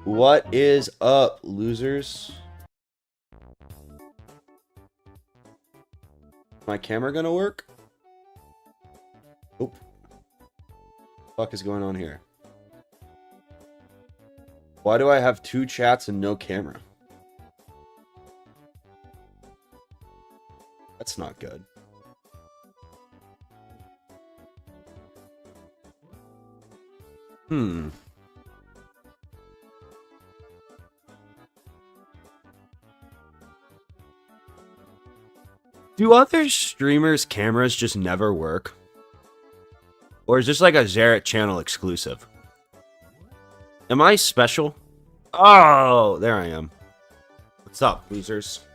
What is up, losers? My camera gonna work? Oop. What the fuck is going on here? Why do I have 2 chats and no camera? That's not good. Do other streamers' cameras just never work? Or is this like a Xerath channel exclusive? Am I special? Oh, there I am. What's up, losers?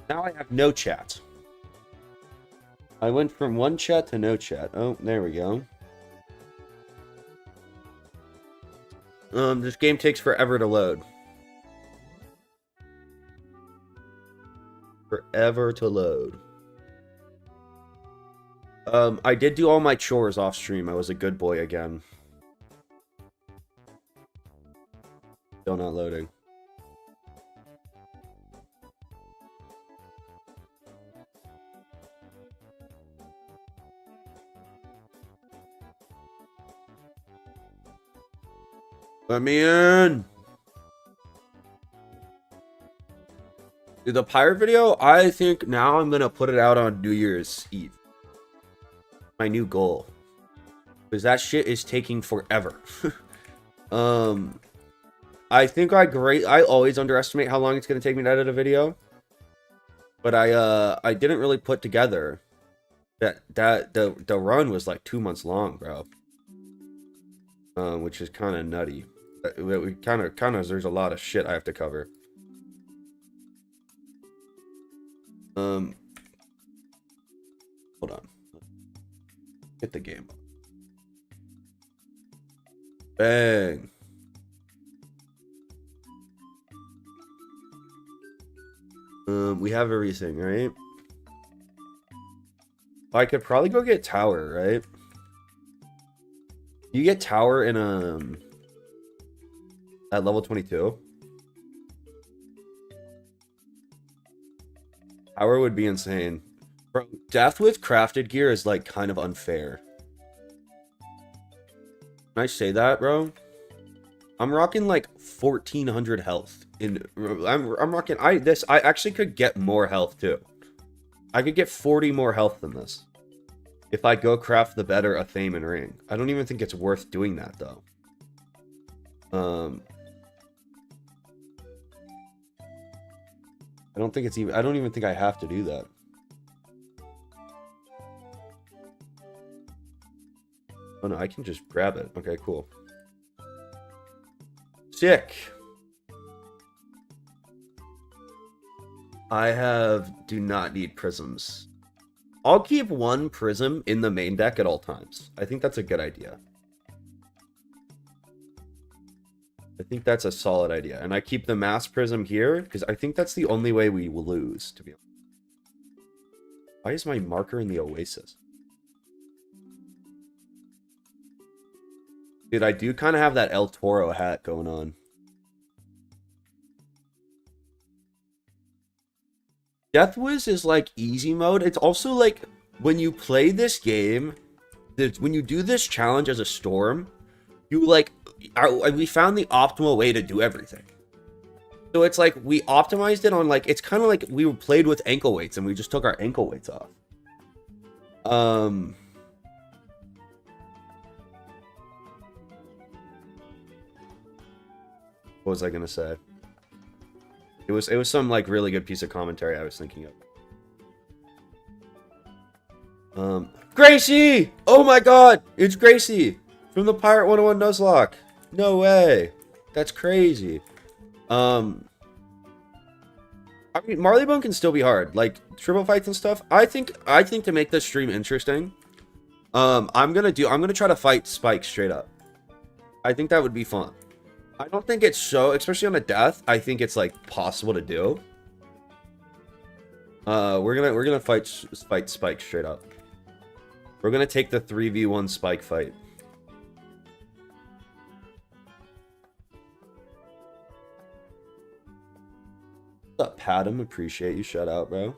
Now I have no chat. I went from 1 chat to no chat. Oh, there we go. This game takes forever to load. Forever to load. I did do all my chores off stream. I was a good boy again. Still not loading. Let me in. Dude, the pirate video, I think now I'm gonna put it out on New Year's Eve. My new goal. Because that shit is taking forever. I think I always underestimate how long it's gonna take me to edit a video. But I didn't really put together that the run was like 2 months long, bro. Which is kind of nutty. We kind of there's a lot of shit I have to cover. Hold on. Hit the game. Bang. We have everything, right? I could probably go get tower, right? You get tower in at level 22. Tower would be insane. Bro, death with crafted gear is like kind of unfair. Can I say that, bro? I'm rocking like 1400 health. I'm rocking I actually could get more health too. I could get 40 more health than this. If I go craft the better Athaman ring. I don't even think it's worth doing that though. I don't even think I have to do that. Oh no, I can just grab it. Okay, cool. Sick. Do not need prisms. I'll keep 1 prism in the main deck at all times. I think that's a good idea. I think that's a solid idea. And I keep the mass prism here, because I think that's the only way we will lose, to be honest. Why is my marker in the oasis? Dude, I do kind of have that El Toro hat going on. Death Wiz is like easy mode. It's also like when you play this game, when you do this challenge as a storm, you like, we found the optimal way to do everything. So it's like we optimized it on like, it's kind of like we played with ankle weights and we just took our ankle weights off. What was I gonna say? It was some like really good piece of commentary I was thinking of. Gracie! Oh my god! It's Gracie! From the Pirate 101 Nuzlocke! No way! That's crazy. I mean, Marleybone can still be hard. Like, triple fights and stuff. I think to make this stream interesting, I'm gonna try to fight Spike straight up. I think that would be fun. I don't think it's so, especially on a death, I think it's like possible to do. We're gonna fight Spike straight up. We're gonna take the 3v1 Spike fight. What's up, Padam? Appreciate you. Shout out, bro.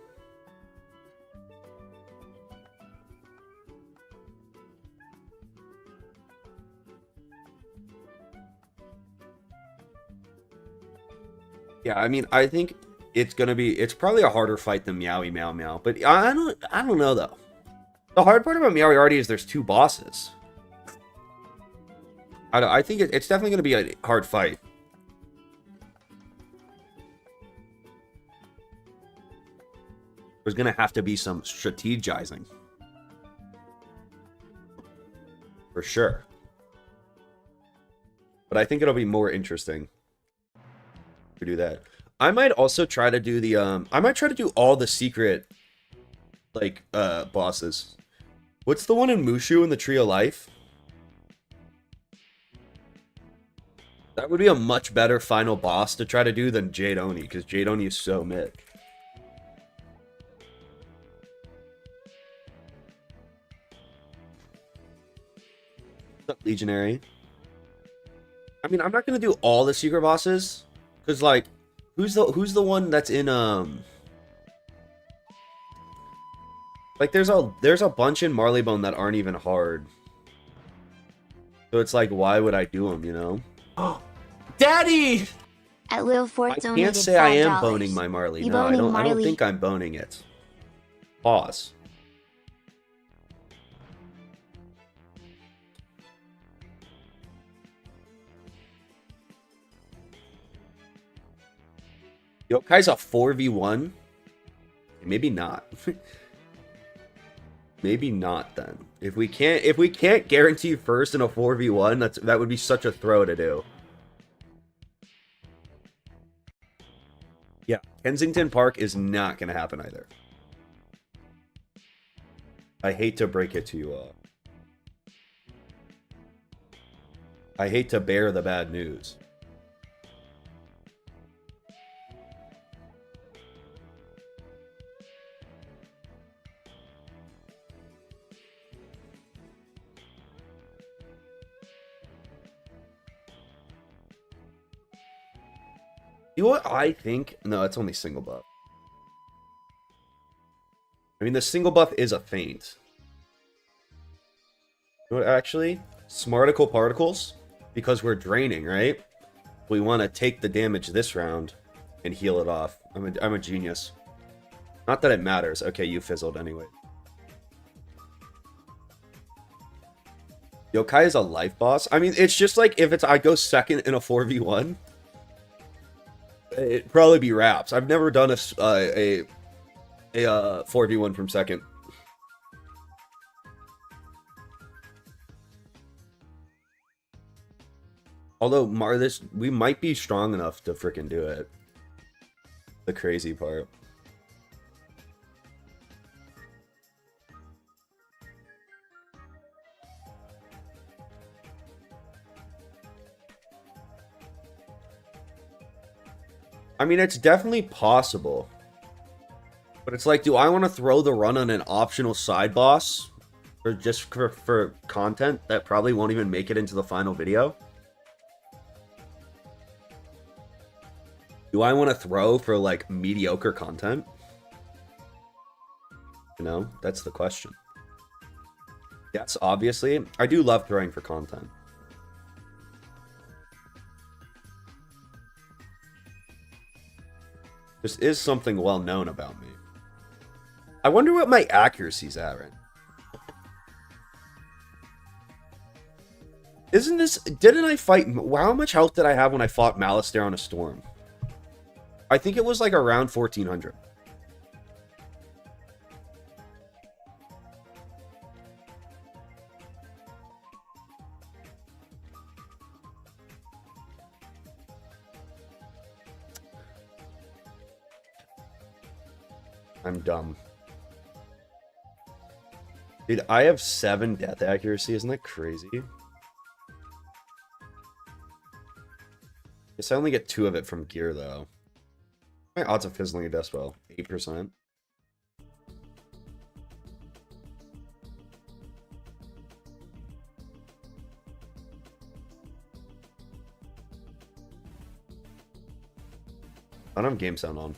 Yeah, I mean, I think it's probably a harder fight than Meowie Meow Meow, but I don't know though. The hard part about Meowie already is there's 2 bosses. I think it's definitely gonna be a hard fight. There's gonna have to be some strategizing. For sure. But I think it'll be more interesting to do that. I might also try to do the I might try to do all the secret like bosses. What's the one in Mushu in the Tree of Life? That would be a much better final boss to try to do than Jade Oni, because Jade Oni is so mid. What's up, Legionary? I mean, I'm not gonna do all the secret bosses, because like, who's the one that's in like there's a bunch in Marleybone that aren't even hard. So it's like, why would I do them, you know? Oh, Daddy! At Lil Fort I can't say I am boning my Marley. No, I don't think I'm boning it. Pause. Yokai's a 4v1? Maybe not. Maybe not then. If we can't guarantee first in a 4v1, that would be such a throw to do. Yeah, Kensington Park is not gonna happen either. I hate to break it to you all. I hate to bear the bad news. You know what I think? No, it's only single buff. I mean, the single buff is a feint. You know what, actually? Smarticle Particles, because we're draining, right? We want to take the damage this round and heal it off. I'm a genius. Not that it matters. Okay, you fizzled anyway. Yokai is a life boss. I mean, it's just like if I go second in a 4v1. It'd probably be Raps. I've never done a 4v1 from second. Although we might be strong enough to frickin' do it. The crazy part. I mean, it's definitely possible. But it's like, do I want to throw the run on an optional side boss Or just for content that probably won't even make it into the final video? Do I want to throw for, like, mediocre content? You know, that's the question. Yes, obviously. I do love throwing for content. This is something well known about me. I wonder what my accuracy's at right now. Isn't this... Didn't I fight... How much health did I have when I fought Malistaire on a storm? I think it was like around 1400. I'm dumb. Dude, I have 7 death accuracy. Isn't that crazy? Guess I only get 2 of it from gear, though. My odds of fizzling a death spell, 8%. I don't have game sound on.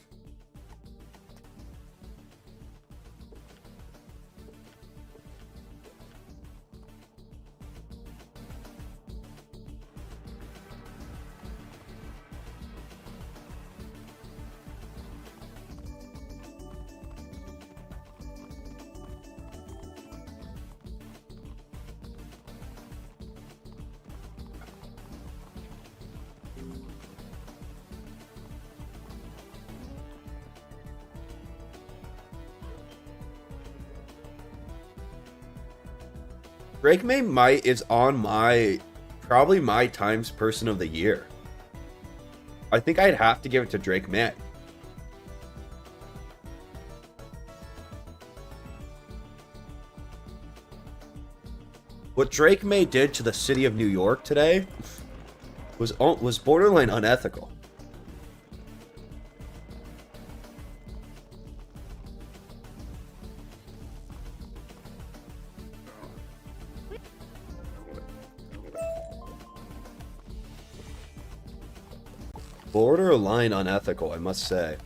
Drake May Might is on my, probably my times person of the year. I think I'd have to give it to Drake May. What Drake May did to the city of New York today was borderline unethical. Borderline unethical, I must say.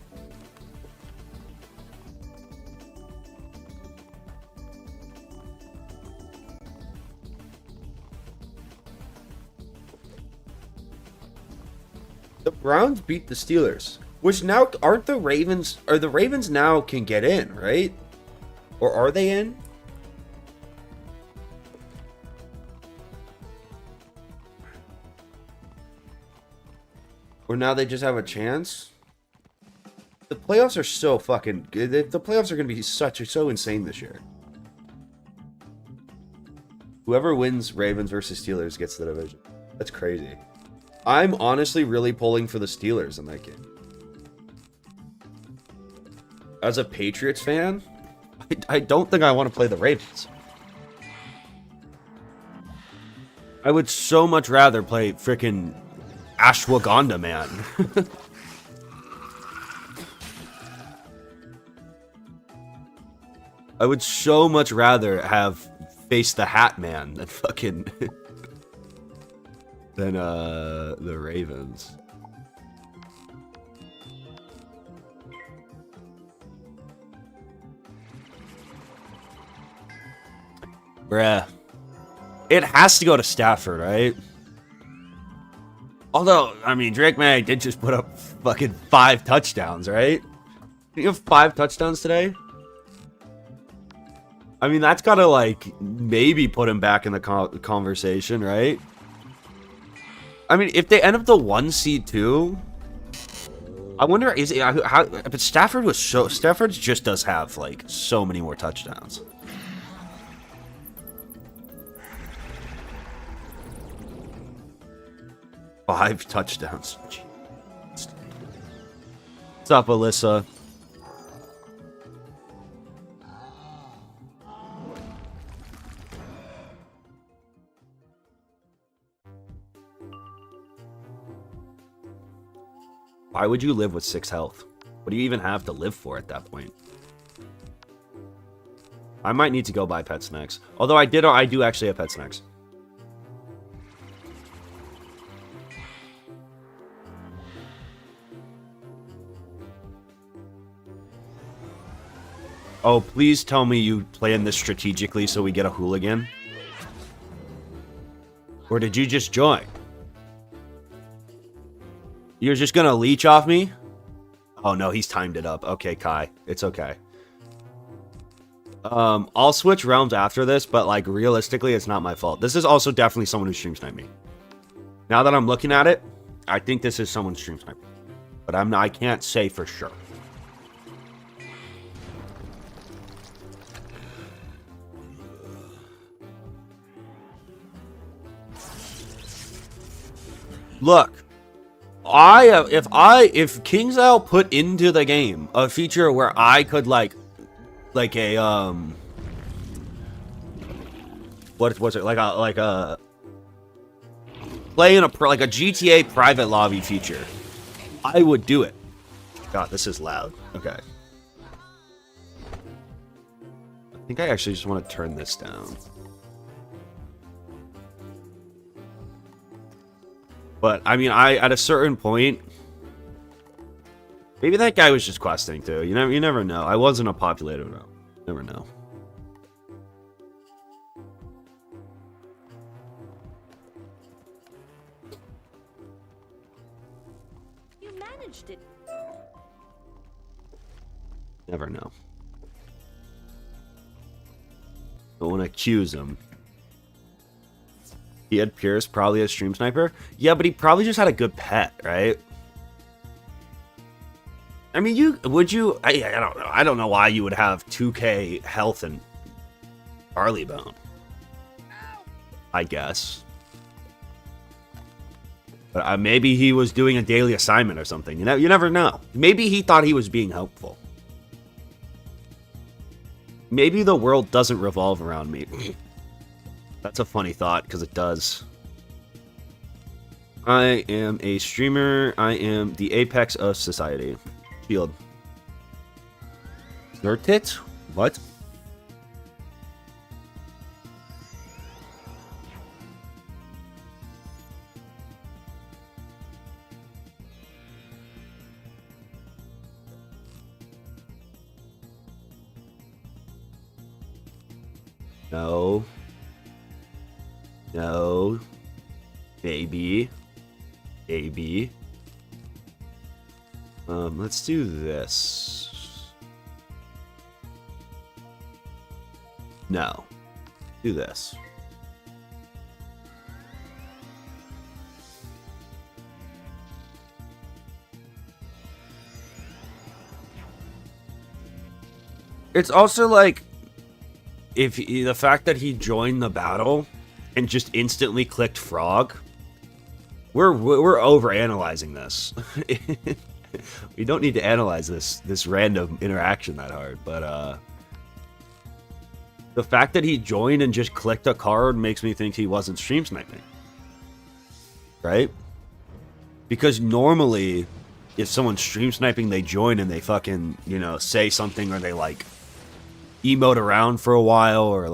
The Browns beat the Steelers, which now aren't the Ravens, or the Ravens now can get in, right? Or are they in? Or now they just have a chance? The playoffs are so fucking good. The playoffs are going to be so insane this year. Whoever wins Ravens versus Steelers gets the division. That's crazy. I'm honestly really pulling for the Steelers in that game. As a Patriots fan, I don't think I want to play the Ravens. I would so much rather play frickin' Ashwagandha Man. I would so much rather have faced the Hat Man than fucking than the Ravens. Bruh. It has to go to Stafford, right? Although, I mean, Drake May did just put up fucking 5 touchdowns, right? Did you have 5 touchdowns today? I mean, that's gotta, like, maybe put him back in the conversation, right? I mean, if they end up the 1 seed too, I wonder, is it, how, but Stafford just does have, like, so many more touchdowns. Five touchdowns. Jeez. What's up, Alyssa? Why would you live with 6 health? What do you even have to live for at that point? I might need to go buy pet snacks. Although I do actually have pet snacks. Oh, please tell me you planned this strategically so we get a hooligan. Or did you just join? You're just gonna leech off me? Oh no, he's timed it up. Okay, Kai. It's okay. I'll switch realms after this, but like realistically, it's not my fault. This is also definitely someone who stream sniped me. Now that I'm looking at it, I think this is someone stream sniping. But I can't say for sure. Look, if King's Owl put into the game a feature where I could like a what was it, like a play in a like a GTA private lobby feature, I would do it. God, this is loud. Okay, I think I actually just want to turn this down. But, I mean, at a certain point, maybe that guy was just questing, too. You never know. I wasn't a populator, though. Never know. You managed it. Never know. Don't want to accuse him. He had Pierce, probably a stream sniper. Yeah, but he probably just had a good pet, right? I mean, I don't know. I don't know why you would have 2k health and Marleybone. I guess. But maybe he was doing a daily assignment or something. You never know. Maybe he thought he was being helpful. Maybe the world doesn't revolve around me. That's a funny thought, because it does. I am a streamer. I am the apex of society. Shield. Nurtit? What? No. No. Baby. Baby. Let's do this. No. Do this. It's also like, if the fact that he joined the battle and just instantly clicked frog, we're over-analyzing this. We don't need to analyze this random interaction that hard, but the fact that he joined and just clicked a card makes me think he wasn't stream sniping, right? Because normally, if someone's stream sniping, they join and they fucking, say something, or they like emote around for a while, or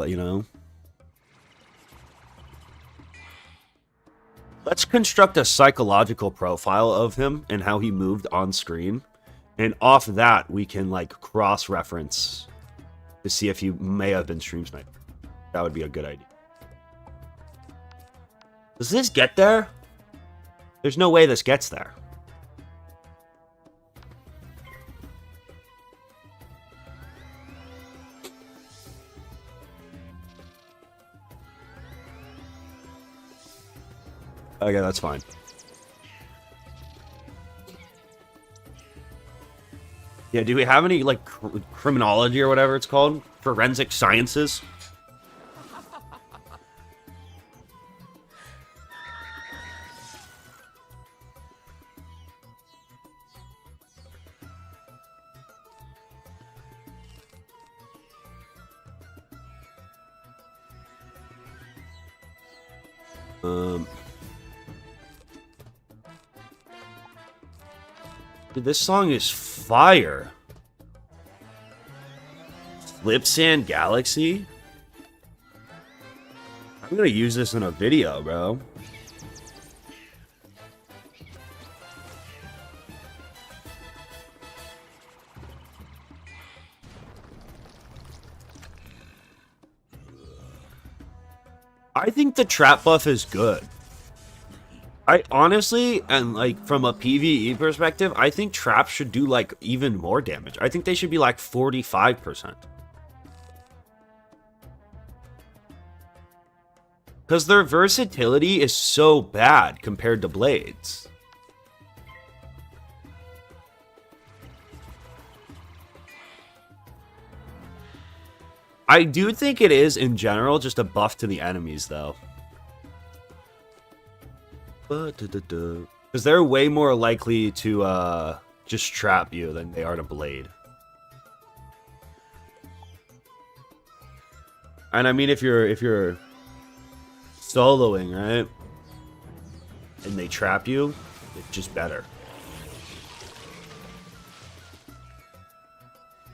Let's construct a psychological profile of him and how he moved on screen, and off that we can like cross-reference to see if he may have been stream sniped. That would be a good idea. Does this get there? There's no way this gets there. Okay, that's fine. Yeah, do we have any, like, criminology or whatever it's called? Forensic sciences? Dude, this song is fire. Flipsand Galaxy? I'm gonna use this in a video, bro. I think the trap buff is good. I honestly, and like from a PvE perspective, I think traps should do like even more damage. I think they should be like 45%. Because their versatility is so bad compared to blades. I do think it is, in general, just a buff to the enemies, though. Because they're way more likely to just trap you than they are to blade. And I mean, if you're soloing, right? And they trap you, it's just better.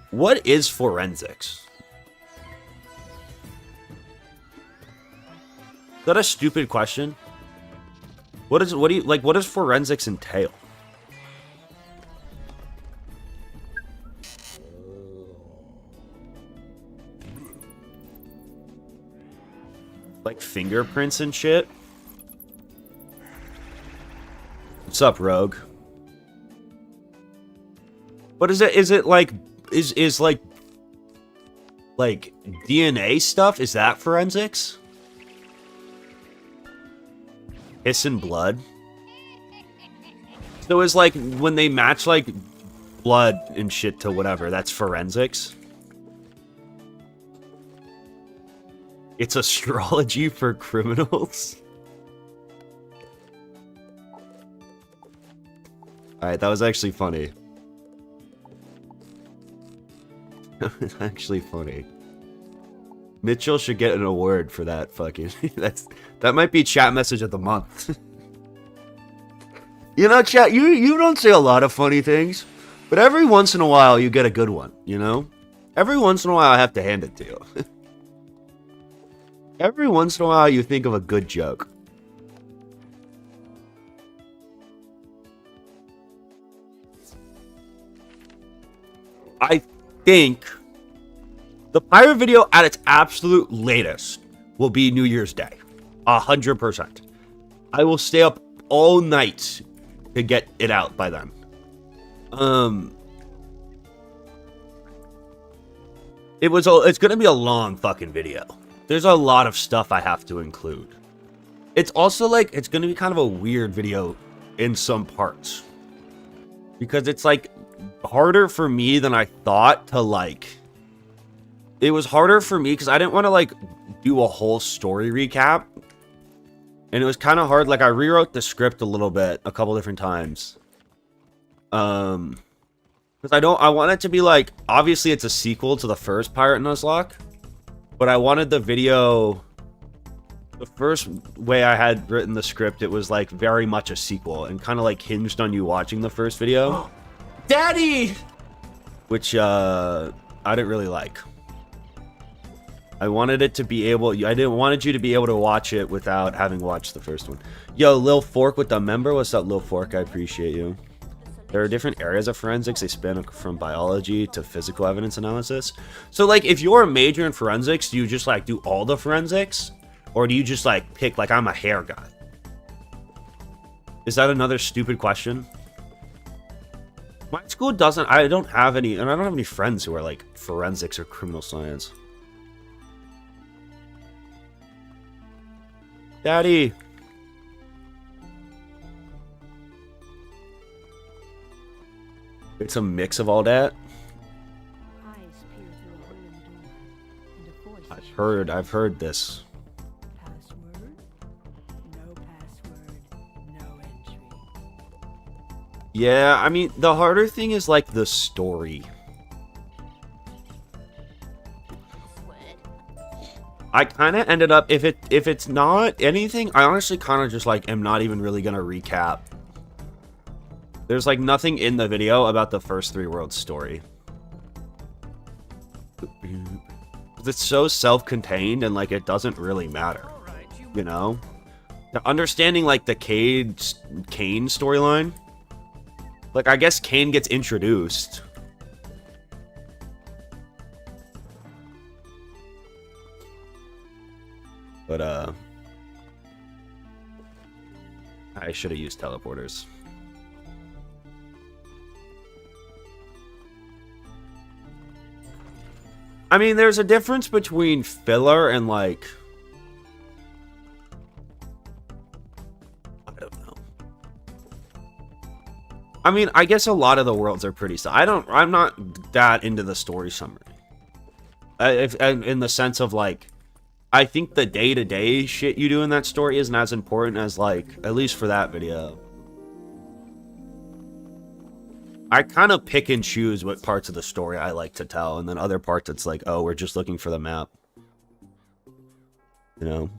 What is forensics? Is that a stupid question? What does forensics entail? Like fingerprints and shit? What's up, Rogue? What is it? Is it like is like DNA stuff? Is that forensics? Piss and blood. So it's like when they match like blood and shit to whatever, that's forensics. It's astrology for criminals. Alright, that was actually funny. That was actually funny. Mitchell should get an award for that fucking... that might be chat message of the month. You know, chat, you don't say a lot of funny things, but every once in a while you get a good one, you know? Every once in a while I have to hand it to you. Every once in a while you think of a good joke. I think the pirate video at its absolute latest will be New Year's Day. 100%. I will stay up all night to get it out by then. It's gonna be a long fucking video. There's a lot of stuff I have to include. It's also like, it's gonna be kind of a weird video in some parts. Because it's like harder for me than I thought to like... It was harder for me because I didn't want to like do a whole story recap. And it was kind of hard. Like I rewrote the script a little bit a couple different times. Because I want it to be like, obviously it's a sequel to the first Pirate Nuzlocke. But I wanted the video, the first way I had written the script, it was like very much a sequel and kind of like hinged on you watching the first video. Daddy! Which I didn't really like. I wanted it to be able... I wanted you to be able to watch it without having watched the first one. Yo, Lil Fork with the member. What's up, Lil Fork? I appreciate you. There are different areas of forensics. They span from biology to physical evidence analysis. So, like, if you're a major in forensics, do you just, like, do all the forensics? Or do you just, like, pick, like, I'm a hair guy? Is that another stupid question? My school doesn't... I don't have any... And I don't have any friends who are, like, forensics or criminal science. Daddy! It's a mix of all that. I've heard this. Password? No password, no entry. Yeah, I mean, the harder thing is like the story. I kind of ended up, if it's not anything, I honestly kind of just like am not even really gonna recap. There's like nothing in the video about the first 3 worlds story. it's so self-contained and like it doesn't really matter, you know. Understanding like the Kane storyline, like I guess Kane gets introduced, but I should have used teleporters. I mean, there's a difference between filler and like, I don't know. I mean, I guess a lot of the worlds are pretty. I'm not that into the story summary. In the sense of like, I think the day-to-day shit you do in that story isn't as important as like, at least for that video. I kind of pick and choose what parts of the story I like to tell, and then other parts it's like, oh, we're just looking for the map. You know?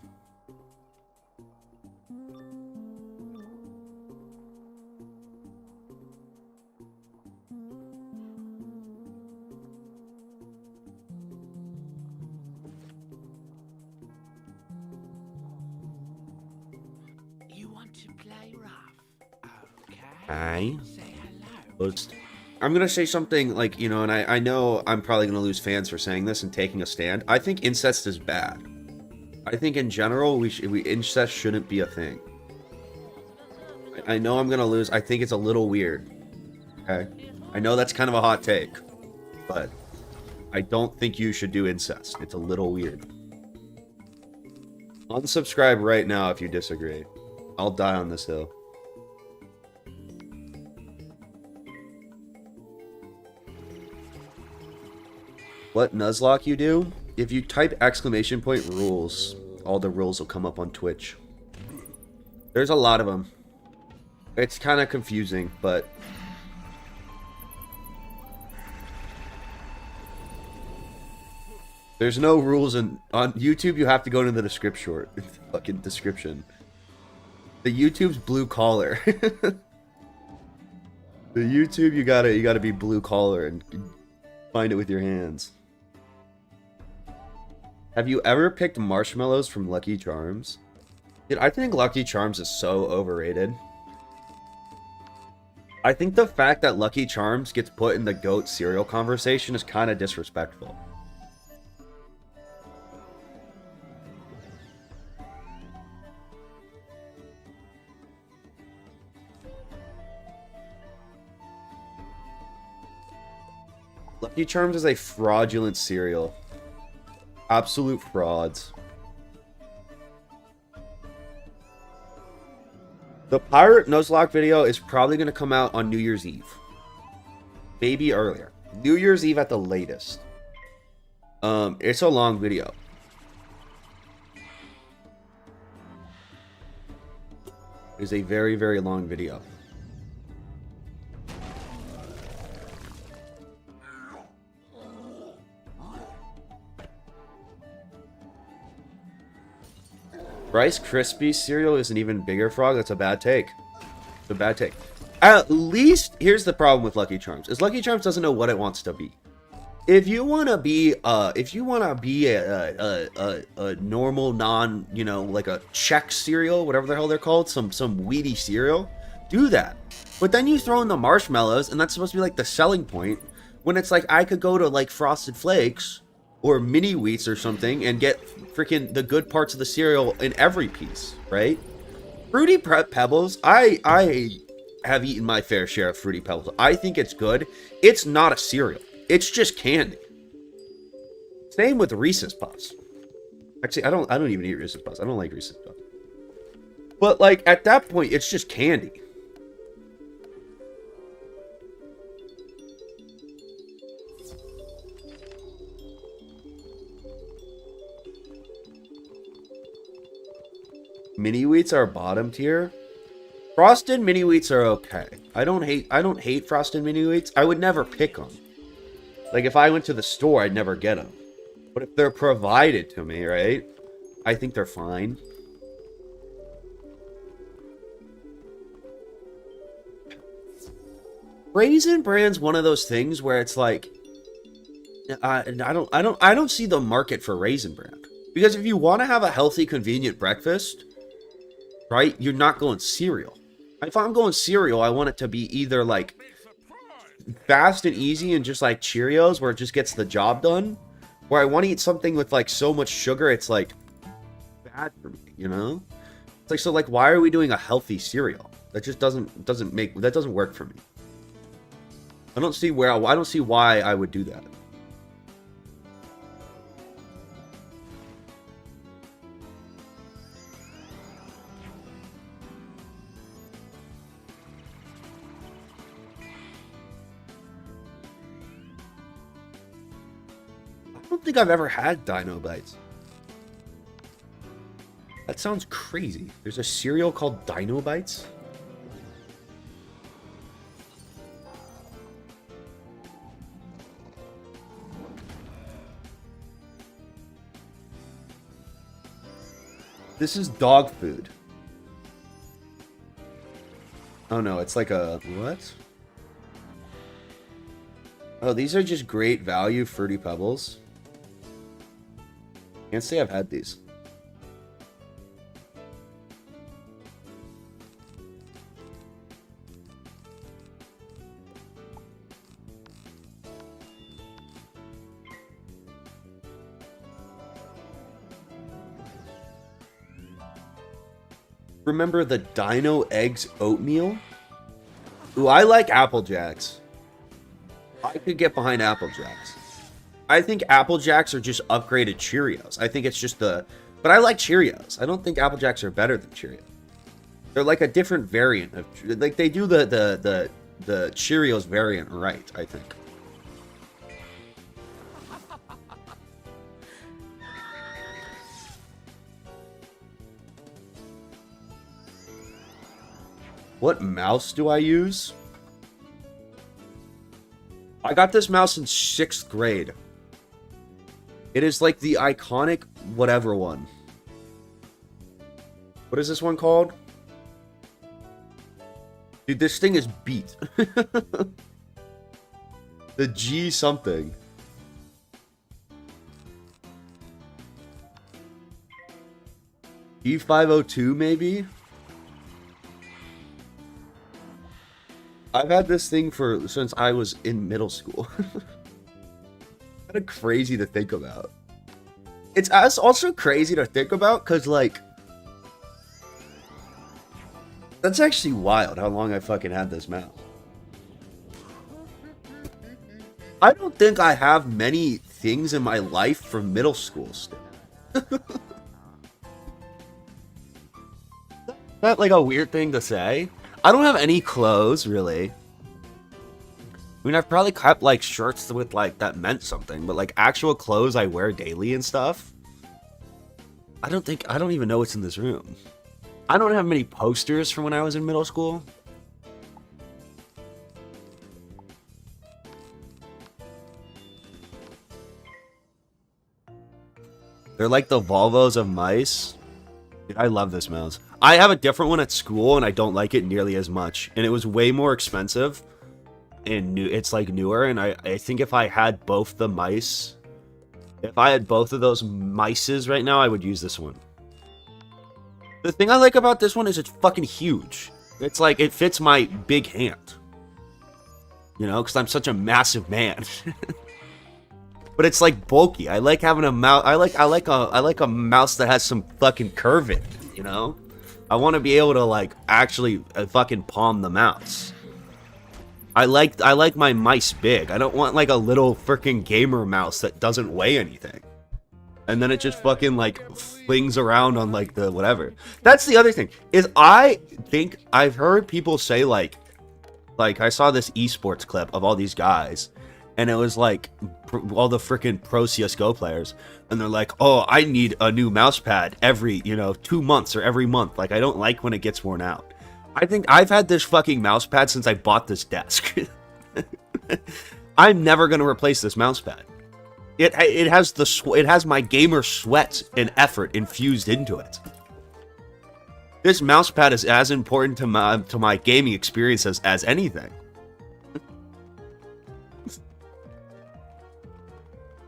You want to play rough? Okay. Aye. Say hello. I'm gonna say something like, you know, and I know I'm probably gonna lose fans for saying this and taking a stand. I think incest is bad. I think in general incest shouldn't be a thing. I know I'm gonna lose. I think it's a little weird. Okay, I know that's kind of a hot take, but I don't think you should do incest. It's a little weird. Unsubscribe right now if you disagree. I'll die on this hill. What Nuzlocke you do? If you type !rules, all the rules will come up on Twitch. There's a lot of them. It's kind of confusing, but there's no rules on YouTube. You have to go into the fucking description. The YouTube's blue collar. The YouTube you gotta be blue collar and find it with your hands. Have you ever picked marshmallows from Lucky Charms? Dude, I think Lucky Charms is so overrated. I think the fact that Lucky Charms gets put in the goat cereal conversation is kind of disrespectful. Lucky Charms is a fraudulent cereal. Absolute frauds. The Pirate Nuzlocke video is probably going to come out on New Year's Eve. Maybe earlier. New Year's Eve at the latest. It's a long video. It's a very, very long video. Rice Krispies cereal is an even bigger frog. That's a bad take. It's a bad take. At least, here's the problem with Lucky Charms. Is Lucky Charms doesn't know what it wants to be. If you want to be, a normal, you know, like a Chex cereal, whatever the hell they're called, some weedy cereal, do that. But then you throw in the marshmallows, and that's supposed to be like the selling point, when it's like, I could go to like Frosted Flakes or Mini Wheats or something and get freaking the good parts of the cereal in every piece, right? Fruity Pebbles, I have eaten my fair share of Fruity Pebbles. I think it's good. It's not a cereal. It's just candy. Same with Reese's Puffs. Actually, I don't even eat Reese's Puffs. I don't like Reese's Puffs. But like at that point, it's just candy. Mini Wheats are bottom tier. Frosted Mini Wheats are okay. I don't hate Frosted Mini Wheats. I would never pick them. Like if I went to the store, I'd never get them. But if they're provided to me, right? I think they're fine. Raisin Bran's one of those things where it's like, I don't see the market for Raisin Bran. Because if you want to have a healthy, convenient breakfast, right, you're not going cereal. If I'm going cereal, I want it to be either like fast and easy and just like Cheerios where it just gets the job done, or I want to eat something with like so much sugar it's like bad for me, you know? It's like, so like, why are we doing a healthy cereal? That just doesn't work for me. I don't see why I would do that. I don't think I've ever had Dino Bites. That sounds crazy. There's a cereal called Dino Bites? This is dog food. Oh no, it's like a... what? Oh, these are just great value Fruity Pebbles. Can't say I've had these. Remember the Dino Eggs oatmeal? Ooh, I like Apple Jacks. I could get behind Apple Jacks. I think Apple Jacks are just upgraded Cheerios. I think it's just the... but I like Cheerios. I don't think Apple Jacks are better than Cheerios. They're like a different variant of... like, they do the Cheerios variant right, I think. What mouse do I use? I got this mouse in 6th grade. It is like the iconic whatever one. What is this one called? Dude, this thing is beat. The G something. G502 maybe? I've had this thing since I was in middle school. Kind of crazy to think about. It's also crazy to think about because, like, that's actually wild how long I fucking had this mouse. I don't think I have many things in my life from middle school still. That's like a weird thing to say. I don't have any clothes, really. I mean, I've probably kept, like, shirts with, like, that meant something, but, like, actual clothes I wear daily and stuff, I don't even know what's in this room. I don't have many posters from when I was in middle school. They're like the Volvos of mice. Dude, I love this mouse. I have a different one at school, and I don't like it nearly as much. And it was way more expensive. And it's like newer, and I think if I had both the mice... if I had both of those mices right now, I would use this one. The thing I like about this one is it's fucking huge. It's like, it fits my big hand. You know, because I'm such a massive man. But it's like bulky. I like having a mouse. I like a mouse that has some fucking curve in it, you know? I want to be able to, like, actually fucking palm the mouse. I like my mice big. I don't want, like, a little freaking gamer mouse that doesn't weigh anything. And then it just fucking, like, flings around on, like, the whatever. That's the other thing, is I think I've heard people say, like, I saw this esports clip of all these guys, and it was, like, all the freaking pro CSGO players, and they're like, oh, I need a new mouse pad every, 2 months or every month. Like, I don't like when it gets worn out. I think I've had this fucking mouse pad since I bought this desk. I'm never going to replace this mouse pad. It has my gamer sweat and effort infused into it. This mouse pad is as important to my gaming experience as anything.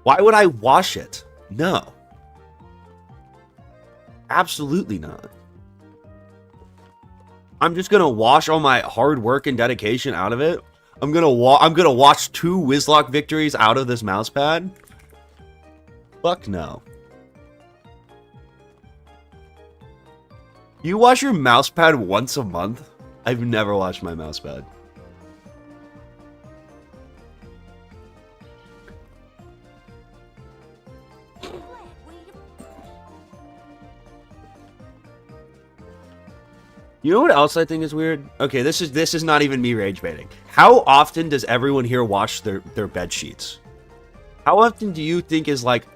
Why would I wash it? No. Absolutely not. I'm just gonna wash all my hard work and dedication out of it. I'm gonna wash 2 Wizlock victories out of this mouse pad. Fuck no. You wash your mouse pad once a month? I've never washed my mouse pad. You know what else I think is weird? Okay, this is not even me rage baiting. How often does everyone here wash their bed sheets? How often do you think is like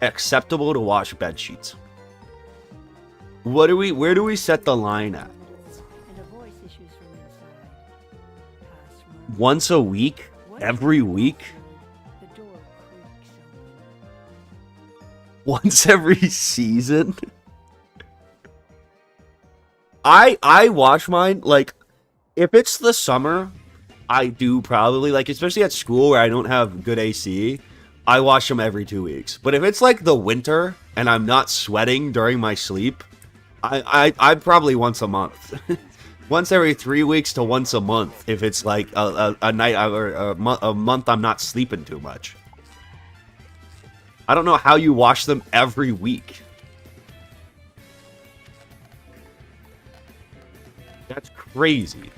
acceptable to wash bed sheets? Where do we set the line at? And a voice issues from inside. Password. Once a week? Every week? The door creaks open. Once every season? I wash mine, like, if it's the summer, I do probably, like, especially at school where I don't have good AC, I wash them every 2 weeks. But if it's, like, the winter, and I'm not sweating during my sleep, I probably once a month. Once every 3 weeks to once a month, if it's, like, a night, or a month I'm not sleeping too much. I don't know how you wash them every week. That's crazy.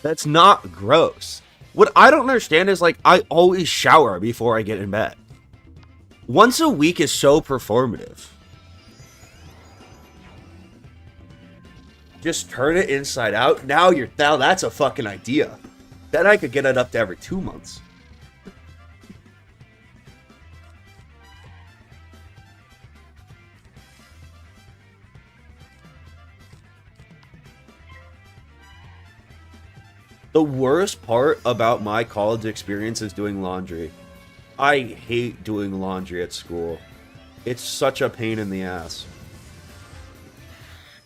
That's not gross. What I don't understand is, like, I always shower before I get in bed. Once a week is so performative. Just turn it inside out. Now that's a fucking idea. Then I could get it up to every 2 months. The worst part about my college experience is doing laundry. I hate doing laundry at school. It's such a pain in the ass.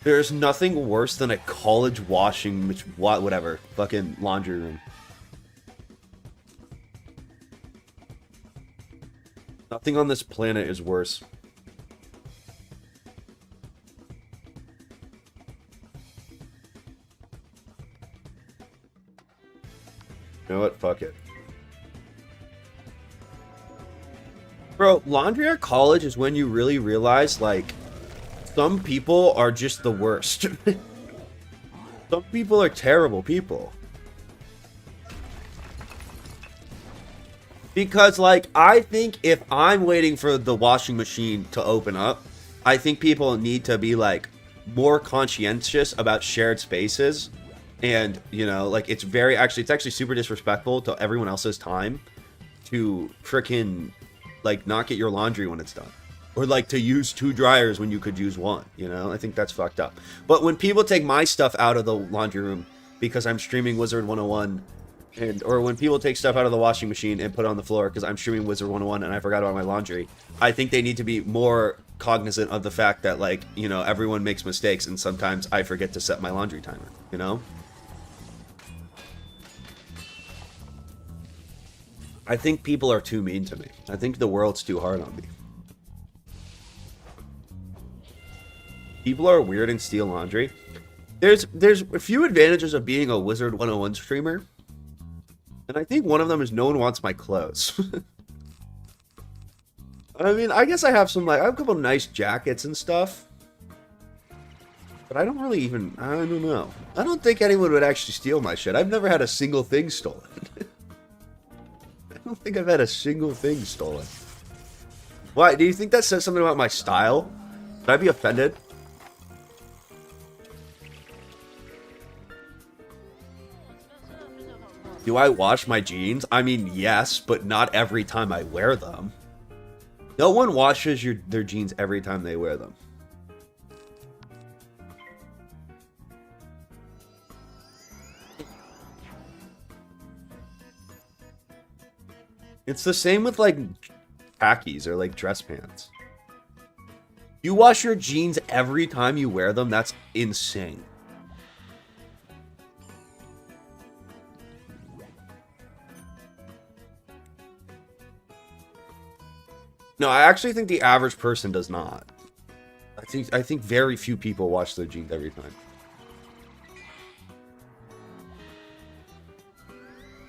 There's nothing worse than a college washing, whatever, fucking laundry room. Nothing on this planet is worse. You know what? Fuck it. Bro, laundry at college is when you really realize, like, some people are just the worst. Some people are terrible people. Because, like, I think if I'm waiting for the washing machine to open up, I think people need to be, like, more conscientious about shared spaces. And, you know, like, it's actually super disrespectful to everyone else's time to frickin', like, not get your laundry when it's done. Or, like, to use 2 dryers when you could use 1, you know? I think that's fucked up. But when people take my stuff out of the laundry room because I'm streaming Wizard101, or when people take stuff out of the washing machine and put it on the floor because I'm streaming Wizard101 and I forgot about my laundry, I think they need to be more cognizant of the fact that, like, you know, everyone makes mistakes and sometimes I forget to set my laundry timer, you know? I think people are too mean to me. I think the world's too hard on me. People are weird and steal laundry. There's a few advantages of being a Wizard101 streamer. And I think one of them is no one wants my clothes. I mean, I guess I have some, like, I have a couple nice jackets and stuff. But I don't really even, I don't know. I don't think anyone would actually steal my shit. I've never had a single thing stolen. I don't think I've had a single thing stolen. Why? Do you think that says something about my style? Would I be offended? Do I wash my jeans? I mean, yes, but not every time I wear them. No one washes their jeans every time they wear them. It's the same with, like, khakis or, like, dress pants. You wash your jeans every time you wear them? That's insane. No, I actually think the average person does not. I think very few people wash their jeans every time.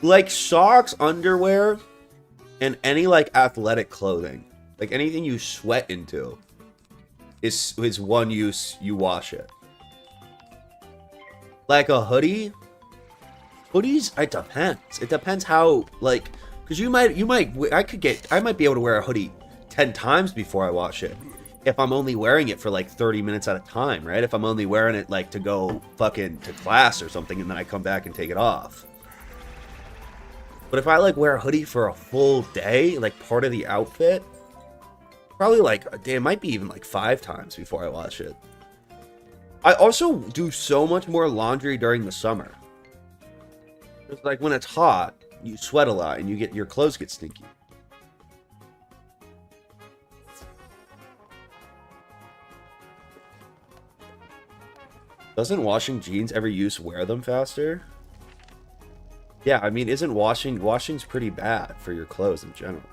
Like socks, underwear, and any like athletic clothing, like anything you sweat into, is one use you wash it. Like a hoodie, hoodies, it depends. It depends how, like, because I might be able to wear a hoodie 10 times before I wash it. If I'm only wearing it for like 30 minutes at a time, right? If I'm only wearing it like to go fucking to class or something and then I come back and take it off. But if I like wear a hoodie for a full day, like part of the outfit, probably like, it might be even like 5 times before I wash it. I also do so much more laundry during the summer. It's like when it's hot, you sweat a lot and your clothes get stinky. Doesn't washing jeans ever use wear them faster? Yeah, I mean, isn't washing's pretty bad for your clothes in general.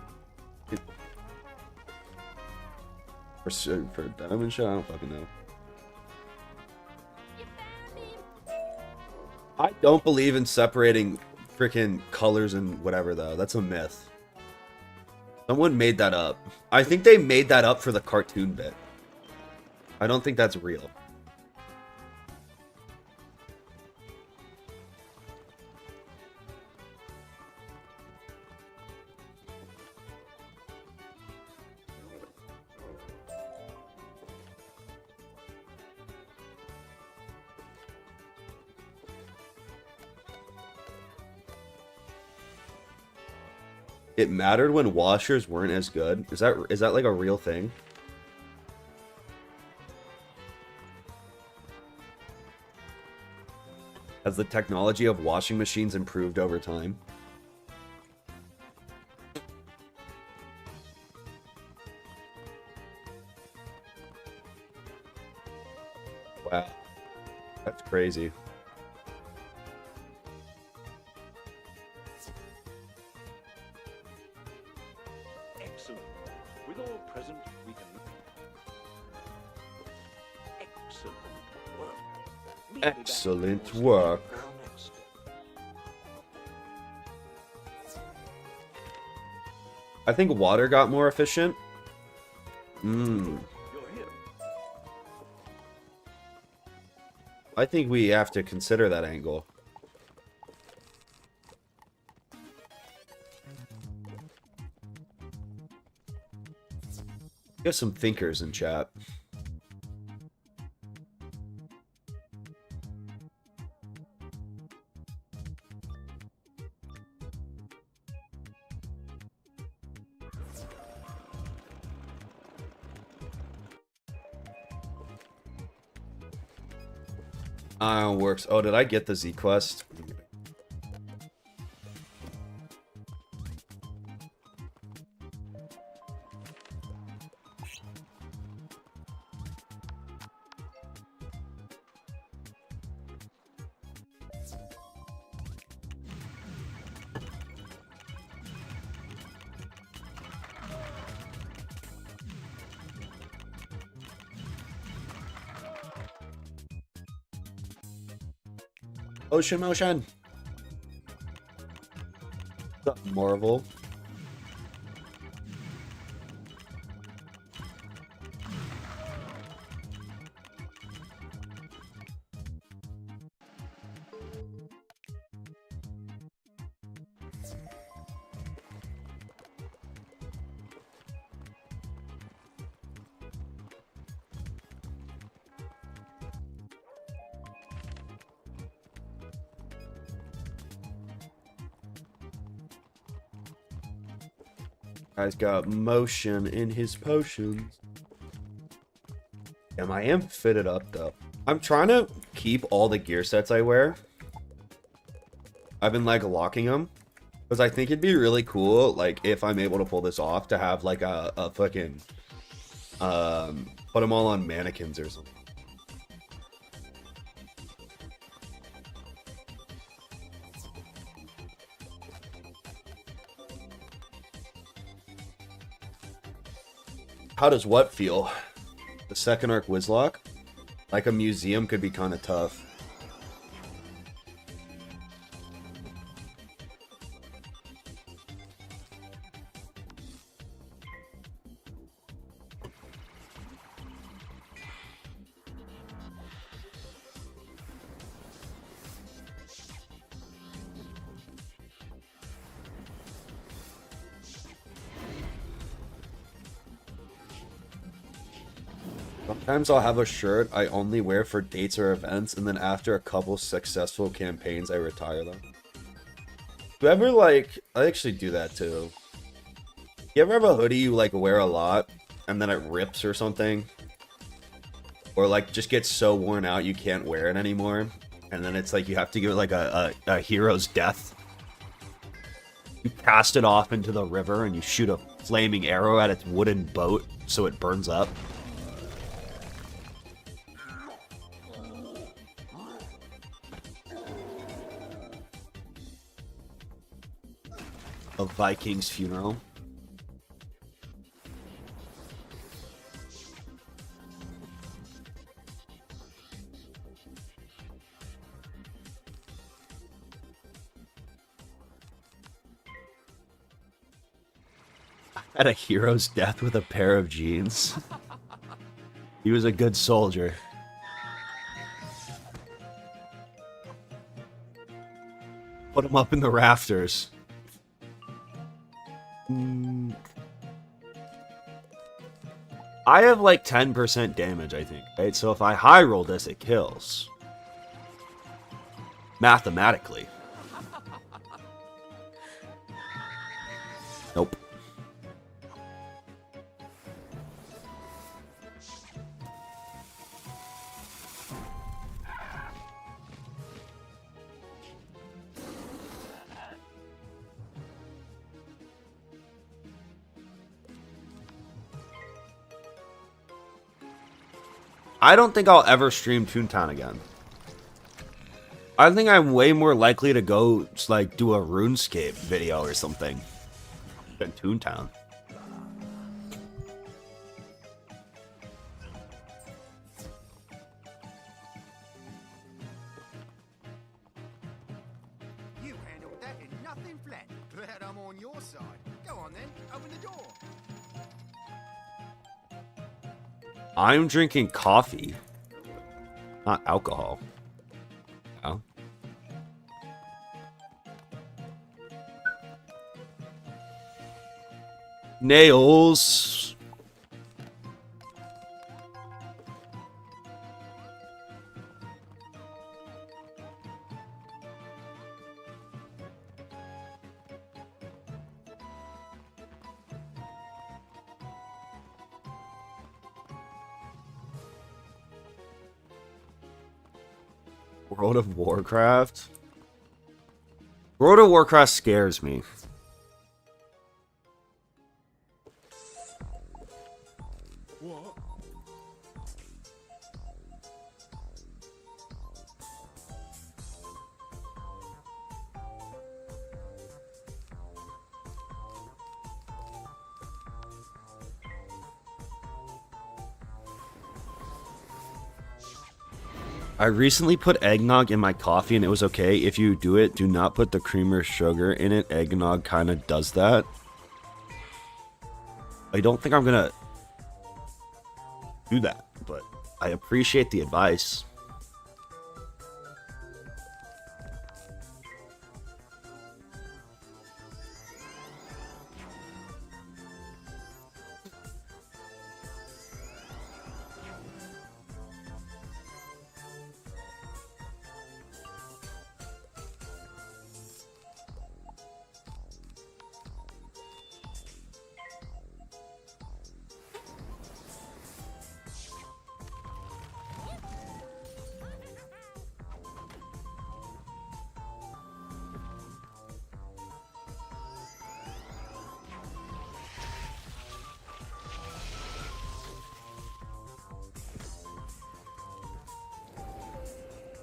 For denim and shit, I don't fucking know. I don't believe in separating freaking colors and whatever though. That's a myth. Someone made that up. I think they made that up for the cartoon bit. I don't think that's real. It mattered when washers weren't as good. Is that like a real thing? Has the technology of washing machines improved over time? Wow. That's crazy. Excellent. With all present, we can... Excellent work. Meet me back Excellent in work. for our next. I think water got more efficient. You're here. I think we have to consider that angle. We have some thinkers in chat. Works. Oh, did I get the Z quest? Ocean motion. What's up, Marvel? Guy's got motion in his potions. Damn, I am fitted up though. I'm trying to keep all the gear sets I wear. I've been like locking them because I think it'd be really cool, like if I'm able to pull this off, to have like a fucking put them all on mannequins or something. How does what feel? The second arc Wizlock? Like a museum could be kind of tough. Sometimes I'll have a shirt I only wear for dates or events, and then after a couple successful campaigns, I retire them. Do you ever, like, I actually do that too. You ever have a hoodie you, like, wear a lot, and then it rips or something? Or, like, just gets so worn out you can't wear it anymore, and then it's like you have to give it, like, a hero's death? You cast it off into the river, and you shoot a flaming arrow at its wooden boat so it burns up. A Viking's funeral. At a hero's death with a pair of jeans. He was a good soldier. Put him up in the rafters. I have like 10% damage, I think, right? So if I high roll this, it kills. Mathematically. Nope. I don't think I'll ever stream Toontown again. I think I'm way more likely to go, like, do a RuneScape video or something than Toontown. You handled that in nothing flat. Glad I'm on your side. Go on then, open the door. I'm drinking coffee, not alcohol. Oh. Nails. World of Warcraft? World of Warcraft scares me. What? I recently put eggnog in my coffee and it was okay. If you do it, do not put the cream or sugar in it. Eggnog kind of does that. I don't think I'm gonna do that, but I appreciate the advice.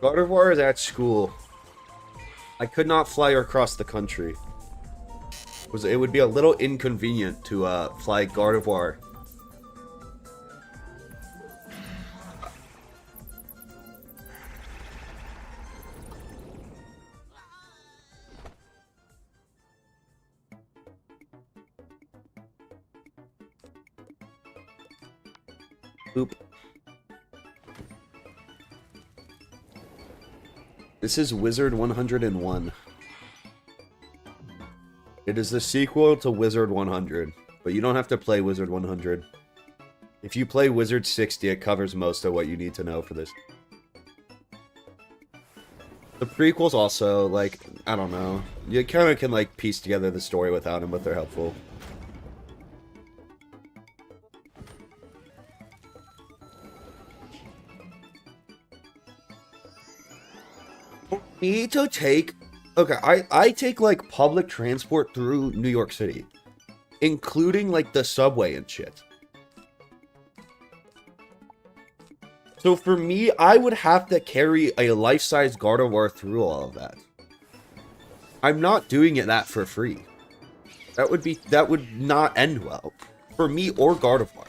God of War is at school. I could not fly across the country. It would be a little inconvenient to fly God of War Boop. This is Wizard101. It is the sequel to Wizard100, but you don't have to play Wizard100. If you play Wizard60, it covers most of what you need to know for this. The prequels also, like, I don't know. You kind of can, like, piece together the story without them, but they're helpful. For me to take... Okay, I take, like, public transport through New York City. Including, like, the subway and shit. So for me, I would have to carry a life-size Gardevoir through all of that. I'm not doing it that for free. That would not end well. For me or Gardevoir.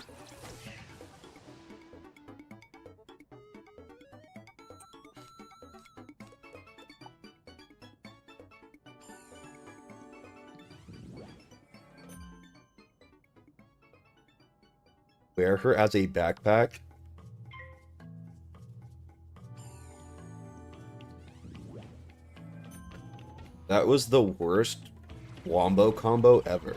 Wear her as a backpack. That was the worst Wombo combo ever.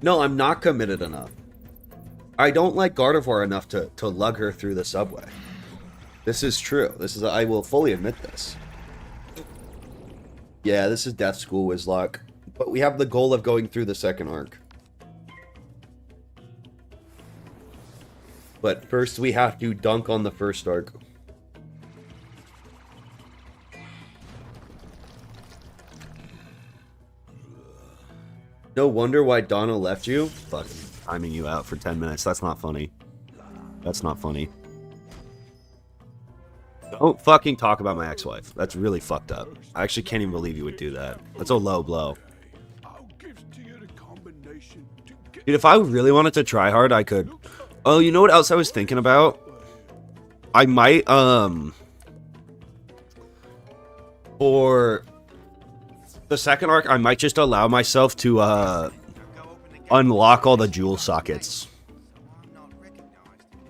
No, I'm not committed enough. I don't like Gardevoir enough to lug her through the subway. This is true. I will fully admit this. Yeah, this is Death School Wizlock. But we have the goal of going through the second arc. But first we have to dunk on the first arc. No wonder why Donna left you. Fucking timing you out for 10 minutes. That's not funny. That's not funny. Don't fucking talk about my ex-wife. That's really fucked up. I actually can't even believe you would do that. That's a low blow. Dude, if I really wanted to try hard, I could. Oh, you know what else I was thinking about? I might, for the second arc, I might just allow myself to, unlock all the jewel sockets. I'm not recognized.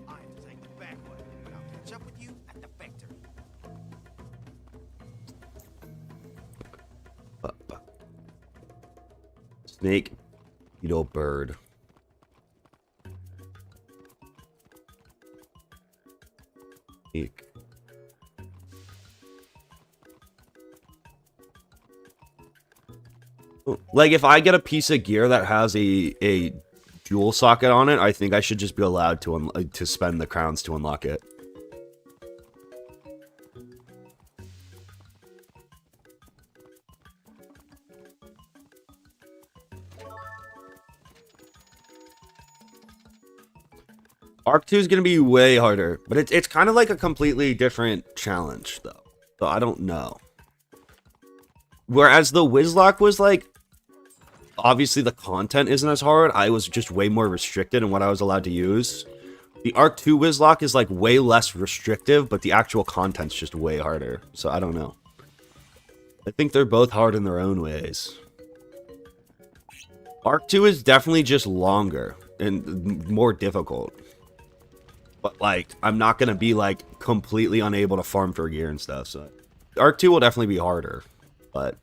I am to take the back way. I'll catch up with you at the factory. Snake, you little bird. Snake. Like, if I get a piece of gear that has a jewel socket on it, I think I should just be allowed to spend the crowns to unlock it. Arc 2 is going to be way harder, but it's kind of like a completely different challenge, though. So I don't know. Whereas the Wizlock was like, obviously the content isn't as hard. I was just way more restricted in what I was allowed to use. The Arc 2 Wizlock is like way less restrictive, but the actual content's just way harder. So I don't know. I think they're both hard in their own ways. Arc 2 is definitely just longer and more difficult. But, like, I'm not going to be, like, completely unable to farm for gear and stuff. So Arc 2 will definitely be harder. But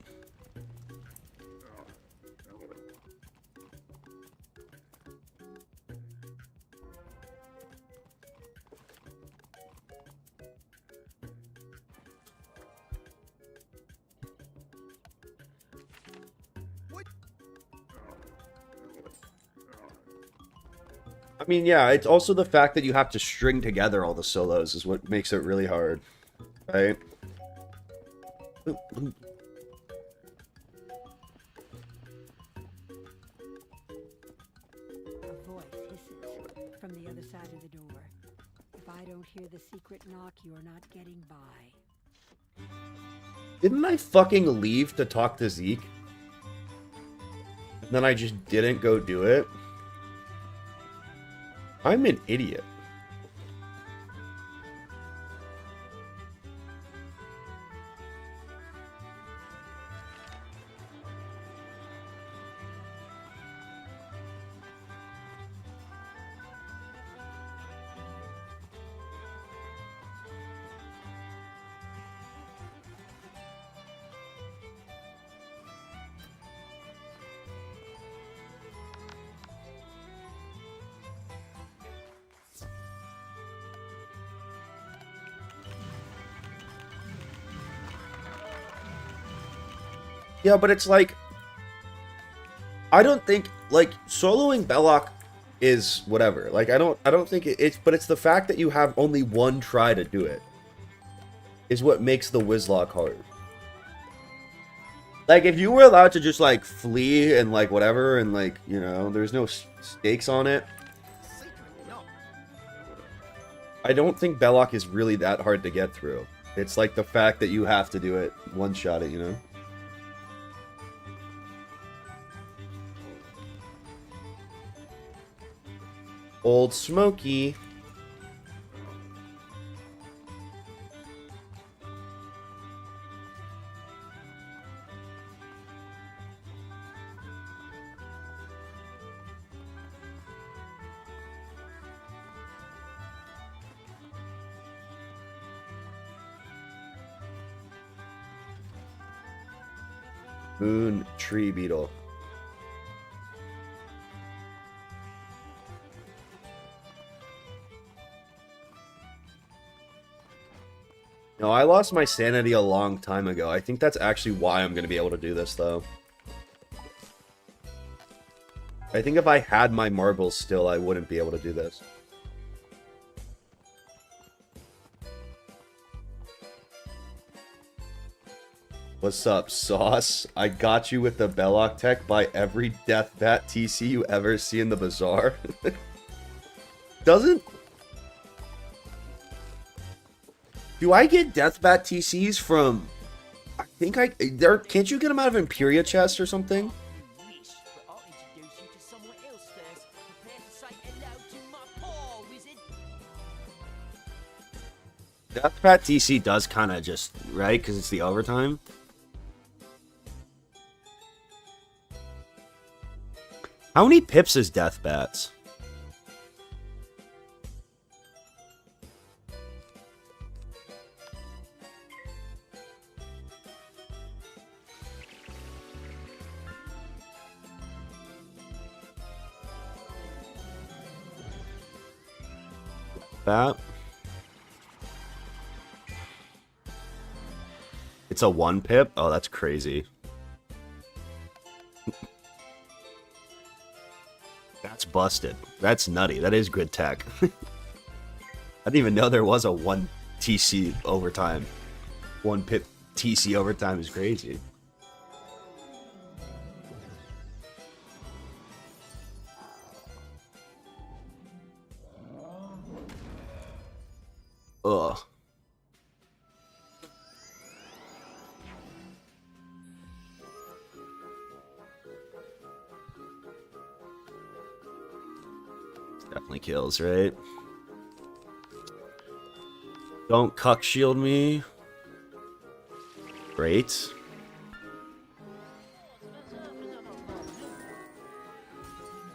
I mean, yeah, it's also the fact that you have to string together all the solos is what makes it really hard, right? A voice hisses from the other side of the door. If I I don't hear the secret knock, you are not getting by. Didn't I fucking leave to talk to Zeke? And then I just didn't go do it? I'm an idiot. Yeah, but it's like, I don't think, like, soloing Belloc is whatever. Like, I don't think it's, but it's the fact that you have only one try to do it is what makes the Wizlock hard. Like, if you were allowed to just, like, flee and, like, whatever, and, like, you know, there's no stakes on it, Secret knock. I don't think Belloc is really that hard to get through. It's, like, the fact that you have to do it, one-shot it, you know? Old Smoky. Moon Tree Beetle. No, I lost my sanity a long time ago. I think that's actually why I'm going to be able to do this, though. I think if I had my marbles still, I wouldn't be able to do this. What's up, Sauce? I got you with the Belloc tech. Buy every Death Bat TC you ever see in the Bazaar. Doesn't... Do I get Deathbat TCs from... I think I... There, can't you get them out of Imperia chest or something? Wish, but I'll introduce you to someone else first. Prepare to say hello to my paw, wizard. Deathbat TC does kind of just... Right? Because it's the overtime. How many pips is Deathbats? That. It's a 1 pip? Oh, that's crazy. That's busted. That's nutty. That is good tech. I didn't even know there was a 1 TC overtime. 1 pip TC overtime is crazy. Ugh. Definitely kills, right? Don't cuck shield me. Great.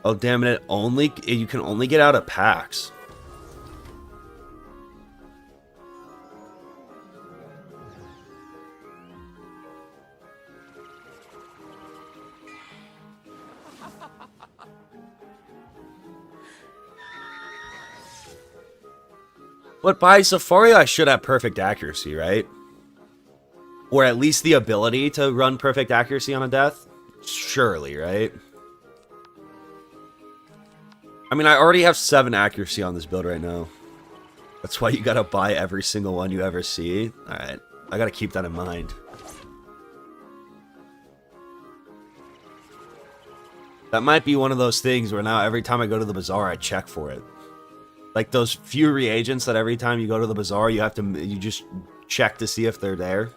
Oh damn it! You can only get out of packs. But by Zafaria, I should have perfect accuracy, right? Or at least the ability to run perfect accuracy on a death? Surely, right? I mean, I already have 7 accuracy on this build right now. That's why you gotta buy every single one you ever see. Alright, I gotta keep that in mind. That might be one of those things where now every time I go to the Bazaar, I check for it. Like those few reagents that every time you go to the bazaar, you just check to see if they're there.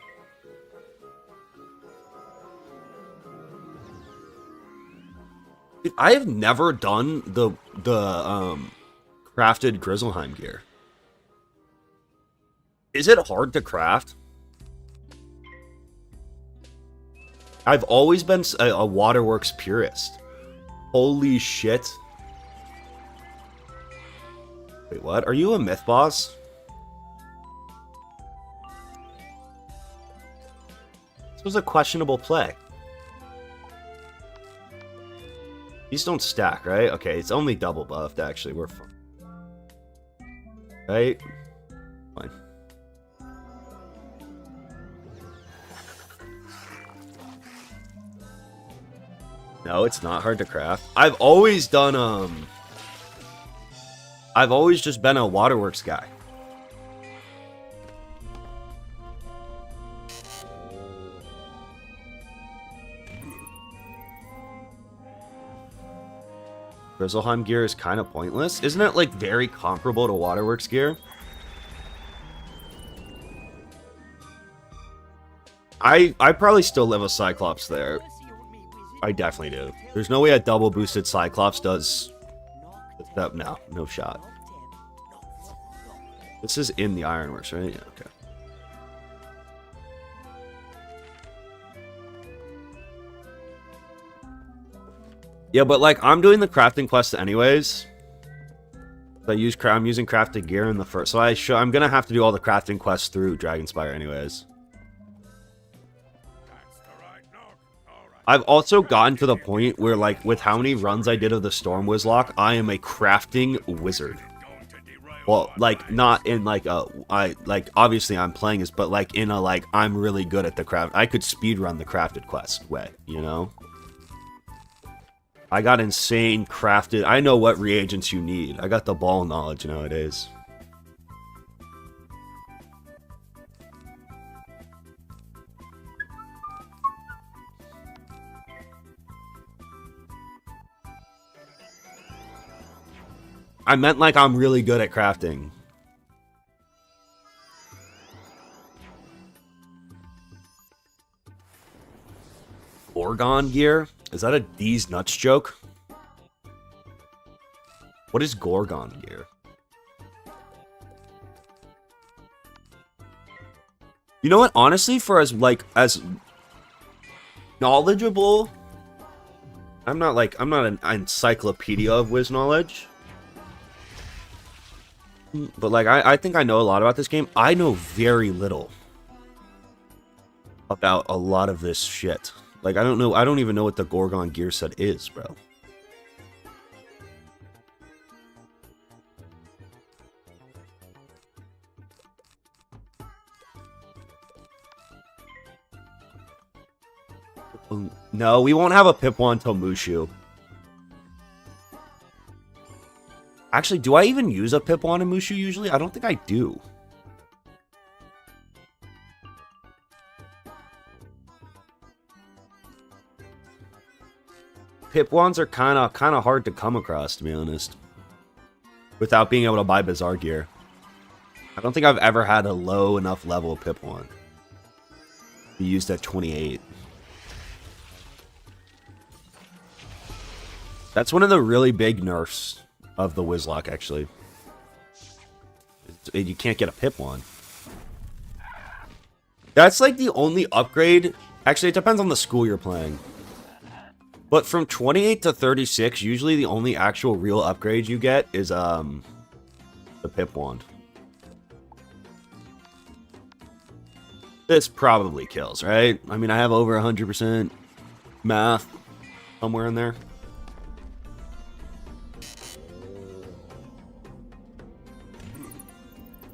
Dude, I have never done the crafted Grizzleheim gear. Is it hard to craft? I've always been a Waterworks purist. Holy shit. Wait, what? Are you a myth boss? This was a questionable play. These don't stack, right? Okay, it's only double buffed, actually. We're fine. Right? Fine. No, it's not hard to craft. I've always done, I've always just been a Waterworks guy. Grizzleheim gear is kind of pointless. Isn't it, like, very comparable to Waterworks gear? I probably still live a Cyclops there. I definitely do. There's no way a double boosted Cyclops does that. No shot. This is in the Ironworks, right? Yeah, okay. Yeah, but like I'm doing the crafting quest anyways. I'm using crafted gear in the first, so I'm gonna have to do all the crafting quests through Dragonspire anyways. I've also gotten to the point where, like, with how many runs I did of the Storm Wizlock, I am a crafting wizard. Well, like, not in, like, obviously I'm playing this, but, like, in a, like, I'm really good at the craft. I could speedrun the crafted quest way, you know? I got insane crafted. I know what reagents you need. I got the ball knowledge nowadays. I meant like I'm really good at crafting. Gorgon gear? Is that a D's nuts joke? What is Gorgon gear? You know what? Honestly, for as knowledgeable, I'm not an encyclopedia of Wiz knowledge. But, like, I think I know a lot about this game. I know very little about a lot of this shit. Like, I don't even know what the Gorgon gear set is, bro. No, we won't have a Pipwa until Mushu. Actually, do I even use a Pipwa in Mushu usually? I don't think I do. Pipwans are kind of hard to come across, to be honest. Without being able to buy Bazaar gear. I don't think I've ever had a low enough level Pipwan. Be used at 28. That's one of the really big nerfs of the Wizlock, actually. You can't get a Pipwan. That's like the only upgrade. Actually, it depends on the school you're playing. But from 28 to 36, usually the only actual real upgrade you get is the Pipwand. This probably kills, right? I mean, I have over 100% math somewhere in there.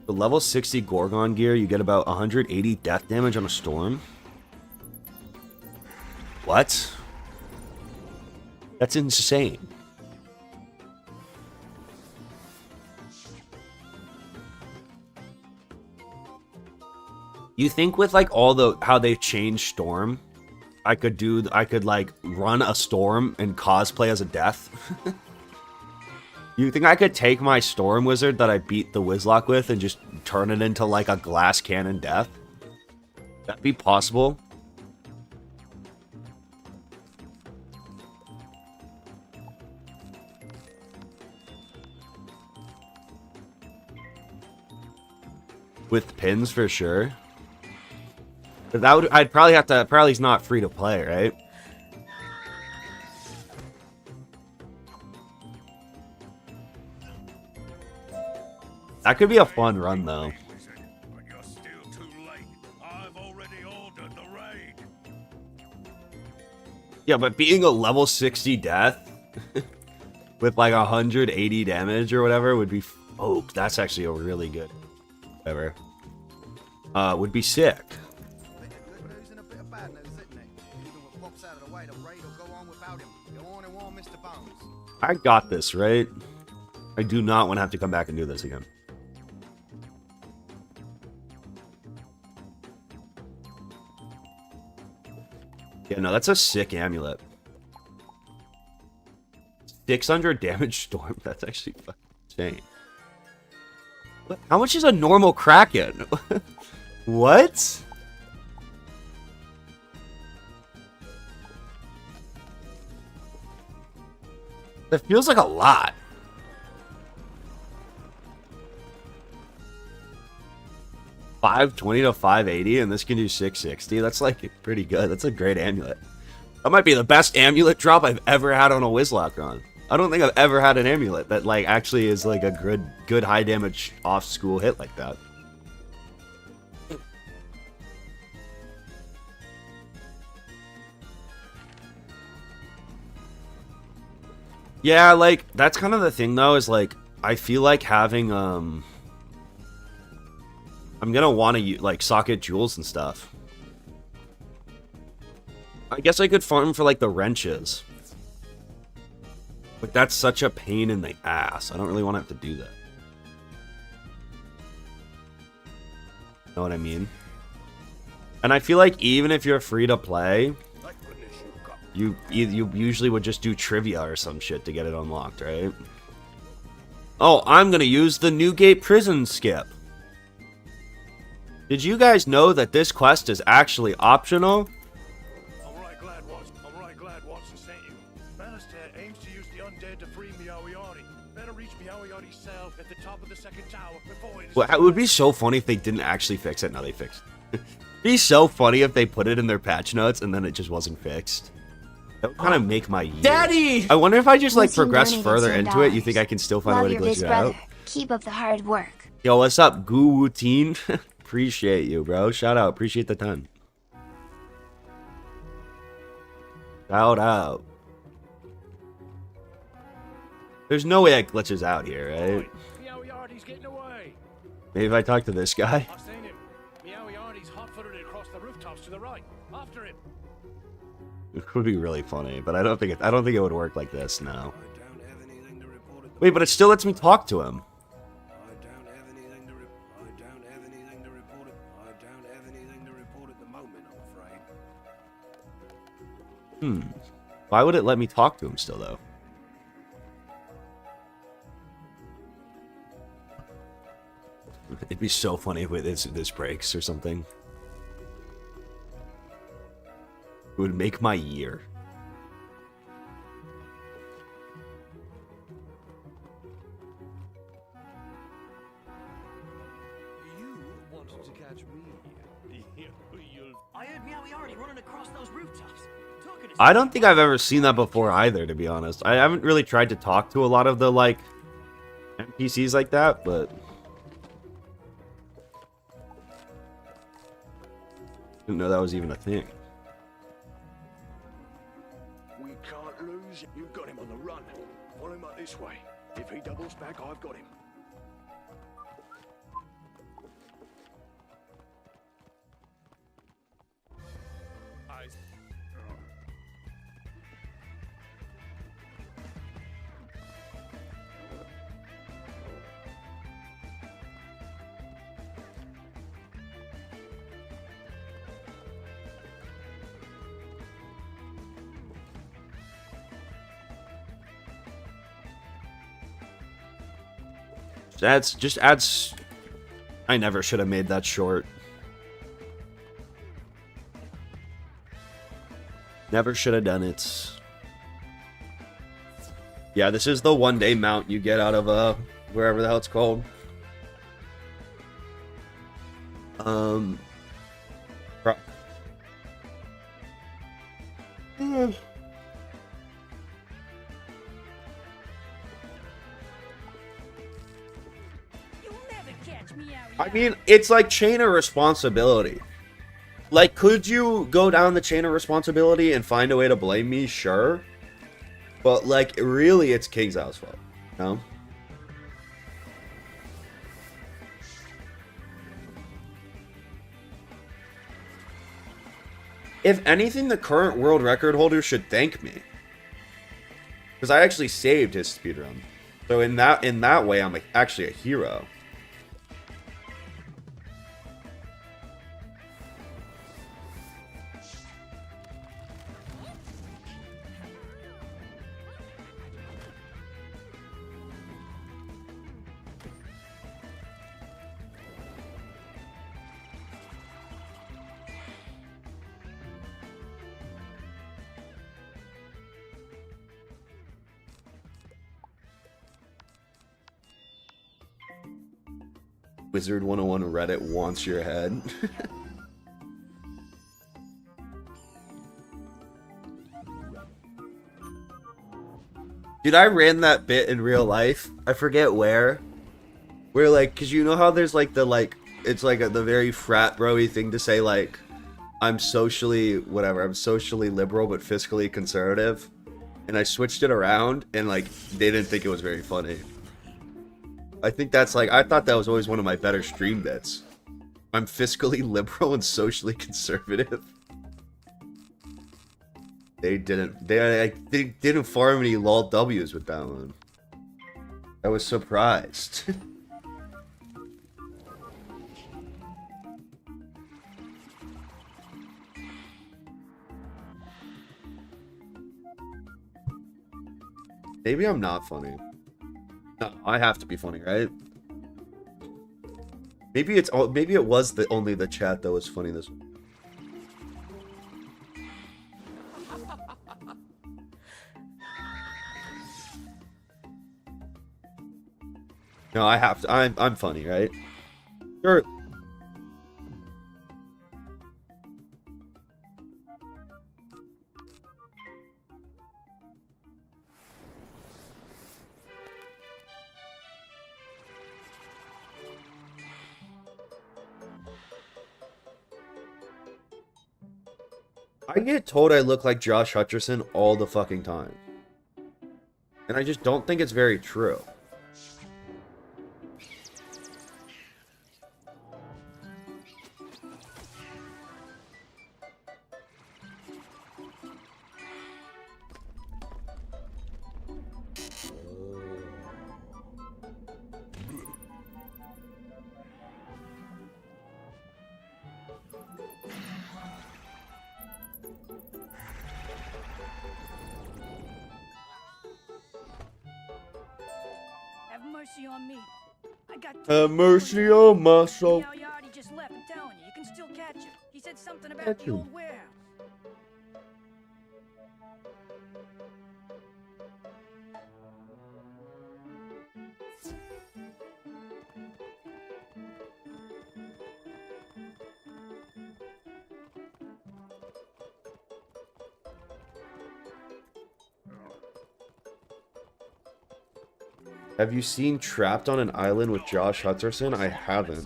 The level 60 Gorgon gear, you get about 180 death damage on a storm. What? That's insane. You think with like all the how they've changed Storm, I could like run a Storm and cosplay as a death? You think I could take my Storm Wizard that I beat the Wizlock with and just turn it into like a glass cannon death? That'd be possible. With pins for sure. But that would, I'd probably have to, probably it's not free to play, right? That could be a fun run though. But you're still too late. I've already ordered the raid. Yeah, but being a level 60 death with like 180 damage or whatever would be, oh, that's actually a really good, whatever. Would be sick. Losing a bit of bad news, isn't it? Even with Pops out of the way, the raid will go on without him. Go on and on, Mr. Bones. I got this, right? I do not want to have to come back and do this again. Yeah, no, that's a sick amulet. 600 damage storm. That's actually fucking insane. What? How much is a normal Kraken? What? That feels like a lot. $520 to $580, and this can do 660. That's like pretty good. That's a great amulet. That might be the best amulet drop I've ever had on a Wizlock run. I don't think I've ever had an amulet that like actually is like a good high damage off school hit like that. Yeah, like that's kind of the thing though, is like I feel like having I'm gonna want to like socket jewels and stuff. I guess I could farm for like the wrenches. But that's such a pain in the ass. I don't really want to have to do that. Know what I mean? And I feel like even if you're free to play, you usually would just do trivia or some shit to get it unlocked, right? Oh, I'm gonna use the Newgate prison skip. Did you guys know that this quest is actually optional? I'm right glad Watson sent you. Bannister aims to use the undead to free Meowiardi. Better reach Meowiardi's cell at the top of the second tower before it's... Well, it would be so funny if they didn't actually fix it. No, they fixed it. It'd be so funny if they put it in their patch notes and then it just wasn't fixed. That would kind of make my year. Daddy! I wonder if I just like Once you progress donate further $10, into it, you think I can still find a Love way to your glitch Viz it brother. out? Keep up the hard work. Yo, what's up, Goo Teen? Appreciate you, bro. Shout out. Appreciate the time. Shout out. There's no way it glitches out here, right? Meowiardi's getting away. Maybe if I talk to this guy. I've seen him. Meowiardi's hot-footed across the rooftops to the right. After him. It would be really funny, but I don't think it would work like this. No. Wait, but it still lets me talk to him. Why would it let me talk to him still, though? It'd be so funny if this breaks or something. It would make my year. You wanted to catch me. I heard Meowiardi running across those rooftops. Talking to I don't think I've ever seen that before either, to be honest. I haven't really tried to talk to a lot of the, like, NPCs like that, but... didn't know that was even a thing. We can't lose. You've got him on the run. Follow him up this way. If he doubles back, I've got him. Just adds. I never should have made that short. Never should have done it. Yeah, this is the one-day mount you get out of wherever the hell it's called. Bro. You'll never catch me out. I mean, it's like chain of responsibility. Like, could you go down the chain of responsibility and find a way to blame me? Sure. But, like, really, it's King's House fault. No? If anything, the current world record holder should thank me. Because I actually saved his speedrun. So in that way, I'm actually a hero. Wizard101 Reddit wants your head. Dude, I ran that bit in real life. I forget where. Where, like, because you know how there's, like, it's, like, the very frat bro-y thing to say, like, I'm socially liberal but fiscally conservative. And I switched it around, and, like, they didn't think it was very funny. I think that's like, I thought that was always one of my better stream bits. I'm fiscally liberal and socially conservative. They didn't farm any lol W's with that one. I was surprised. Maybe I'm not funny. No, I have to be funny, right? Maybe it was only the chat that was funny this one. No, I have to. I'm funny, right? Sure. I get told I look like Josh Hutcherson all the fucking time. And I just don't think it's very true. Mercy on me. I got Have mercy on my soul. Now you already just left. I'm telling you, you can still catch him. He said something about Catch the him. old warehouse. Have you seen Trapped on an Island with Josh Hutcherson? I haven't.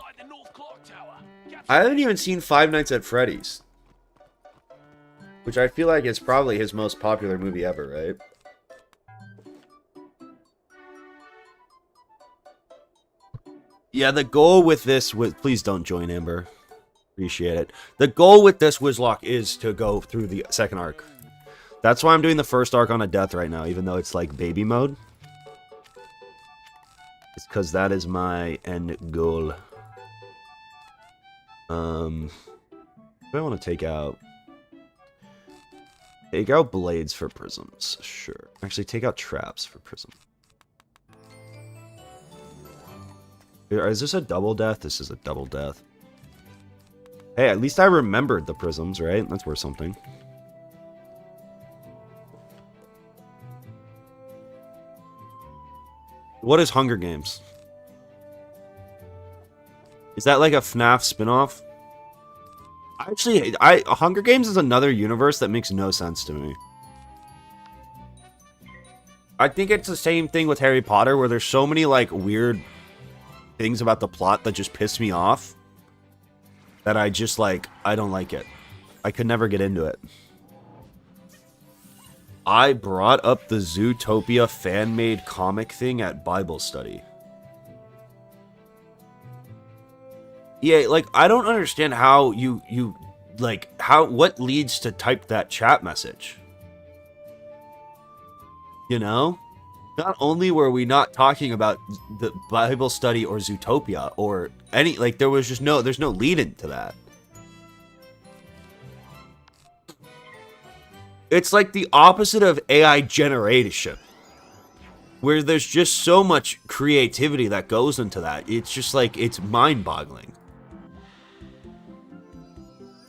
I haven't even seen Five Nights at Freddy's. Which I feel like is probably his most popular movie ever, right? Yeah, the goal with this was... Please don't join, Amber. Appreciate it. The goal with this Wizlock is to go through the second arc. That's why I'm doing the first arc on a death right now, even though it's like baby mode. It's because that is my end goal. What do I want to take out? Take out blades for prisms. Sure. Actually, take out traps for prism. Is this a double death? This is a double death. Hey, at least I remembered the prisms, right? That's worth something. What is Hunger Games? Is that like a FNAF spin-off? Actually, Hunger Games is another universe that makes no sense to me. I think it's the same thing with Harry Potter, where there's so many, like, weird things about the plot that just piss me off, that I just, like, I don't like it. I could never get into it. I brought up the Zootopia fan-made comic thing at Bible study. Yeah, like, I don't understand how what leads to type that chat message? You know? Not only were we not talking about the Bible study or Zootopia or any, like, there's no lead into that. It's like the opposite of AI generation, where there's just so much creativity that goes into that. It's just like, it's mind-boggling.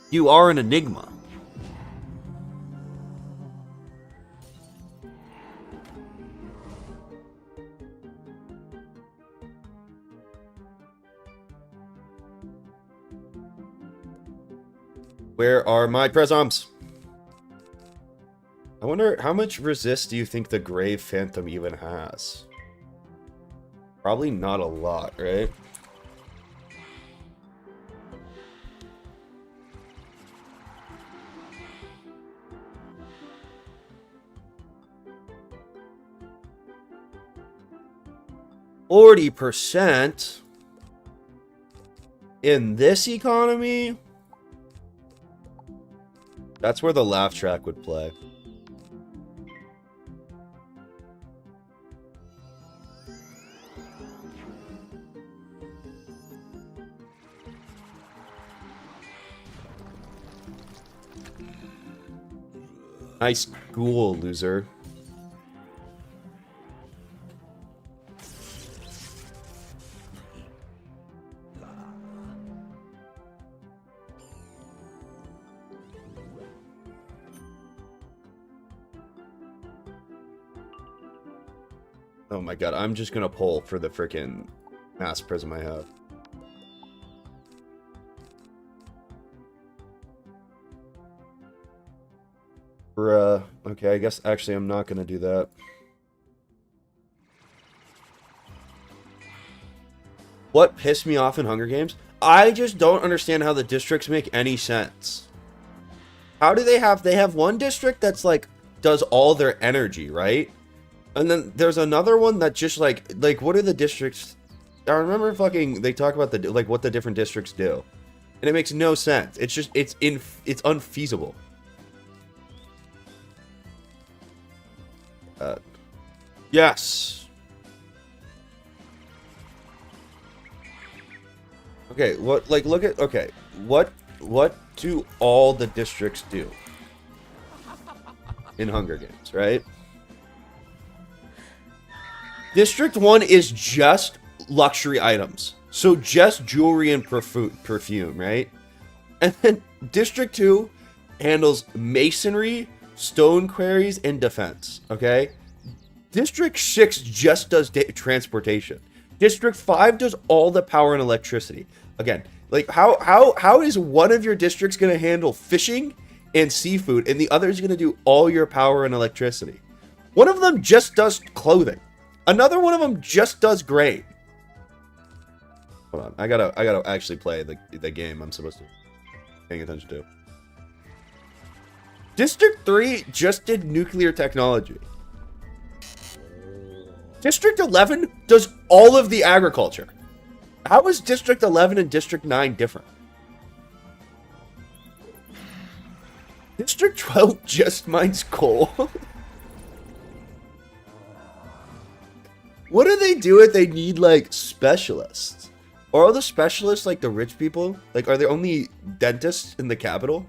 You are an enigma. Where are my prisms? I wonder, how much resist do you think the Grave Phantom even has? Probably not a lot, right? %? In this economy? That's where the laugh track would play. Nice ghoul, loser. Oh my god, I'm just gonna pull for the frickin' mass prism I have. Bruh. Okay, I guess actually I'm not gonna do that. What pissed me off in Hunger Games? I just don't understand how the districts make any sense. How do they have one district that's like, does all their energy, right? And then there's another one that just like what are the districts? I remember fucking, they talk about the, like, what the different districts do. And it makes no sense. It's just, it's unfeasible. Yes. Okay, what, like, look at, okay, what do all the districts do in Hunger Games, right? District 1 is just luxury items. So just jewelry and perfume, right? And then District 2 handles masonry, stone quarries, and defense, okay? District 6 just does transportation. District 5 does all the power and electricity. Again, like, how is one of your districts going to handle fishing and seafood, and the other is going to do all your power and electricity? One of them just does clothing. Another one of them just does grain. Hold on, I gotta actually play the game I'm supposed to be paying attention to. District 3 just did nuclear technology. District 11 does all of the agriculture. How is District 11 and District 9 different? District 12 just mines coal. What do they do if they need, like, specialists? Or are the specialists like the rich people? Like, are there only dentists in the capital?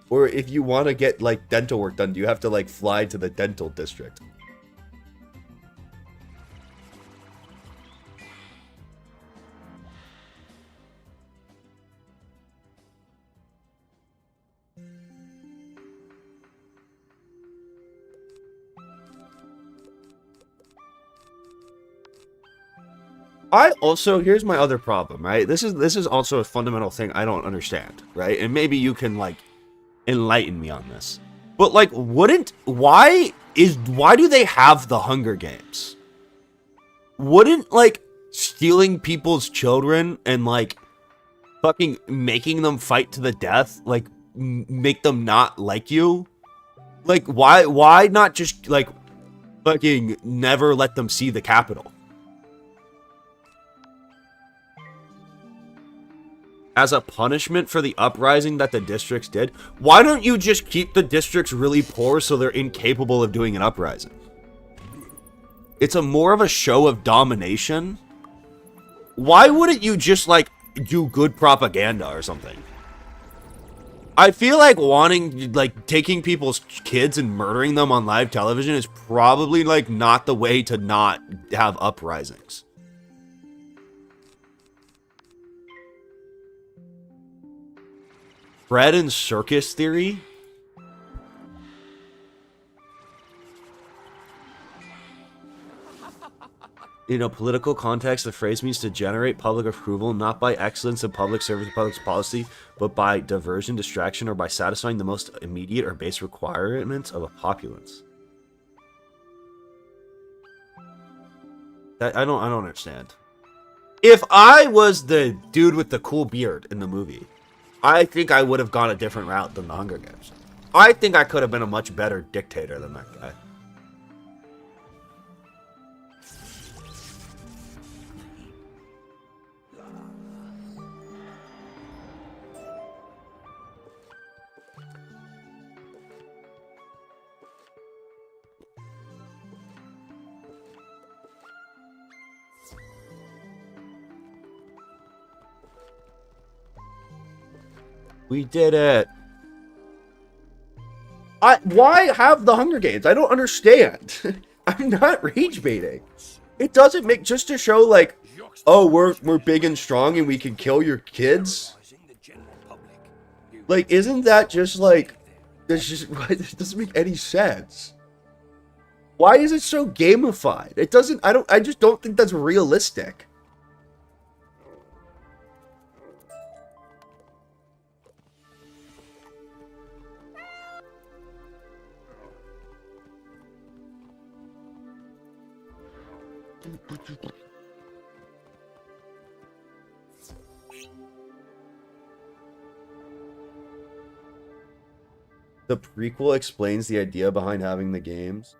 Or if you want to get, like, dental work done, do you have to, like, fly to the dental district? I also, here's my other problem, right? This is also a fundamental thing I don't understand, right? And maybe you can like enlighten me on this. But like, why do they have the Hunger Games? Wouldn't like stealing people's children and like fucking making them fight to the death like make them not like you? Like, why not just like fucking never let them see the capital? As a punishment for the uprising that the districts did, why don't you just keep the districts really poor so they're incapable of doing an uprising? It's more of a show of domination. Why wouldn't you just like do good propaganda or something? I feel like taking people's kids and murdering them on live television is probably like not the way to not have uprisings. Bread and circus theory? In a political context, the phrase means to generate public approval, not by excellence in public service or public policy, but by diversion, distraction, or by satisfying the most immediate or base requirements of a populace. I don't understand. If I was the dude with the cool beard in the movie, I think I would have gone a different route than the Hunger Games. I think I could have been a much better dictator than that guy. We did it. Why have the Hunger Games? I don't understand. I'm not rage baiting. It doesn't make, just to show like, oh, we're big and strong and we can kill your kids. Like, isn't that just like, it doesn't make any sense. Why is it so gamified? It doesn't, I just don't think that's realistic. The prequel explains the idea behind having the games.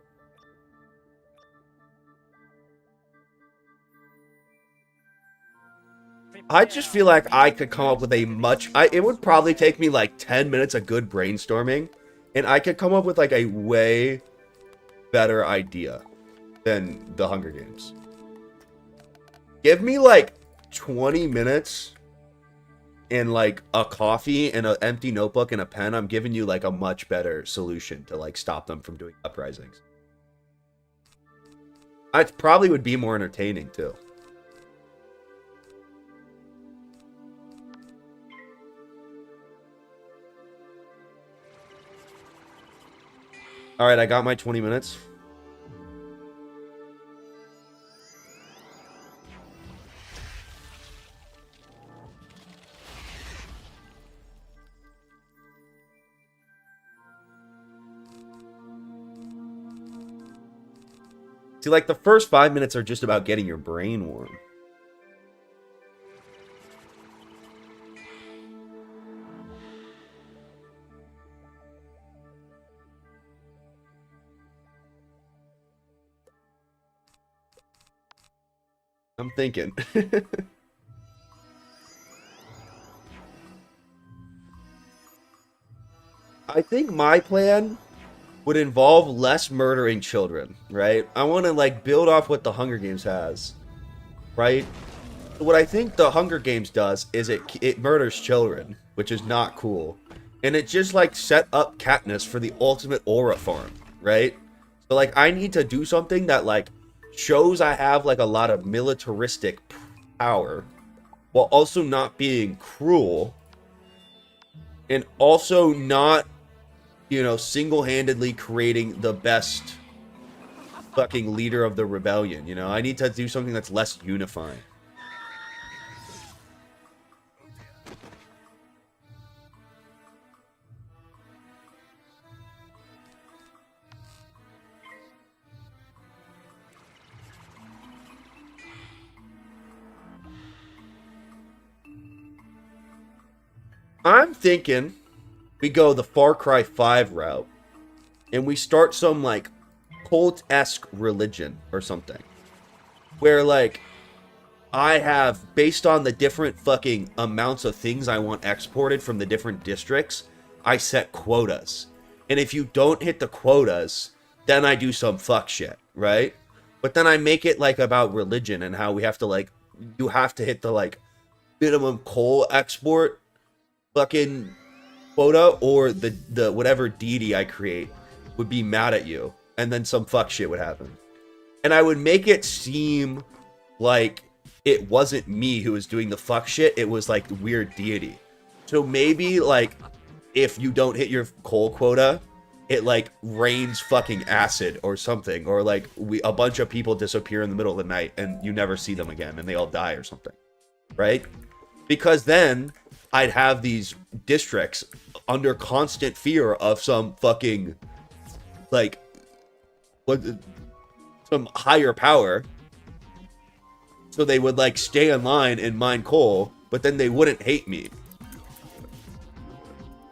I just feel like I could come up with a it would probably take me like 10 minutes of good brainstorming, and I could come up with like a way better idea than the Hunger Games. Give me like 20 minutes and like a coffee and an empty notebook and a pen. I'm giving you like a much better solution to like stop them from doing uprisings. It probably would be more entertaining too. All right, I got my 20 minutes. See, like, the first 5 minutes are just about getting your brain warm. I'm thinking. I think my plan would involve less murdering children, right? I want to like build off what the Hunger Games has, right? What I think the Hunger Games does is it murders children, which is not cool. And it just like set up Katniss for the ultimate aura farm, right? So like I need to do something that like shows I have like a lot of militaristic power while also not being cruel and also not, you know, single-handedly creating the best fucking leader of the rebellion, you know? I need to do something that's less unifying. I'm thinking we go the Far Cry 5 route and we start some like cult-esque religion or something where like I have, based on the different fucking amounts of things I want exported from the different districts, I set quotas. And if you don't hit the quotas, then I do some fuck shit, right? But then I make it like about religion and how we have to like, you have to hit the like minimum coal export fucking quota, or the whatever deity I create would be mad at you, and then some fuck shit would happen. And I would make it seem like it wasn't me who was doing the fuck shit, it was like the weird deity. So maybe like if you don't hit your coal quota, it like rains fucking acid or something, or like a bunch of people disappear in the middle of the night and you never see them again and they all die or something, right? Because then I'd have these districts under constant fear of some fucking like some higher power, so they would like stay in line and mine coal, but then they wouldn't hate me.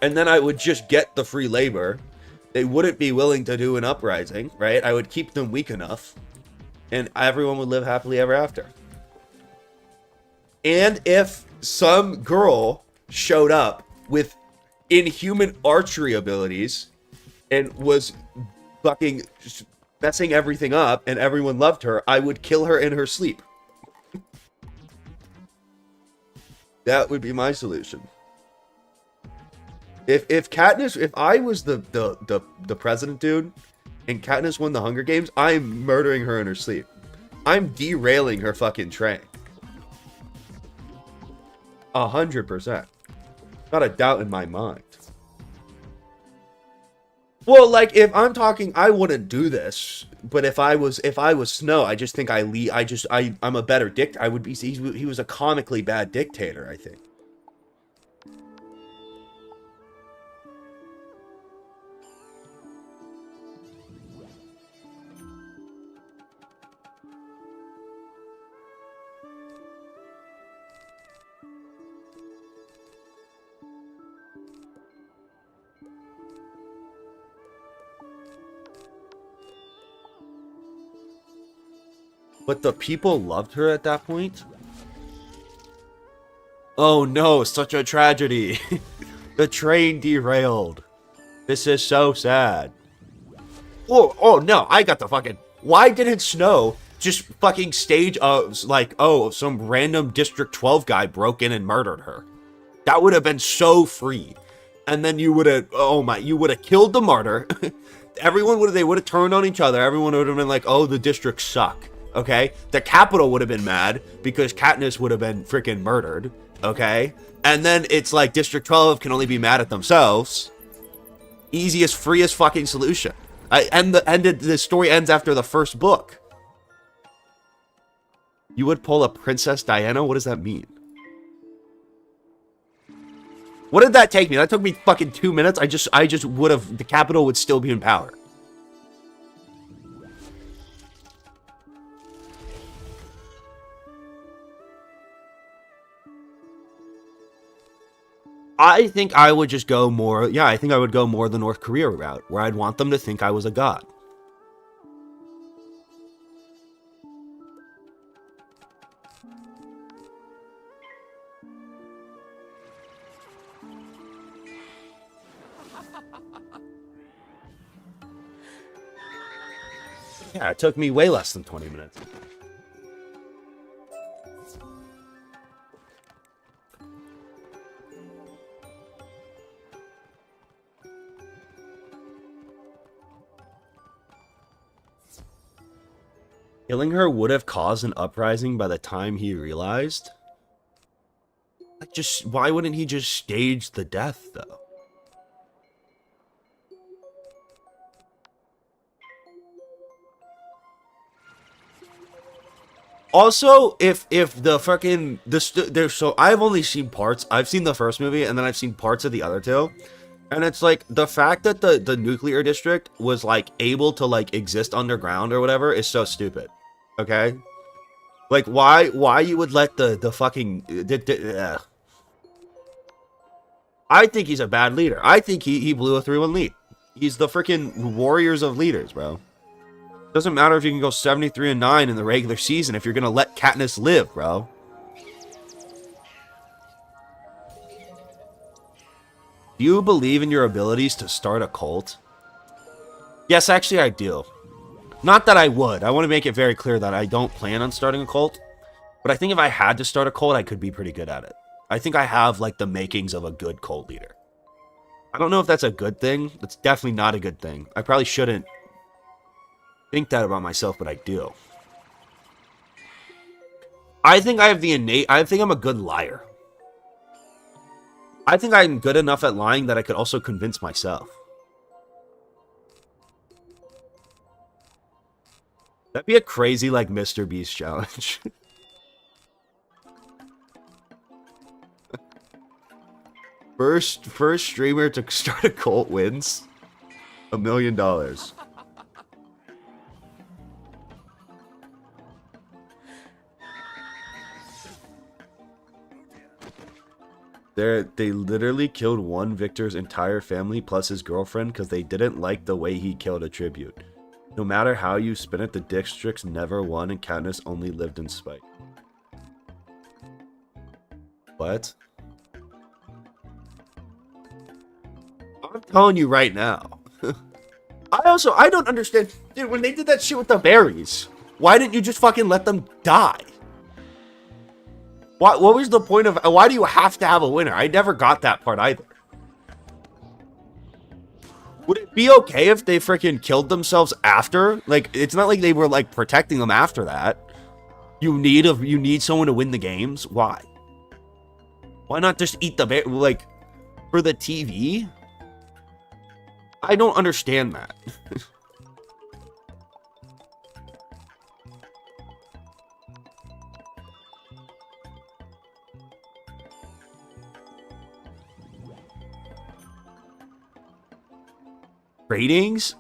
And then I would just get the free labor. They wouldn't be willing to do an uprising, right? I would keep them weak enough, and everyone would live happily ever after. And if some girl showed up with inhuman archery abilities and was fucking messing everything up and everyone loved her, I would kill her in her sleep. That would be my solution. If Katniss, if I was the president dude and Katniss won the Hunger Games, I'm murdering her in her sleep. I'm derailing her fucking train. 100%. Not a doubt in my mind. Well, like if I'm talking, I wouldn't do this. But if I was Snow, I just think I'm a better dictator. He was a comically bad dictator, I think. But the people loved her at that point? Oh no, such a tragedy. The train derailed. This is so sad. Oh no, I got the fucking... Why didn't Snow just fucking stage like, oh, some random District 12 guy broke in and murdered her? That would have been so free. And then you would have, you would have killed the martyr. They would have turned on each other. Everyone would have been like, oh, the districts suck. Okay, the capital would have been mad because Katniss would have been freaking murdered. Okay, and then it's like District 12 can only be mad at themselves. Easiest, freest fucking solution. The story ends after the first book. You would pull a Princess Diana? What does that mean? What did that take me? That took me fucking 2 minutes. I just would have, the capital would still be in power. I think I would just go more, I think I would go more the North Korea route, where I'd want them to think I was a god. Yeah, it took me way less than 20 minutes. Killing her would have caused an uprising by the time he realized. Like, why wouldn't he just stage the death, though? Also, if the fucking so I've only seen parts. I've seen the first movie and then I've seen parts of the other two. And it's like the fact that the nuclear district was like able to like exist underground or whatever is so stupid. Okay? Like why you would let the fucking I think he's a bad leader. I think he blew a 3-1 lead. He's the freaking warriors of leaders, bro. Doesn't matter if you can go 73-9 in the regular season if you're gonna let Katniss live, bro. Do you believe in your abilities to start a cult? Yes, actually I do. Not that I would. I want to make it very clear that I don't plan on starting a cult. But I think if I had to start a cult, I could be pretty good at it. I think I have, like, the makings of a good cult leader. I don't know if that's a good thing. That's definitely not a good thing. I probably shouldn't think that about myself, but I do. I think I have the innate... I think I'm a good liar. I think I'm good enough at lying that I could also convince myself. That'd be a crazy, like, Mr. Beast challenge. First streamer to start a cult wins $1 million. They literally killed one Victor's entire family plus his girlfriend because they didn't like the way he killed a tribute. No matter how you spin it, the districts never won and Katniss only lived in spite. What? I'm telling you right now. I don't understand. Dude, when they did that shit with the berries, why didn't you just fucking let them die? What was the point of... Why do you have to have a winner? I never got that part either. Would it be okay if they freaking killed themselves after? Like, it's not like they were, like, protecting them after that. You need someone to win the games? Why? Why not just eat the bear... Like, for the TV? I don't understand that. Ratings?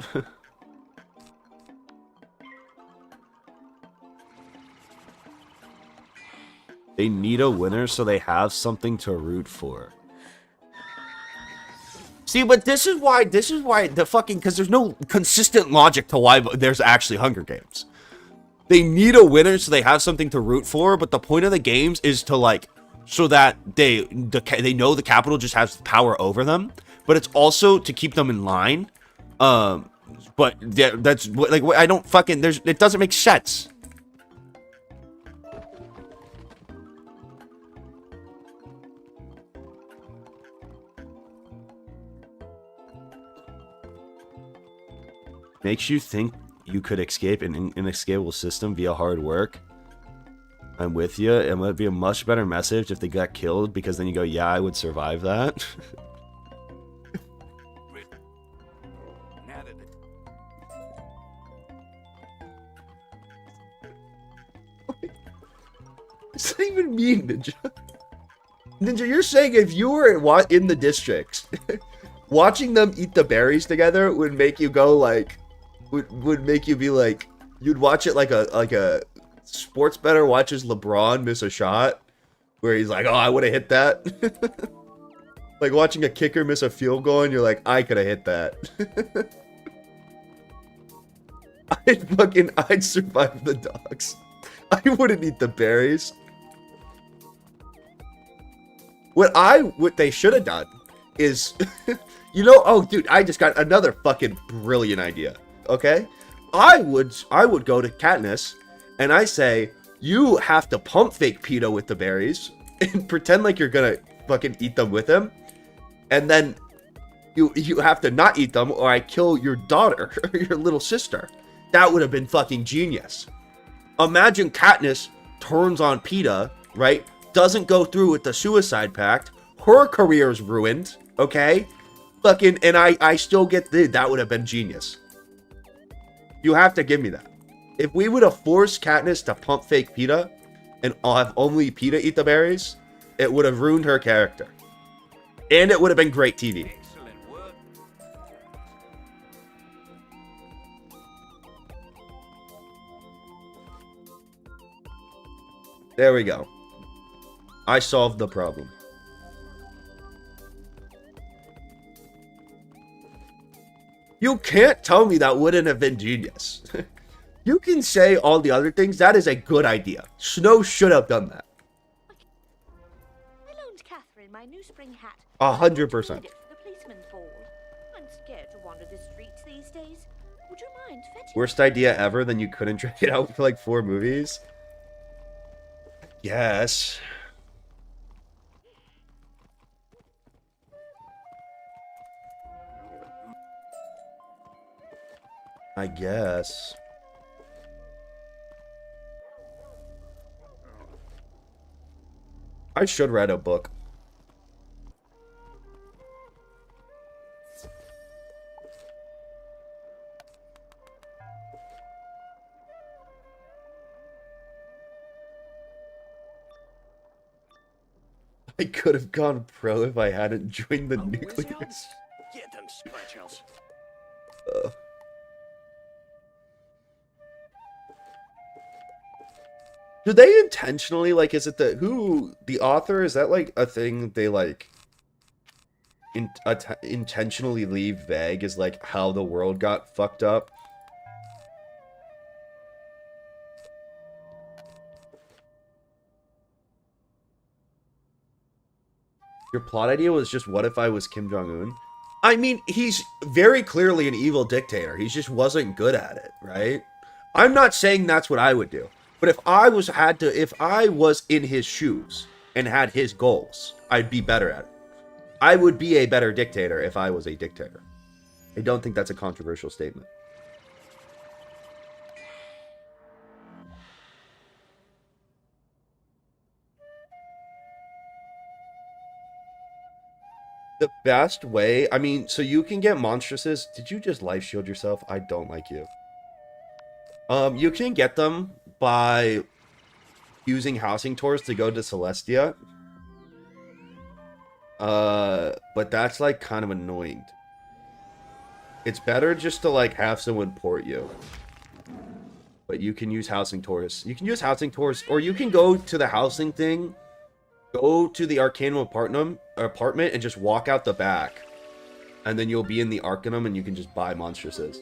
They need a winner so they have something to root for. See, but this is why the fucking, because there's no consistent logic to why there's actually Hunger Games. They need a winner so they have something to root for, but the point of the games is to, like, so that they know the capital just has power over them, but it's also to keep them in line. But that's like, I don't fucking, it doesn't make sense. Makes you think you could escape an inescapable system via hard work. I'm with you. It would be a much better message if they got killed, because then you go, yeah, I would survive that. What does that even mean, Ninja? Ninja, you're saying if you were in the districts, watching them eat the berries together would make you go like, would make you be like, you'd watch it like a sports bettor watches LeBron miss a shot, where he's like, oh, I would have hit that. Like watching a kicker miss a field goal and you're like, I could have hit that. I'd survive the dogs. I wouldn't eat the berries. What they should have done is, you know, oh dude, I just got another fucking brilliant idea. Okay, I would go to Katniss and I say, you have to pump fake Peeta with the berries and pretend like you're gonna fucking eat them with him, and then you have to not eat them or I kill your daughter or your little sister. That would have been fucking genius. Imagine Katniss turns on Peeta, right? Doesn't go through with the suicide pact. Her career's ruined, okay? Fucking, and I still get that would have been genius. You have to give me that. If we would have forced Katniss to pump fake Peeta and have only Peeta eat the berries, it would have ruined her character. And it would have been great TV. Excellent work. There we go. I solved the problem. You can't tell me that wouldn't have been genius. You can say all the other things. That is a good idea. Snow should have done that. I loaned Catherine my new spring hat. 100%. For the policeman's ball. I'm scared to wander the streets these days. Would you mind fetching Worst idea ever, then you couldn't drag it out for like 4 movies? Yes. I guess. I should read a book. I could have gone pro if I hadn't joined the nucleus. Get them scratchels. Do they intentionally, like, is it the author, is that like a thing they like intentionally leave vague, is like how the world got fucked up? Your plot idea was just, what if I was Kim Jong-un? I mean, he's very clearly an evil dictator. He just wasn't good at it, right? I'm not saying that's what I would do. But if I was in his shoes and had his goals, I'd be better at it. I would be a better dictator if I was a dictator. I don't think that's a controversial statement. The best way, I mean, so you can get monstruses. Did you just life shield yourself? I don't like you. You can get them by using housing tours to go to Celestia. But that's like kind of annoying. It's better just to like have someone port you. But you can use housing tours. You can use housing tours, or you can go to the housing thing. Go to the Arcanum apartment and just walk out the back. And then you'll be in the Arcanum and you can just buy monstruses.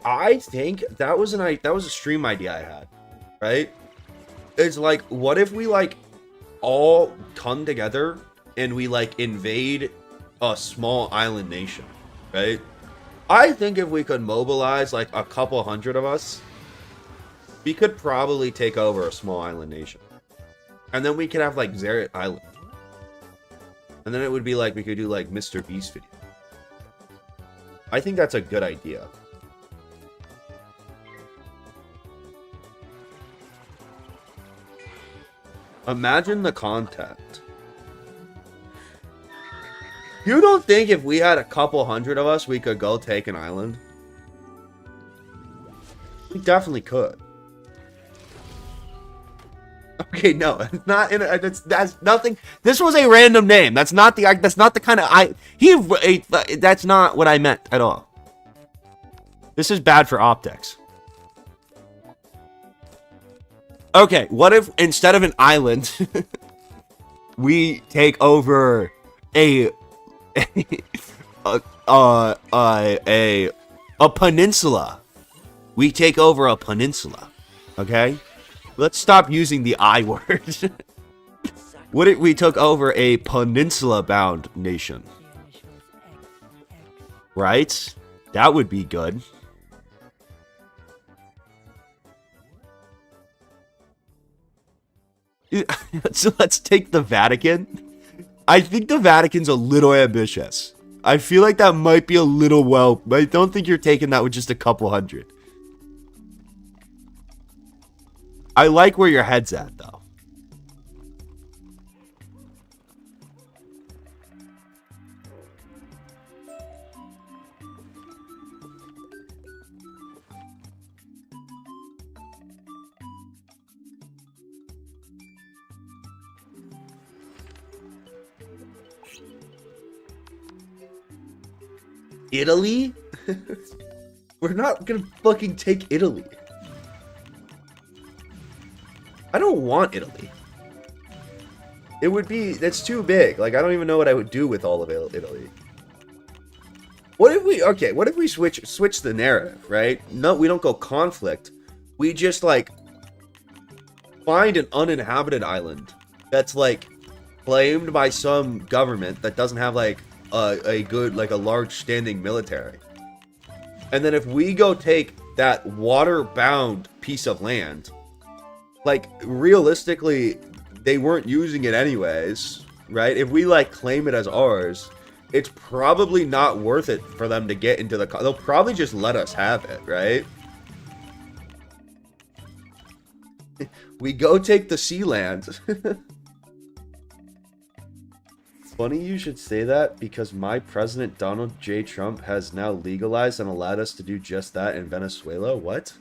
I think that was a stream idea I had, right? It's like, what if we like all come together and we like invade a small island nation, right? I think if we could mobilize like a couple hundred of us, we could probably take over a small island nation, and then we could have like Zaret Island, and then it would be like we could do like Mr. Beast video. I think that's a good idea. Imagine the content. You don't think if we had a couple hundred of us, we could go take an island? We definitely could. Okay, no, it's not. That's nothing. This was a random name. That's not the. That's not the kind of. That's not what I meant at all. This is bad for optics. Okay, what if instead of an island, we take over a peninsula? We take over a peninsula, okay? Let's stop using the I word. What if we took over a peninsula-bound nation? Right? That would be good. So let's take the Vatican. I think the Vatican's a little ambitious. I feel like that might be a little well. I don't think you're taking that with just a couple hundred. I like where your head's at, though. Italy? We're not gonna fucking take Italy. I don't want Italy. It would be, that's too big. Like, I don't even know what I would do with all of Italy. What if we, okay, what if we switch the narrative, right? No, we don't go conflict. We just, like, find an uninhabited island that's, like, claimed by some government that doesn't have, like, a good, like, a large standing military. And then if we go take that water-bound piece of land, like, realistically, they weren't using it anyways, right? If we, like, claim it as ours, it's probably not worth it for them to get into the... They'll probably just let us have it, right? We go take the sea land. Funny you should say that, because my president, Donald J. Trump, has now legalized and allowed us to do just that in Venezuela. What?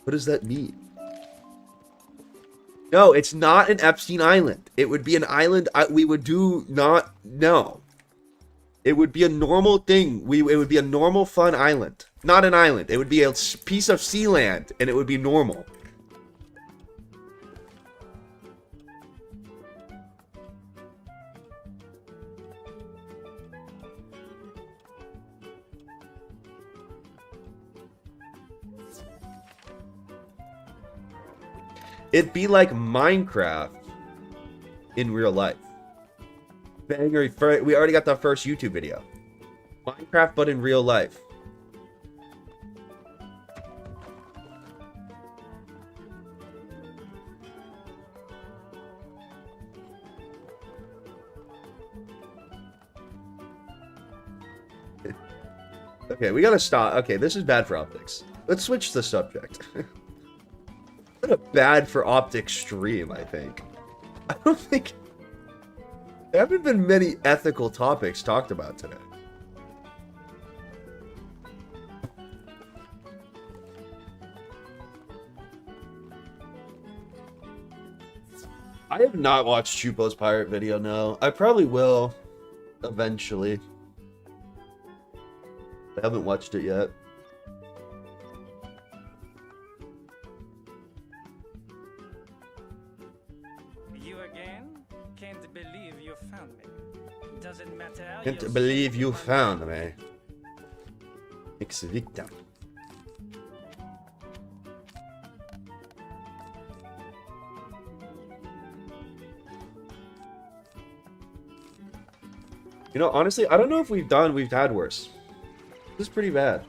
What does that mean? No, it's not an Epstein Island. It would be an island we would do not... No. It would be a normal thing. It would be a normal, fun island. Not an island. It would be a piece of sea land, and it would be normal. It'd be like Minecraft in real life. Banger, we already got the first YouTube video. Minecraft, but in real life. Okay, we gotta stop. Okay, this is bad for optics. Let's switch the subject. What a bad for optics stream, I think. I don't think... There haven't been many ethical topics talked about today. I have not watched Chupo's pirate video, no. I probably will. Eventually. I haven't watched it yet. Can't believe you found me. Ex victim. You know, honestly, I don't know if we've had worse. This is pretty bad.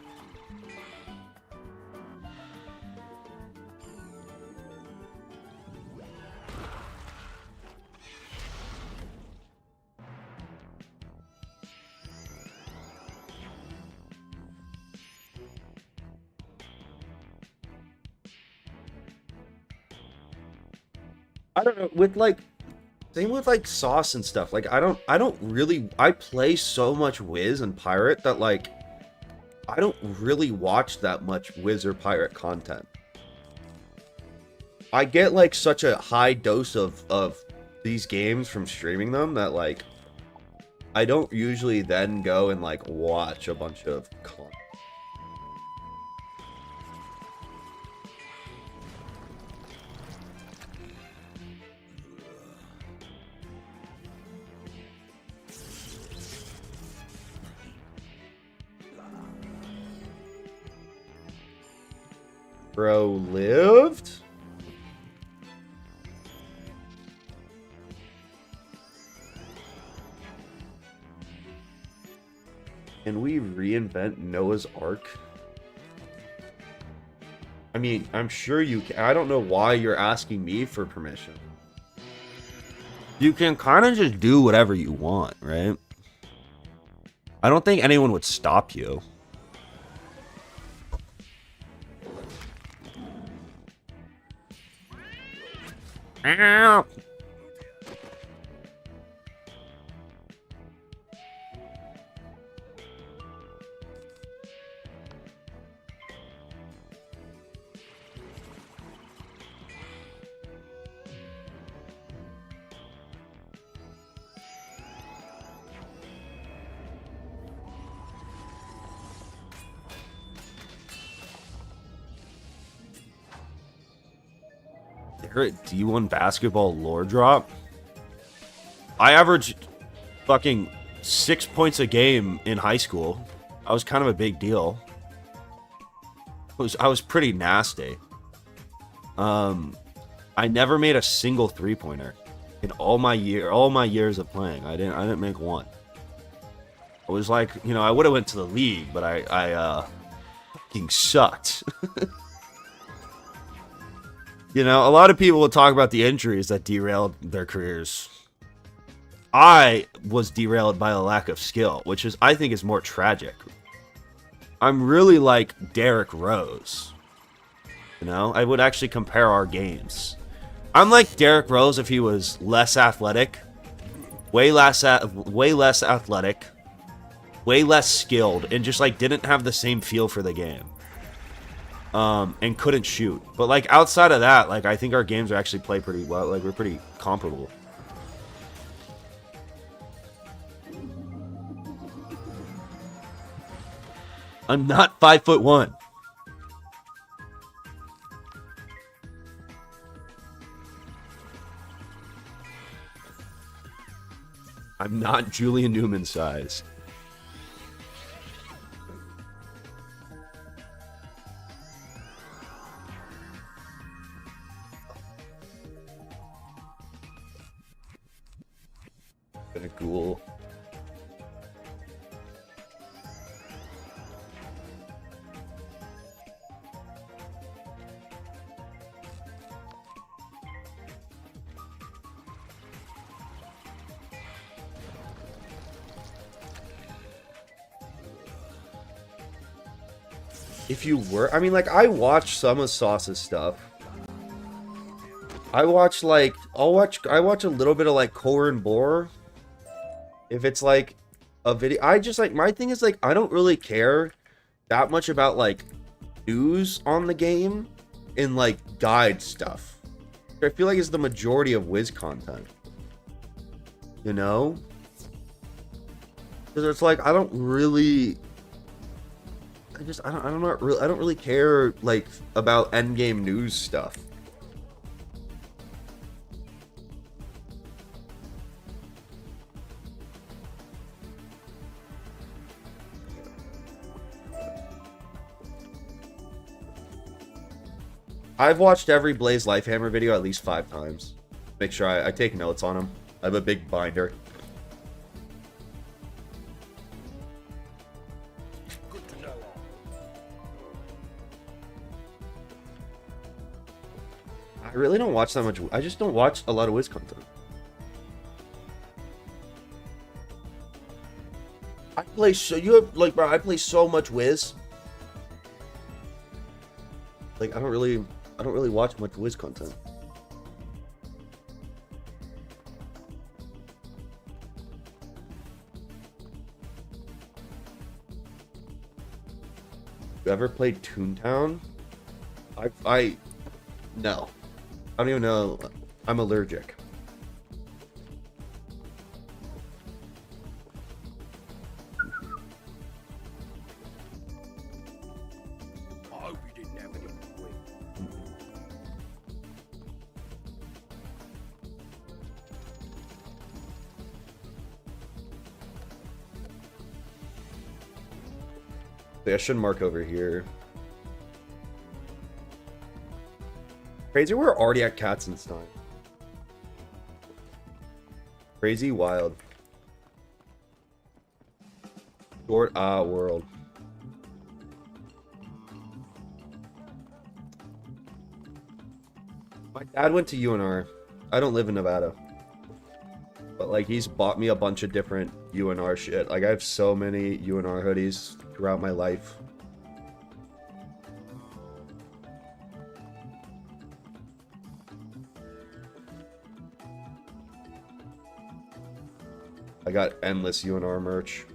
I don't know, with like, same with like sauce and stuff. Like, I don't really, I play so much Wiz and Pirate that like, I don't really watch that much Wiz or Pirate content. I get like such a high dose of these games from streaming them that like, I don't usually then go and like watch a bunch of content. Bro lived? Can we reinvent Noah's Ark? I mean, I'm sure you can. I don't know why you're asking me for permission. You can kind of just do whatever you want, right? I don't think anyone would stop you. Ow. Barrett D1 basketball lore drop. I averaged fucking 6 points a game in high school. I was kind of a big deal. I was pretty nasty. I never made a single 3-pointer in all my years of playing. I didn't make one. I was like, you know, I would have went to the league, but I fucking sucked. You know, a lot of people will talk about the injuries that derailed their careers. I was derailed by a lack of skill, which is, I think, is more tragic. I'm really like Derrick Rose. You know, I would actually compare our games. I'm like Derrick Rose if he was less athletic, way less athletic, way less skilled, and just like didn't have the same feel for the game. And couldn't shoot. But like outside of that, like I think our games are actually play pretty well. Like we're pretty comparable. I'm not 5'1". I'm not Julian Newman size. Been a ghoul. If you were, I mean, like, I watch some of Sauce's stuff. I watch, like, I watch a little bit of, like, Core and Bore. If it's, like, a video, I just, like, my thing is, like, I don't really care that much about, like, news on the game and, like, guide stuff. I feel like it's the majority of Wiz content. You know? Because it's, like, I don't really care like about endgame news stuff. I've watched every Blaze Lifehammer video at least 5 times. Make sure I take notes on them. I have a big binder. I really don't watch that much. I just don't watch a lot of Wiz content. I play so bro, I play so much Wiz. Like I don't really watch much Wiz content. You ever played Toontown? No. I don't even know. I'm allergic. I hope you didn't have any win. I should mark over here. Crazy, we're already at Katzenstein. Crazy wild. Short world. My dad went to UNR. I don't live in Nevada. But like he's bought me a bunch of different UNR shit. Like I have so many UNR hoodies throughout my life. I got endless UNR merch.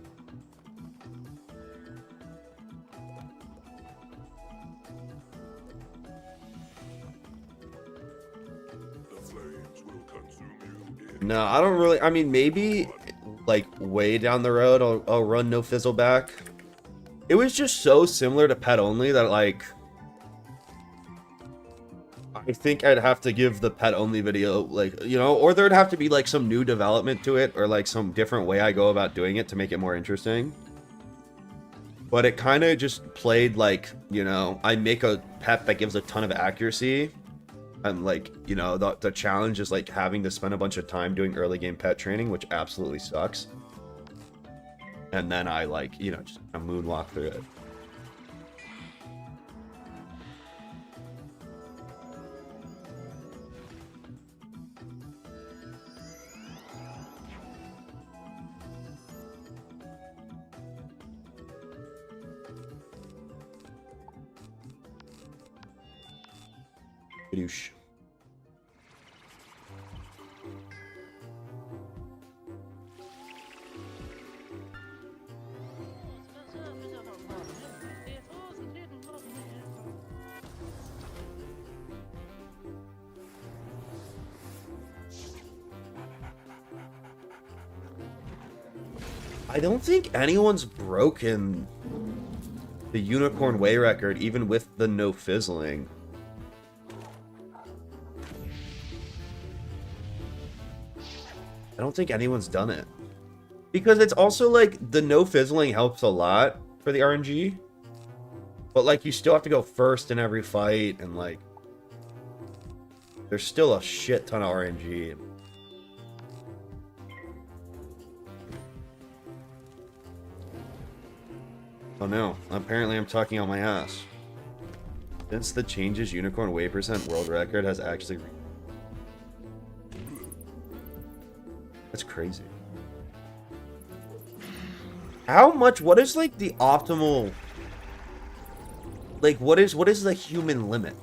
No, I don't really. I mean, maybe like way down the road, I'll run No Fizzleback. It was just so similar to Pet Only that like I think I'd have to give the pet only video, like, you know, or there'd have to be like some new development to it, or like some different way I go about doing it to make it more interesting. But it kind of just played like, you know, I make a pet that gives a ton of accuracy, and like, you know, the challenge is like having to spend a bunch of time doing early game pet training, which absolutely sucks. And then I like, you know, just a moonwalk through it. Douche. I don't think anyone's broken the Unicorn Way record, even with the no fizzling. I don't think anyone's done it. Because it's also like the no fizzling helps a lot for the RNG. But like you still have to go first in every fight, and like there's still a shit ton of RNG. Oh no, apparently I'm talking on my ass. Since the changes, Unicorn Way percent world record has actually... That's crazy. How much, what is like the optimal... Like what is the human limit?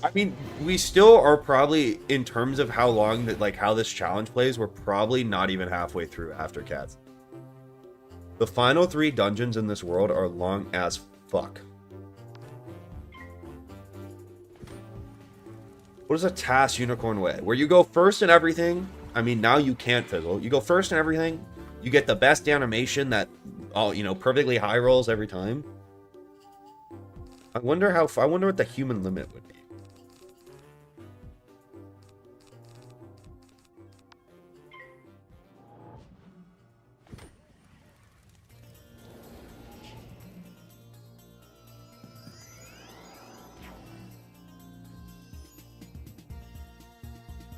I mean, we still are probably, in terms of how long that, like how this challenge plays, we're probably not even halfway through after Cats. The final 3 dungeons in this world are long as fuck. What is a task Unicorn Way? Where you go first in everything. I mean, now you can't fizzle. You go first in everything. You get the best animation that, all you know, perfectly high rolls every time. I wonder what the human limit would be.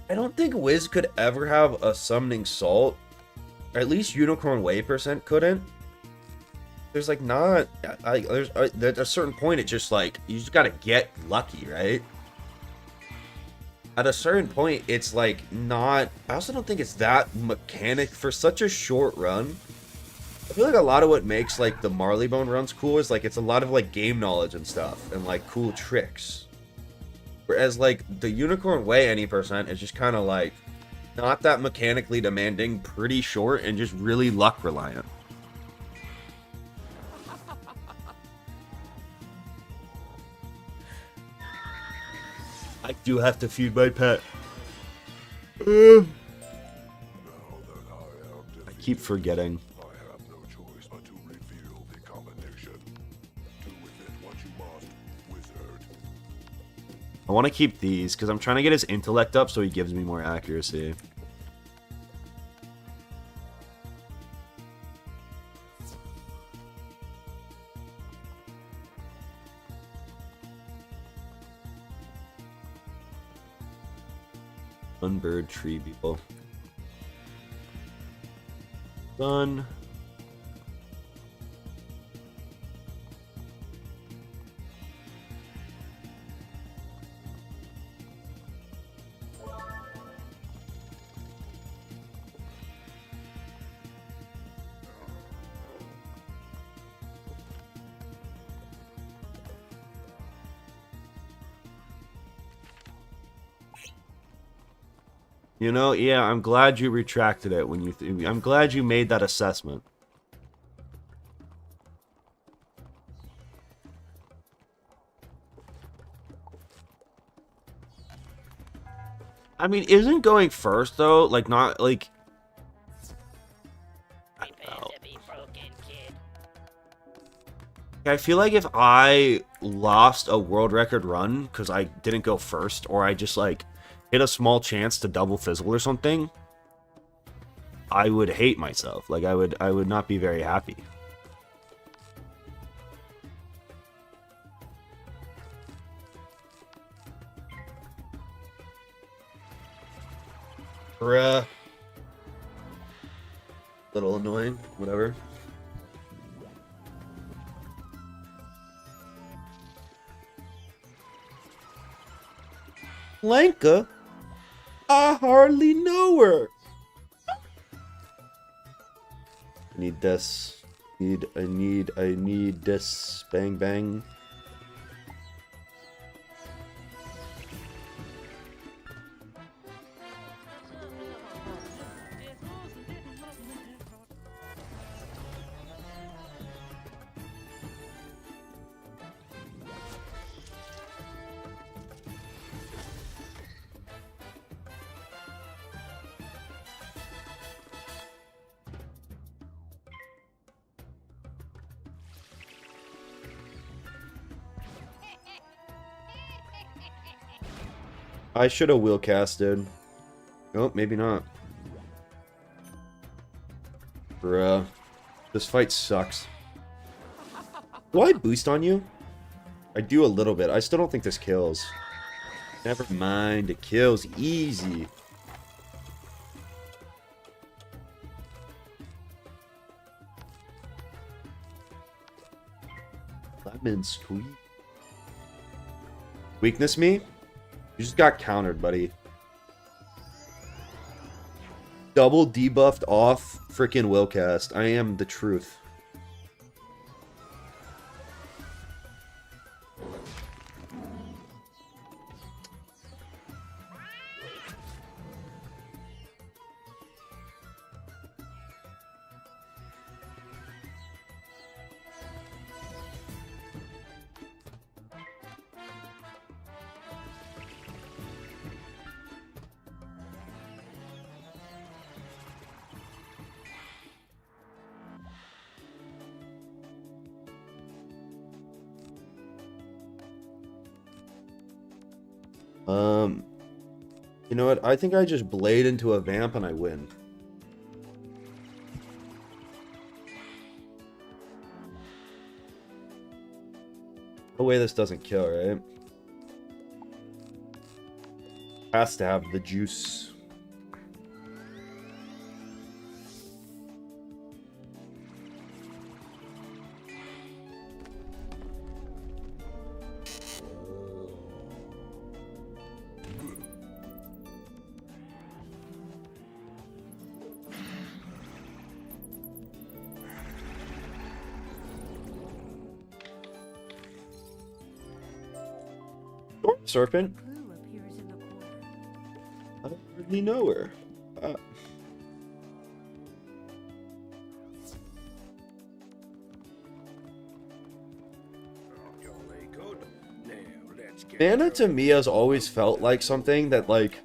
I don't think Wiz could ever have a summoning salt. Or at least Unicorn Way percent couldn't. There's like not... at a certain point, it's just like, you just gotta get lucky, right? At a certain point, it's like not... I also don't think it's that mechanic for such a short run. I feel like a lot of what makes like the Marleybone runs cool is like it's a lot of like game knowledge and stuff. And like cool tricks. Whereas, like, the Unicorn Way any percent is just kind of, like, not that mechanically demanding, pretty short, and just really luck reliant. I do have to feed my pet. I keep forgetting. I have no choice but to reveal the combination. Do with it what you must, wizard. I want to keep these, because I'm trying to get his intellect up so he gives me more accuracy. Sunbird tree beetle. Sun. You know, yeah, I'm glad you retracted it when you... I'm glad you made that assessment. I mean, isn't going first, though, like, not, like... I don't know. I feel like if I lost a world record run because I didn't go first, or I just like hit a small chance to double fizzle or something, I would hate myself. Like I would not be very happy. Bruh. Little annoying, whatever. Lanka? I hardly know her. I need this. I need this. Bang bang. I should have wheel casted. Nope, maybe not. Bruh. This fight sucks. Do I boost on you? I do a little bit. I still don't think this kills. Never mind, it kills easy. Lemon squeeze. Weakness me? You just got countered, buddy. Double debuffed off freaking willcast. I am the truth. You know what? I think I just blade into a vamp and I win. No way this doesn't kill, right? Has to have the juice. Serpent? Clue appears in the corner. I don't really know her. Mana to me has always felt like something that, like,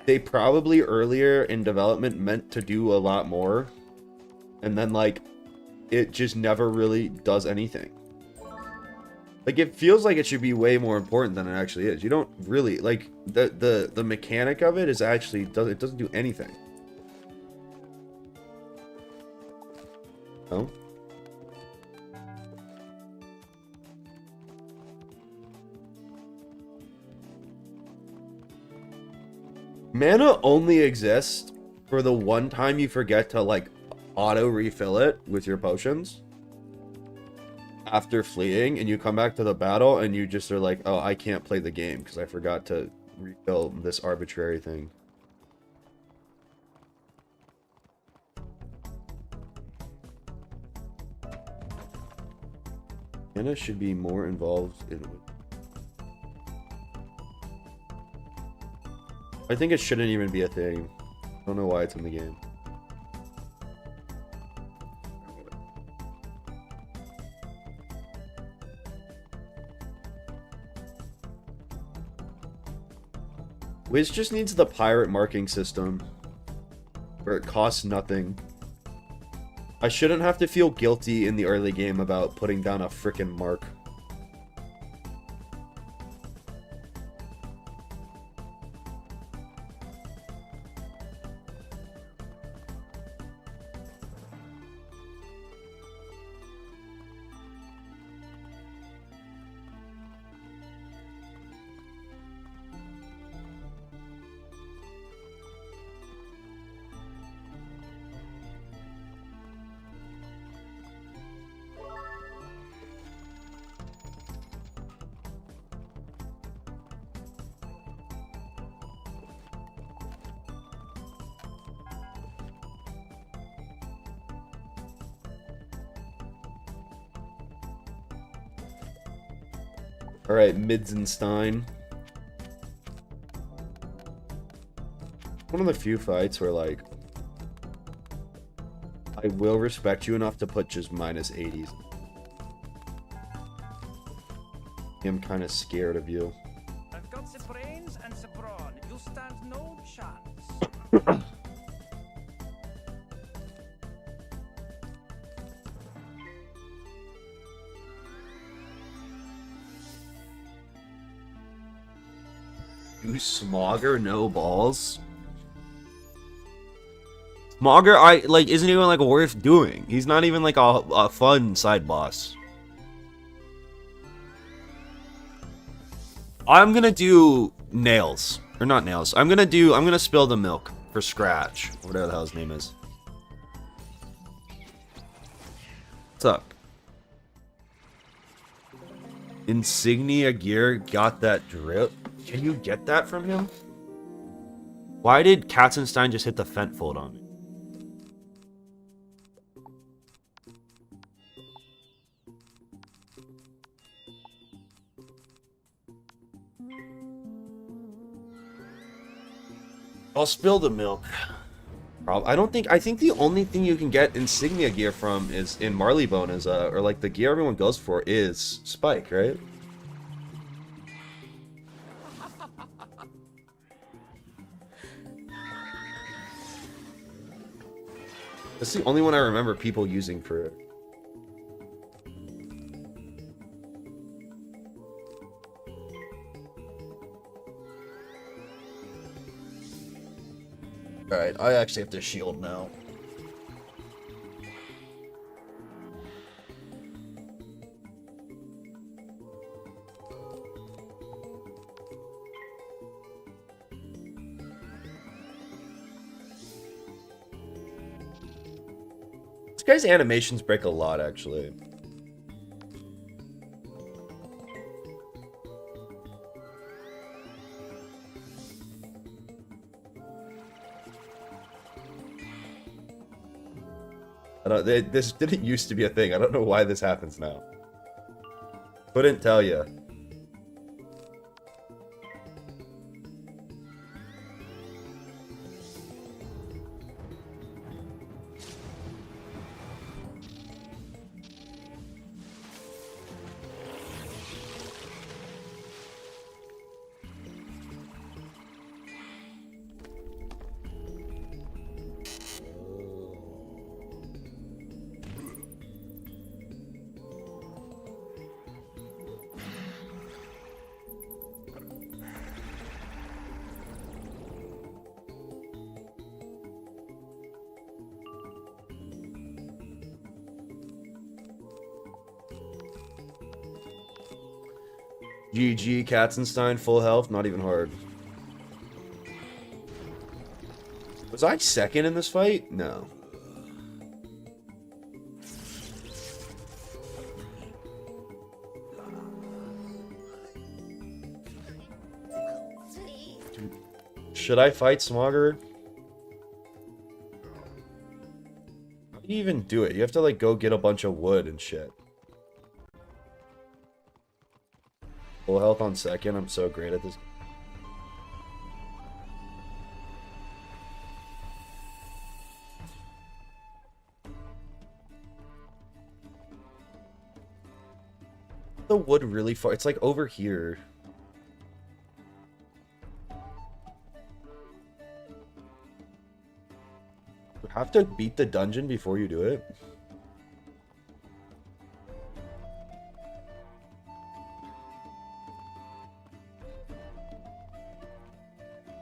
they probably earlier in development meant to do a lot more, and then, like, it just never really does anything. Like, it feels like it should be way more important than it actually is. You don't really, like, the mechanic of it is actually, it doesn't do anything. No? Mana only exists for the one time you forget to, like, auto refill it with your potions after fleeing, and you come back to the battle and you just are like, oh, I can't play the game because I forgot to refill this arbitrary thing. Mana should be more involved in it. I think it shouldn't even be a thing. I don't know why it's in the game. Wiz just needs the pirate marking system, where it costs nothing. I shouldn't have to feel guilty in the early game about putting down a frickin' mark. Alright, Midzenstein. One of the few fights where, like, I will respect you enough to put just minus 80s. I'm kind of scared of you. I've got the brains and the brawn. You stand no chance. You Smogger, no balls. Smogger, like, isn't even, like, worth doing. He's not even, like, a fun side boss. I'm gonna do nails. Or not nails. I'm gonna spill the milk for Scratch. Whatever the hell his name is. What's up? Insignia gear got that drip. Can you get that from him? Why did Katzenstein just hit the Fentfold on me? I'll spill the milk. I think the only thing you can get insignia gear from is in Marleybone is or like the gear everyone goes for is Spike, right? That's the only one I remember people using for it. Alright, I actually have to shield now. This guy's animations break a lot, actually. This didn't used to be a thing. I don't know why this happens now. Couldn't tell you. GG, Katzenstein, full health, not even hard. Was I second in this fight? No. Should I fight Smogger? How do you even do it? You have to, like, go get a bunch of wood and shit. Full health on second. I'm so great at this. The wood really far. It's like over here. You have to beat the dungeon before you do it.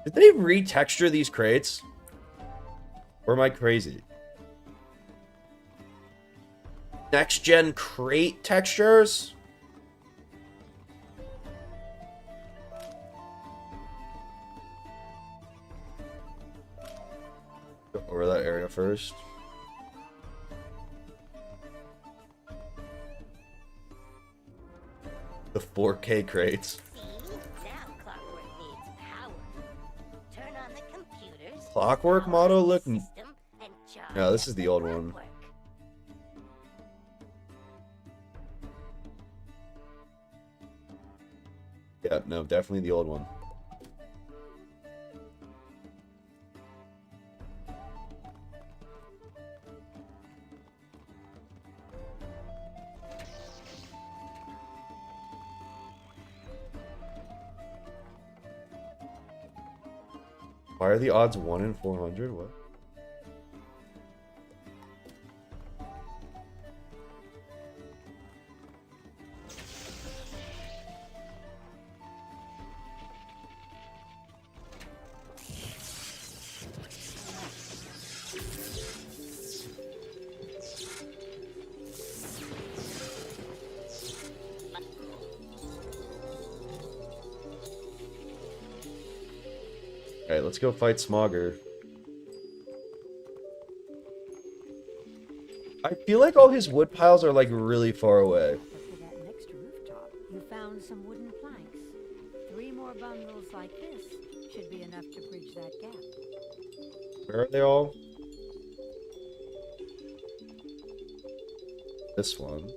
Did they retexture these crates? Or am I crazy? Next gen crate textures? Go over that area first. The 4K crates. Clockwork model look. No, this is the old one. Yeah, no, definitely the old one. Why are the odds 1 in 400? What? Alright, let's go fight Smogger. I feel like all his wood piles are like really far away. For that next rooftop, you found some wooden planks. 3 more bundles like this should be enough to bridge that gap. Where are they all? This one.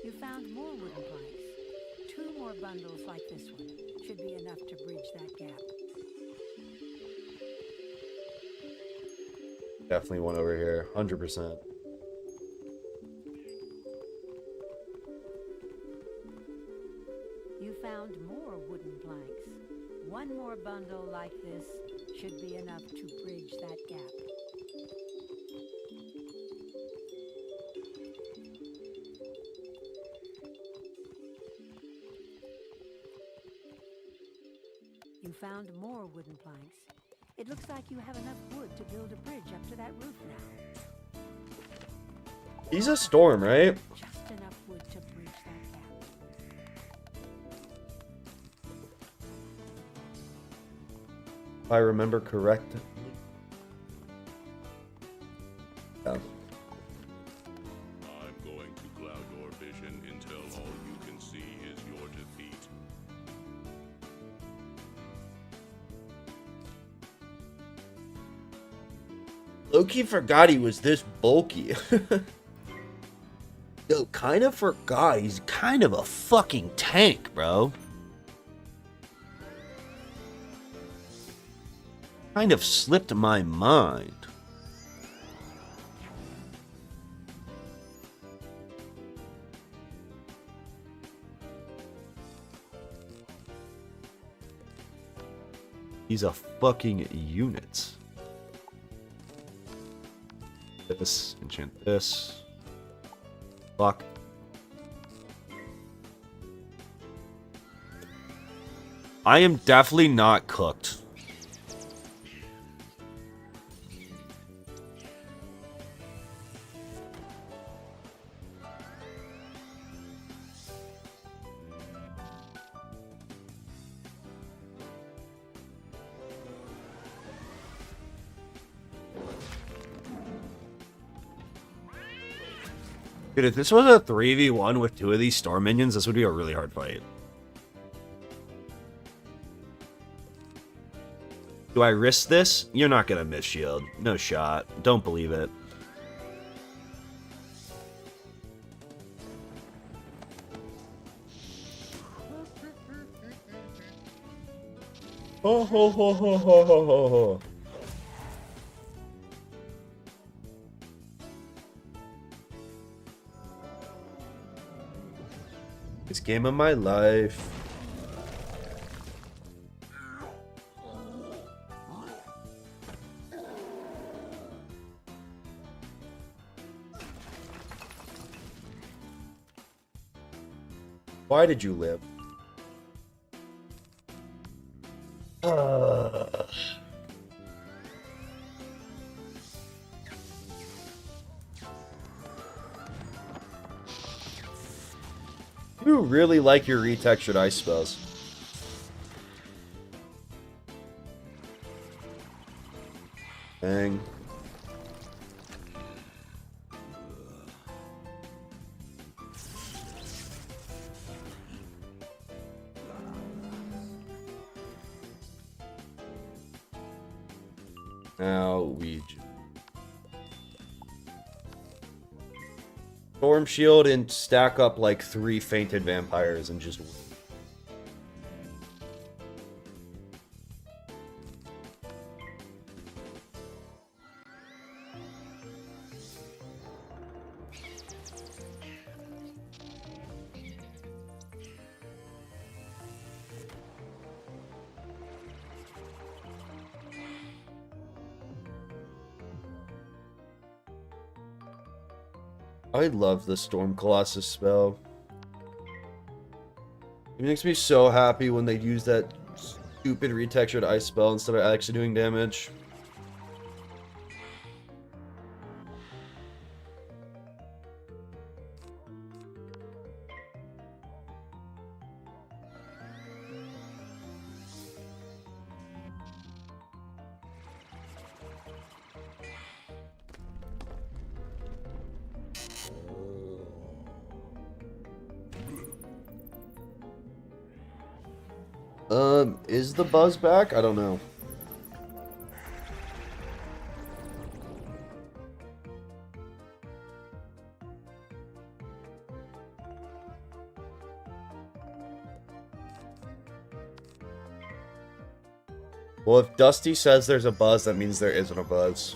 You found more wooden planks. 2 more bundles like this one should be enough to bridge that gap. Definitely one over here. 100%. You found more wooden planks. 1 more bundle like this should be enough to bridge that gap. You found more wooden planks. It looks like you have enough wood to build a bridge up to that roof now. He's a storm, right? Just enough wood to bridge that gap. If I remember correctly. Yeah. I'm going to cloud your vision until all you can see is your defeat. Low-key forgot he was this bulky. Yo, kind of forgot he's kind of a fucking tank, bro. Kind of slipped my mind. He's a fucking unit. This, enchant this. Fuck. I am definitely not cooked. Dude, if this was a 3v1 with 2 of these storm minions, this would be a really hard fight. Do I risk this? You're not gonna miss shield. No shot. Don't believe it. Ho ho ho ho ho ho ho ho. This game of my life. Why did you live? You really like your retextured ice spells. Dang. Now we Storm Shield and stack up like 3 fainted vampires and just... I love the Storm Colossus spell. It makes me so happy when they use that stupid retextured ice spell instead of actually doing damage. Is the buzz back? I don't know. Well, if Dusty says there's a buzz, that means there isn't a buzz.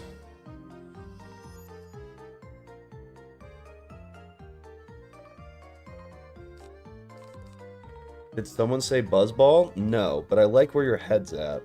Did someone say buzzball? No, but I like where your head's at.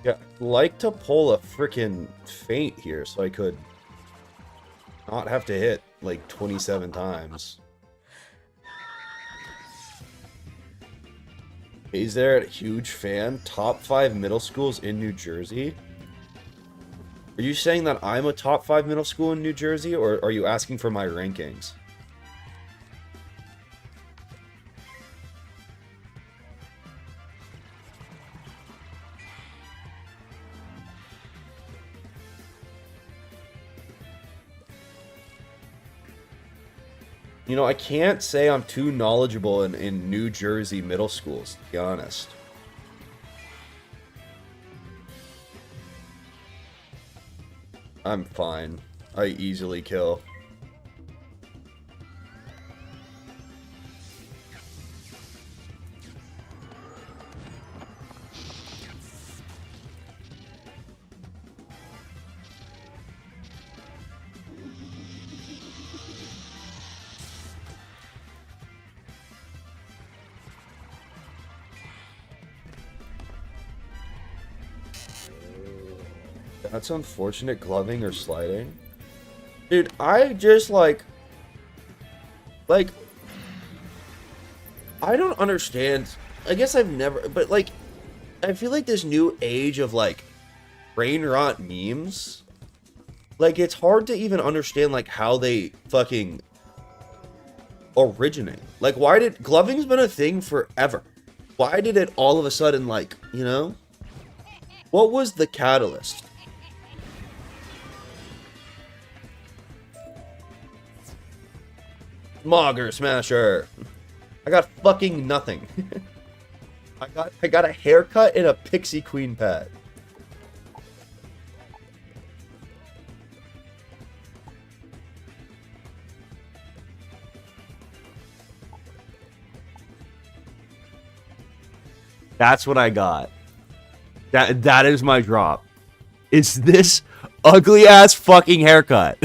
Yeah, I'd like to pull a freaking feint here so I could not have to hit like 27 times. Is there a huge fan? Top 5 middle schools in New Jersey? Are you saying that I'm a top 5 middle school in New Jersey, or are you asking for my rankings? You know, I can't say I'm too knowledgeable in New Jersey middle schools, to be honest. I'm fine. I easily kill. That's unfortunate gloving or sliding. Dude, I just like, I don't understand. I guess I've never, but like, I feel like this new age of like brain rot memes, like it's hard to even understand like how they fucking originate? Like, why did gloving's been a thing forever? Why did it all of a sudden, like, you know? What was the catalyst? Mogger Smasher. I got fucking nothing. I got a haircut and a pixie queen pet. That's what I got. That is my drop. It's this ugly ass fucking haircut.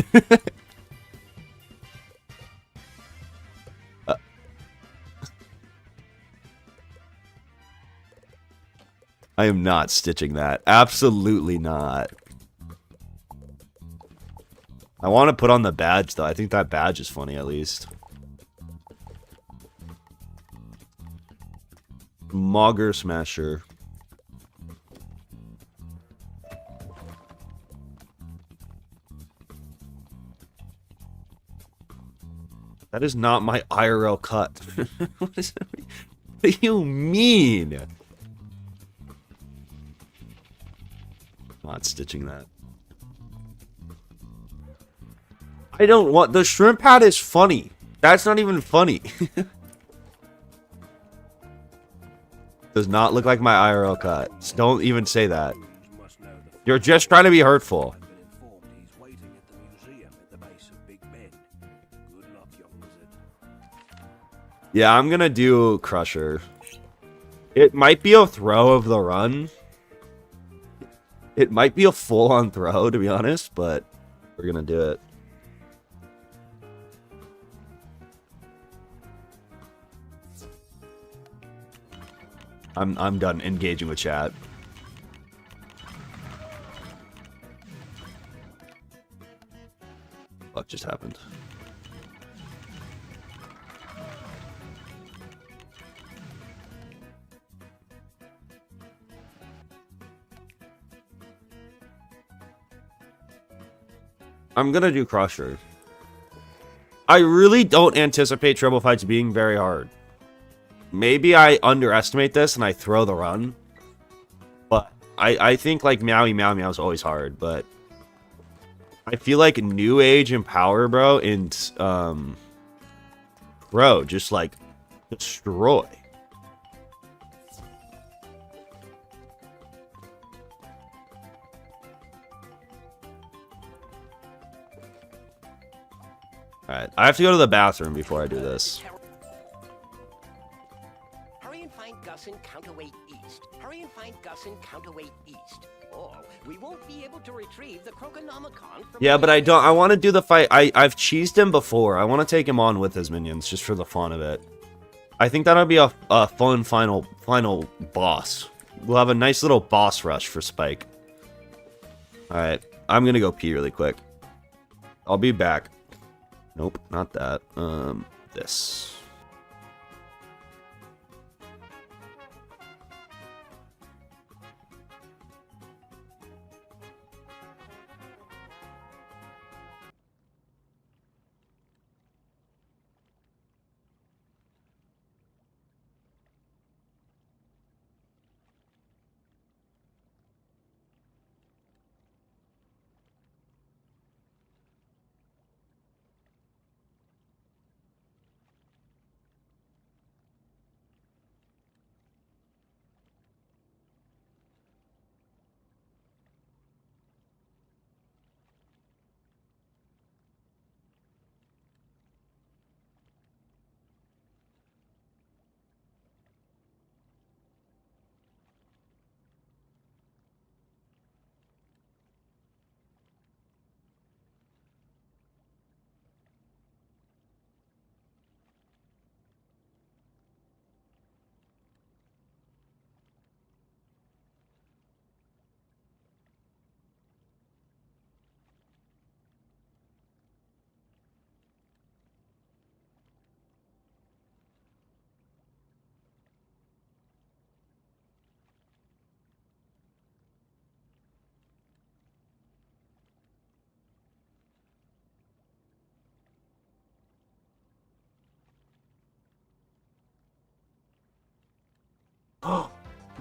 I am not stitching that. Absolutely not. I want to put on the badge, though. I think that badge is funny, at least. Mogger Smasher. That is not my IRL cut. What do you mean? Not stitching that. I don't want... The shrimp hat is funny. That's not even funny. Does not look like my IRL cut. Just don't even say that. You're just trying to be hurtful. Yeah, I'm gonna do Crusher. It might be a throw of the run. It might be a full-on throw, to be honest, but we're gonna do it. I'm done engaging with chat. What just happened? I'm gonna do Crusher. I really don't anticipate treble fights being very hard. Maybe I underestimate this and I throw the run. But I think like Meowie Meow Meow is always hard, but I feel like New Age and Power Bro and Bro just like destroy. Alright, I have to go to the bathroom before I do this. Hurry and find Gus and counterweight east. Hurry and find Gus and counterweight east. Or we won't be able to retrieve the Croconomicon from... Yeah, but I don't. I want to do the fight. I've cheesed him before. I want to take him on with his minions just for the fun of it. I think that'll be a fun final boss. We'll have a nice little boss rush for Spike. Alright, I'm gonna go pee really quick. I'll be back. Nope, not that. This.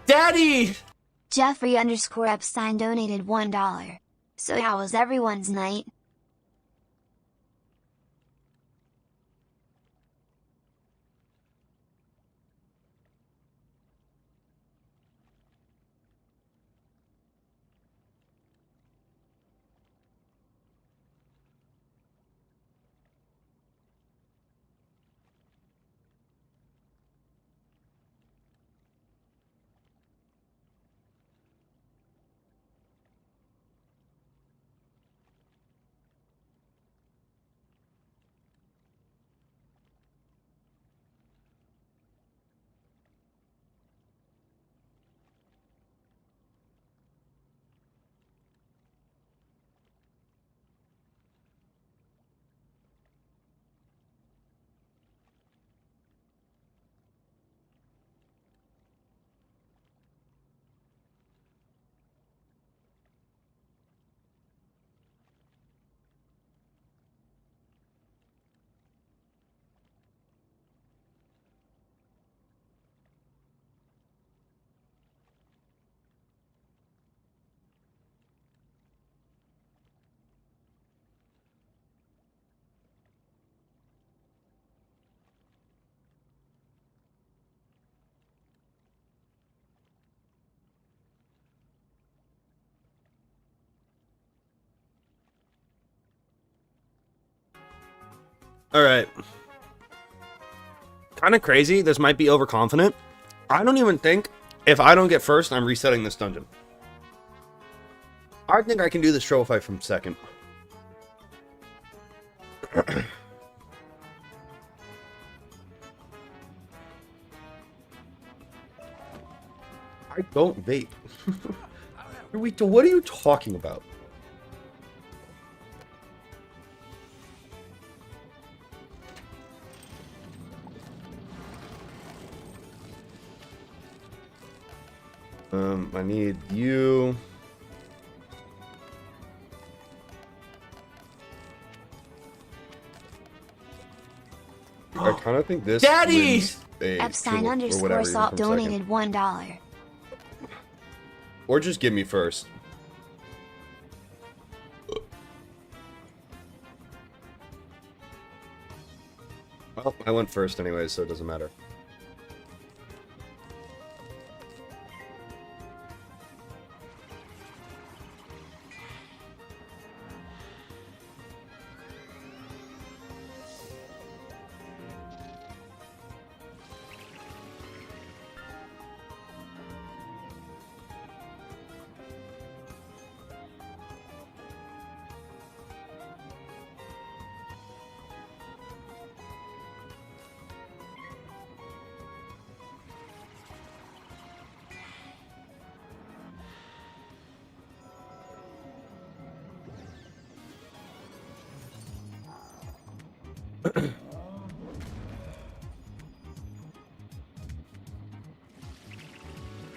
Daddy! Jeffrey underscore Epstein donated $1. So how was everyone's night? Alright. Kind of crazy. This might be overconfident. I don't even think if I don't get first, I'm resetting this dungeon. I think I can do this troll fight from second. I don't vape. What are you talking about? I need you. I kind of think this. Daddy! Epstein underscore salt donated $1. Or just give me first. Well, I went first anyway, so it doesn't matter.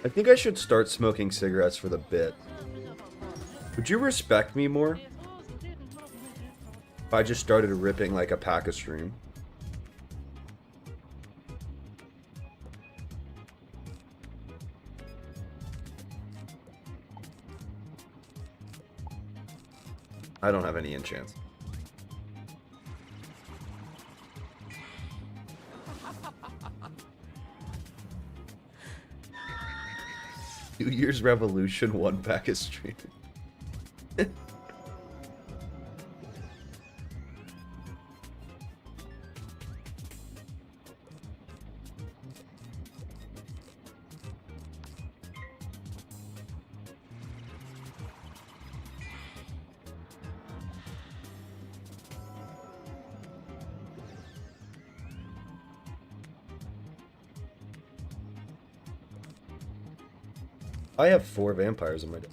I think I should start smoking cigarettes for the bit. Would you respect me more if I just started ripping like a pack a stream? I don't have any enchants. New Year's Revolution, one pack of stream. I have 4 vampires in my deck.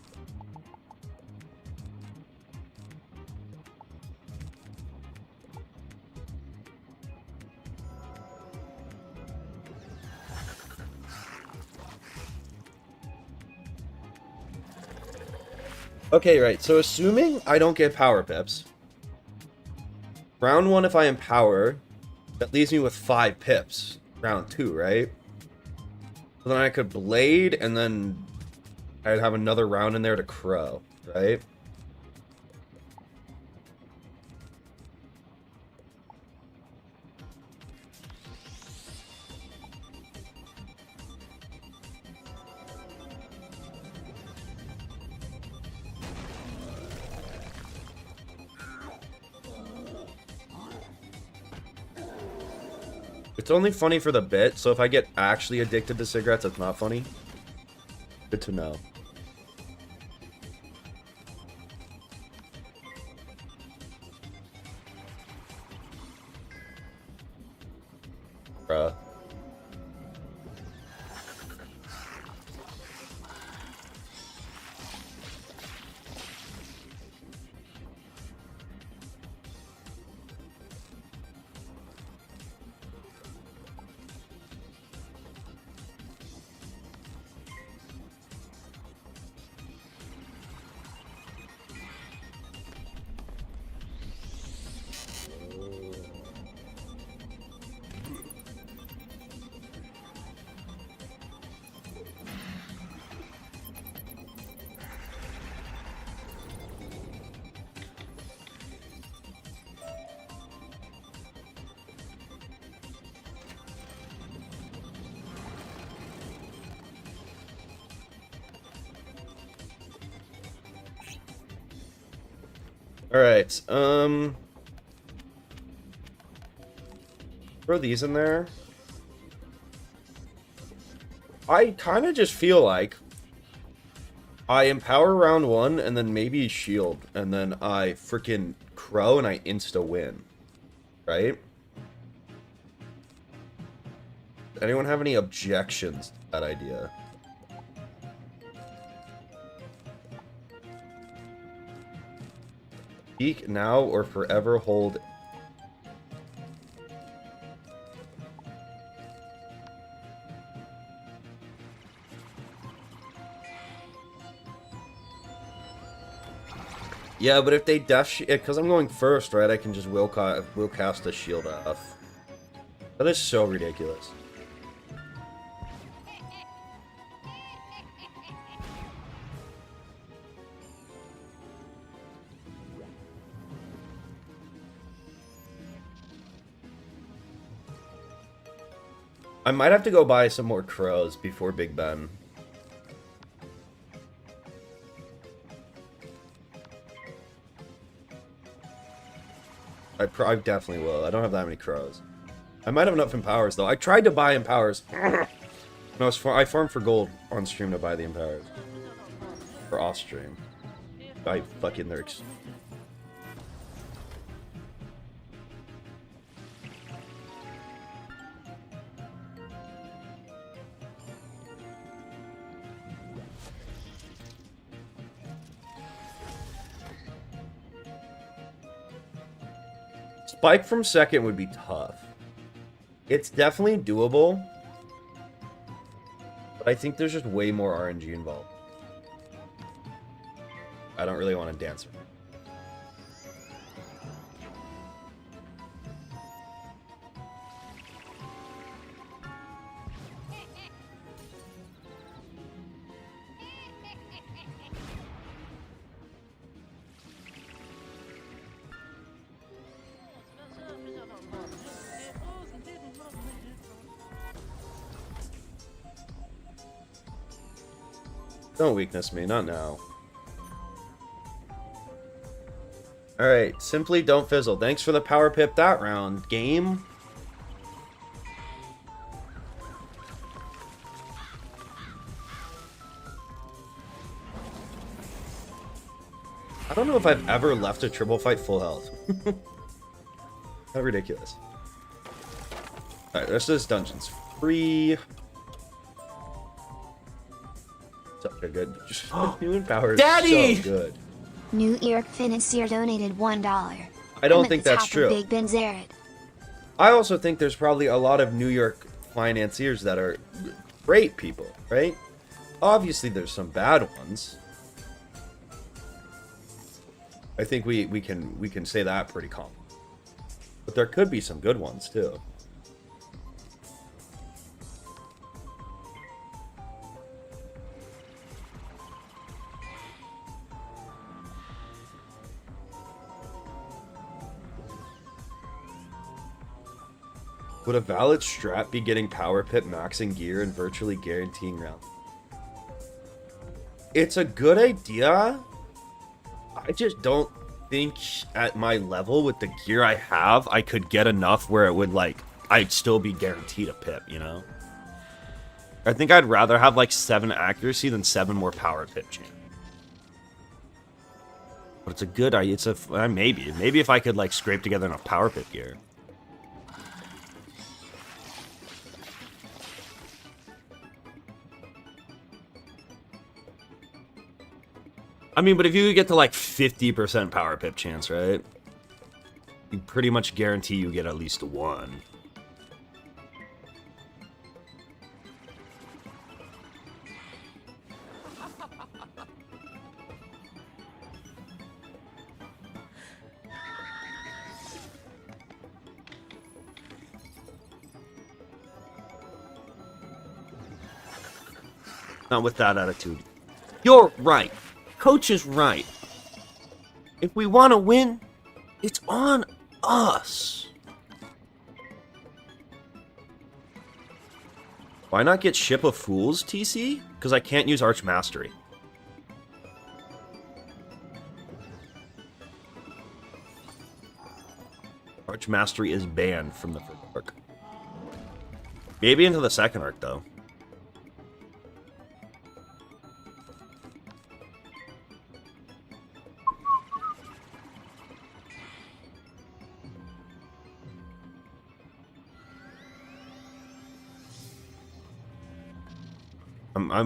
Okay, right, so assuming I don't get power pips, round 1 if I empower, that leaves me with 5 pips. Round 2, right? Then I could blade, and then I'd have another round in there to crow, right? It's only funny for the bit, so if I get actually addicted to cigarettes, it's not funny. Good to know. Bruh. Alright, throw these in there. I kind of just feel like I empower round 1 and then maybe shield, and then I freaking crow and I insta-win. Right? Anyone have any objections to that idea? Peek now or forever hold. Yeah, but if they because I'm going first, right? I can just will cast a shield off. That is so ridiculous. I might have to go buy some more crows before Big Ben. I definitely will. I don't have that many crows. I might have enough empowers, though. I tried to buy empowers. No, I farmed for gold on stream to buy the empowers. Or off stream. I fucking lurks. Spike from second would be tough. It's definitely doable. But I think there's just way more RNG involved. I don't really want to dance around. Don't weakness me, not now. Alright, simply don't fizzle. Thanks for the power pip that round, game. I don't know if I've ever left a triple fight full health. How ridiculous. Alright, the rest of this dungeon's free. So good. Just human power is Daddy! so good. New York Financier donated $1. I don't think that's true. Big Ben Zared. I also think there's probably a lot of New York financiers that are great people, right? Obviously, there's some bad ones. I think we can say that pretty confidently. But there could be some good ones too. Would a valid strat be getting power pip, maxing gear, and virtually guaranteeing rounds? It's a good idea. I just don't think at my level with the gear I have, I could get enough where it would, like, I'd still be guaranteed a pip, you know? I think I'd rather have, like, 7 accuracy than 7 more power pip chance. But it's a good idea. It's a, maybe. Maybe if I could, like, scrape together enough power pip gear. I mean, but if you could get to like 50% power pip chance, right? You pretty much guarantee you get at least 1. Not with that attitude. You're right. Coach is right. If we want to win, it's on us. Why not get Ship of Fools, TC? Because I can't use Archmastery. Archmastery is banned from the first arc. Maybe into the second arc, though.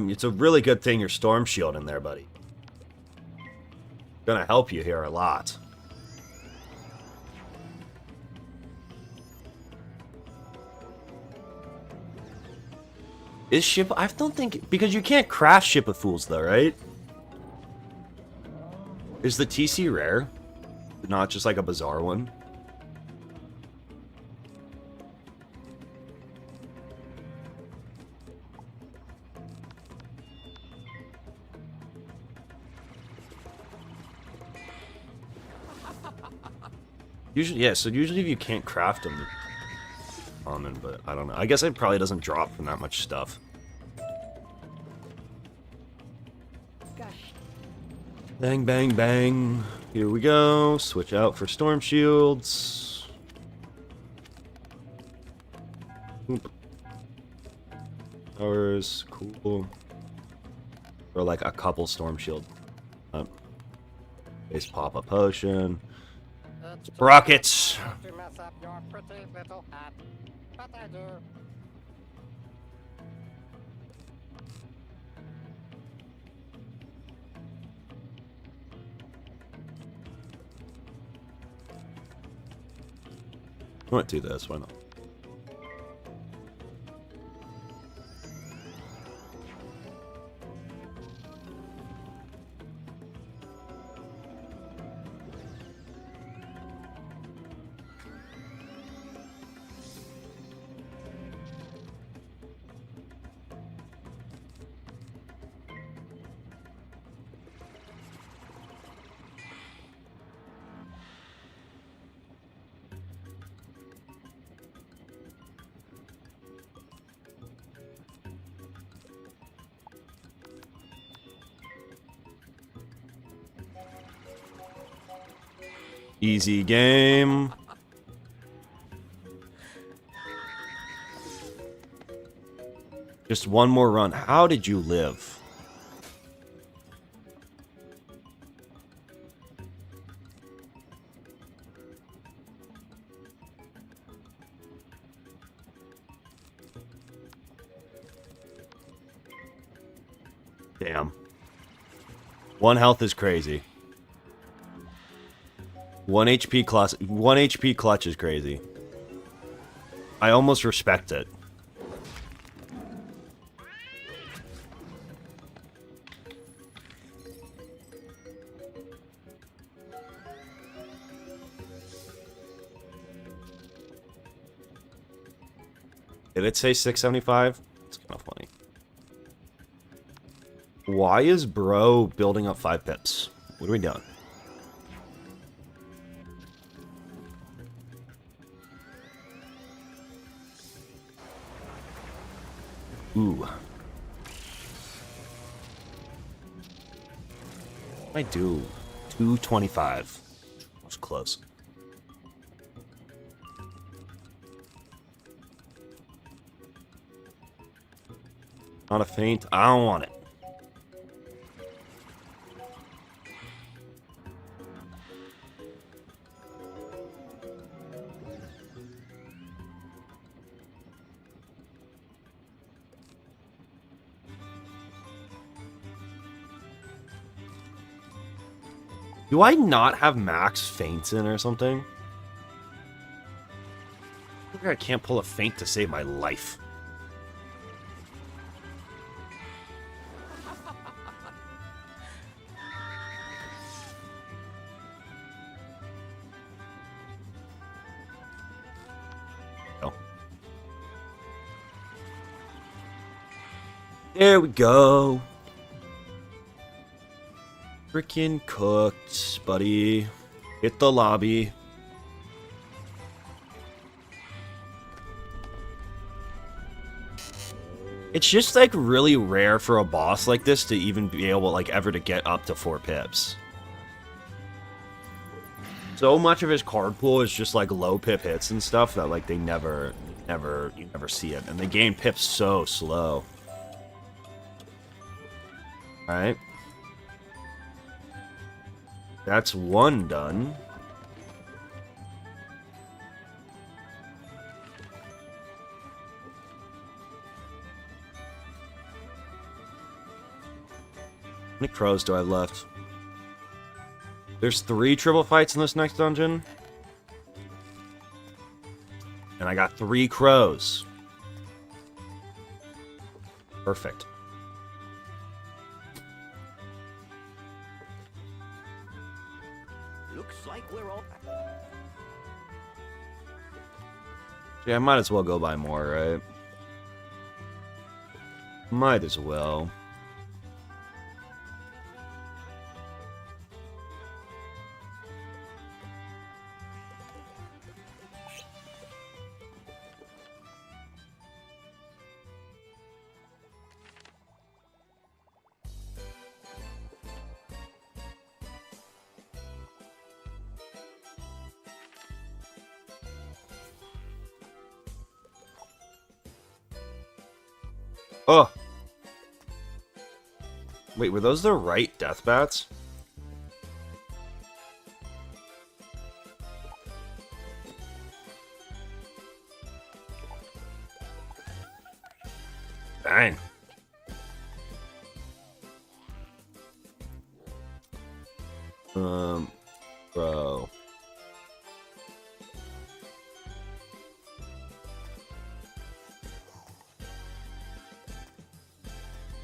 It's a really good thing you're Storm Shield in there, buddy. Gonna help you here a lot. Is Ship... I don't think... Because you can't craft Ship of Fools, though, right? Is the TC rare? Not just like a Bazaar one? Usually, yeah, so usually if you can't craft them, common, but I don't know. I guess it probably doesn't drop from that much stuff. Gosh. Bang, bang, bang. Here we go. Switch out for Storm Shields. Oop. Towers, cool. Or like a couple Storm Shield. Base pop-up potion. Rockets! To mess up your pretty little hat, but I do. I might do this, why not? Easy game. Just one more run. How did you live? Damn. 1 health is crazy. 1 HP clutch is crazy. I almost respect it. Did it say 675? It's kind of funny. Why is bro building up 5 pips? What are we doing? Ooh. I do 225. Was close. Not a feint. I don't want it. Do I not have max feints in or something? I think I can't pull a feint to save my life. Oh. There we go. Freaking cooked, buddy. Hit the lobby. It's just like really rare for a boss like this to even be able like ever to get up to 4 pips. So much of his card pool is just like low pip hits and stuff that like they never you never see it, and they gain pips so slow. All right. That's one done. How many crows do I have left? There's 3 triple fights in this next dungeon. And I got 3 crows. Perfect. Looks like we're all... Yeah, I might as well go buy more, right? Might as well. Oh! Wait, were those the right death bats? Dang. Bro.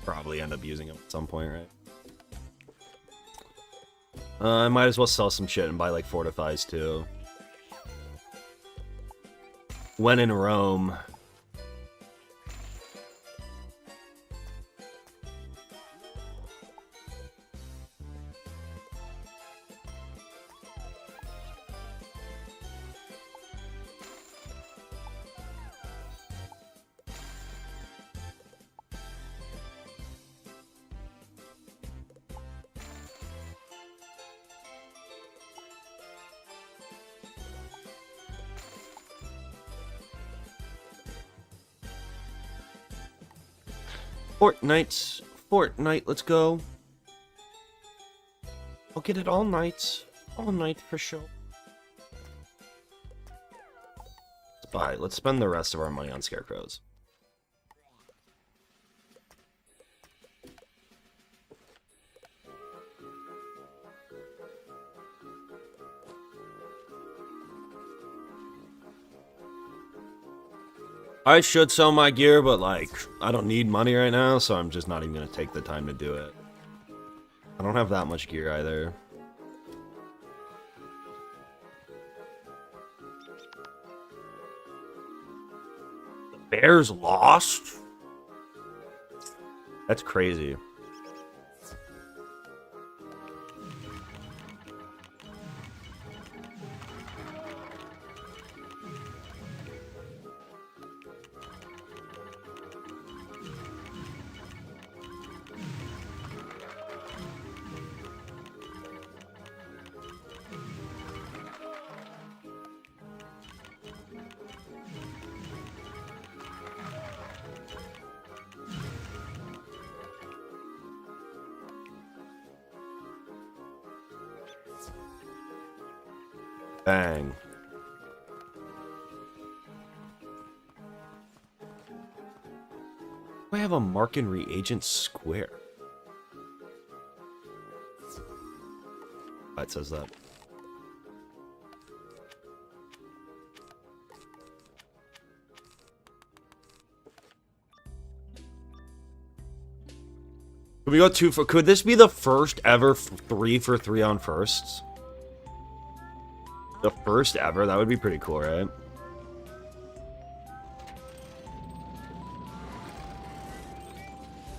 Probably end up using them at some point, right? I might as well sell some shit and buy like fortifies too. When in Rome. Fortnite, let's go. I'll get it all night for sure. Let's buy. Let's spend the rest of our money on scarecrows. I should sell my gear, but like, I don't need money right now, so I'm just not even gonna take the time to do it. I don't have that much gear either. The Bears lost? That's crazy. Bang. I have a mark and reagent square. It says that. Could we go 2 for... Could this be the first ever 3 for 3 on firsts? The first ever? That would be pretty cool, right?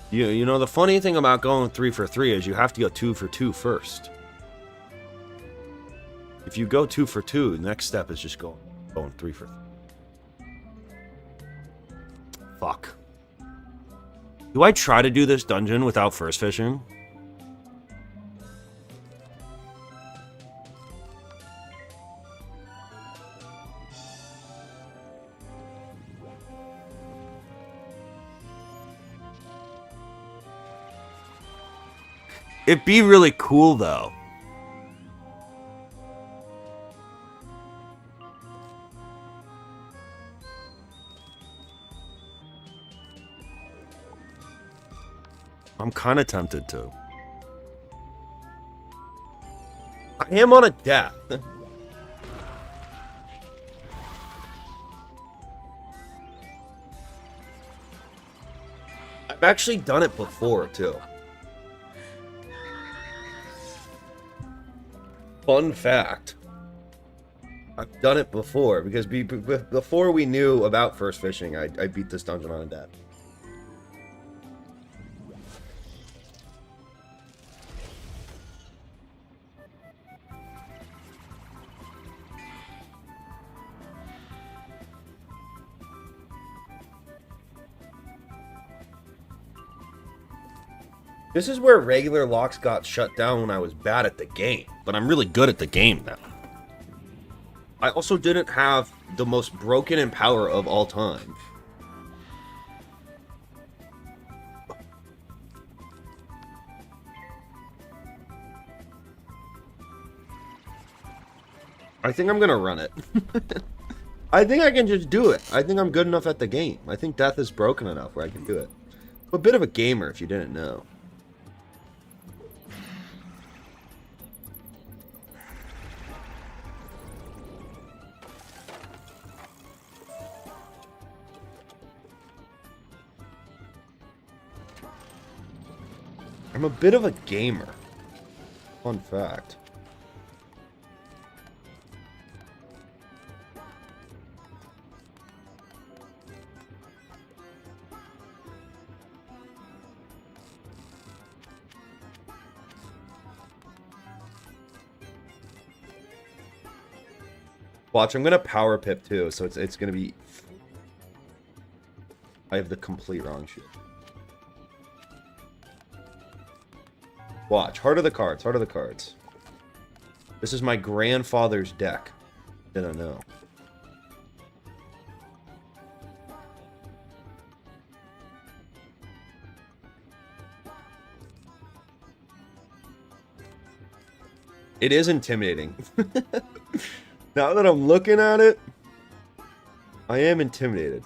You know, the funny thing about going 3 for 3 is you have to go 2 for 2 first. If you go 2 for 2, the next step is just going 3 for 3. Fuck. Do I try to do this dungeon without first fishing? It'd be really cool, though. I'm kind of tempted to. I am on a death. I've actually done it before, too. Fun fact. I've done it before, because before we knew about first fishing, I beat this dungeon on a death. This is where regular locks got shut down when I was bad at the game, but I'm really good at the game now. I also didn't have the most broken in power of all time. I think I'm gonna run it. I think I can just do it. I think I'm good enough at the game. I think death is broken enough where I can do it. I'm a bit of a gamer if you didn't know. I'm a bit of a gamer. Fun fact. Watch, I'm gonna power pip too, so it's gonna be... I have the complete wrong shit. Watch. Heart of the cards. Heart of the cards. This is my grandfather's deck. Didn't know. It is intimidating. Now that I'm looking at it, I am intimidated.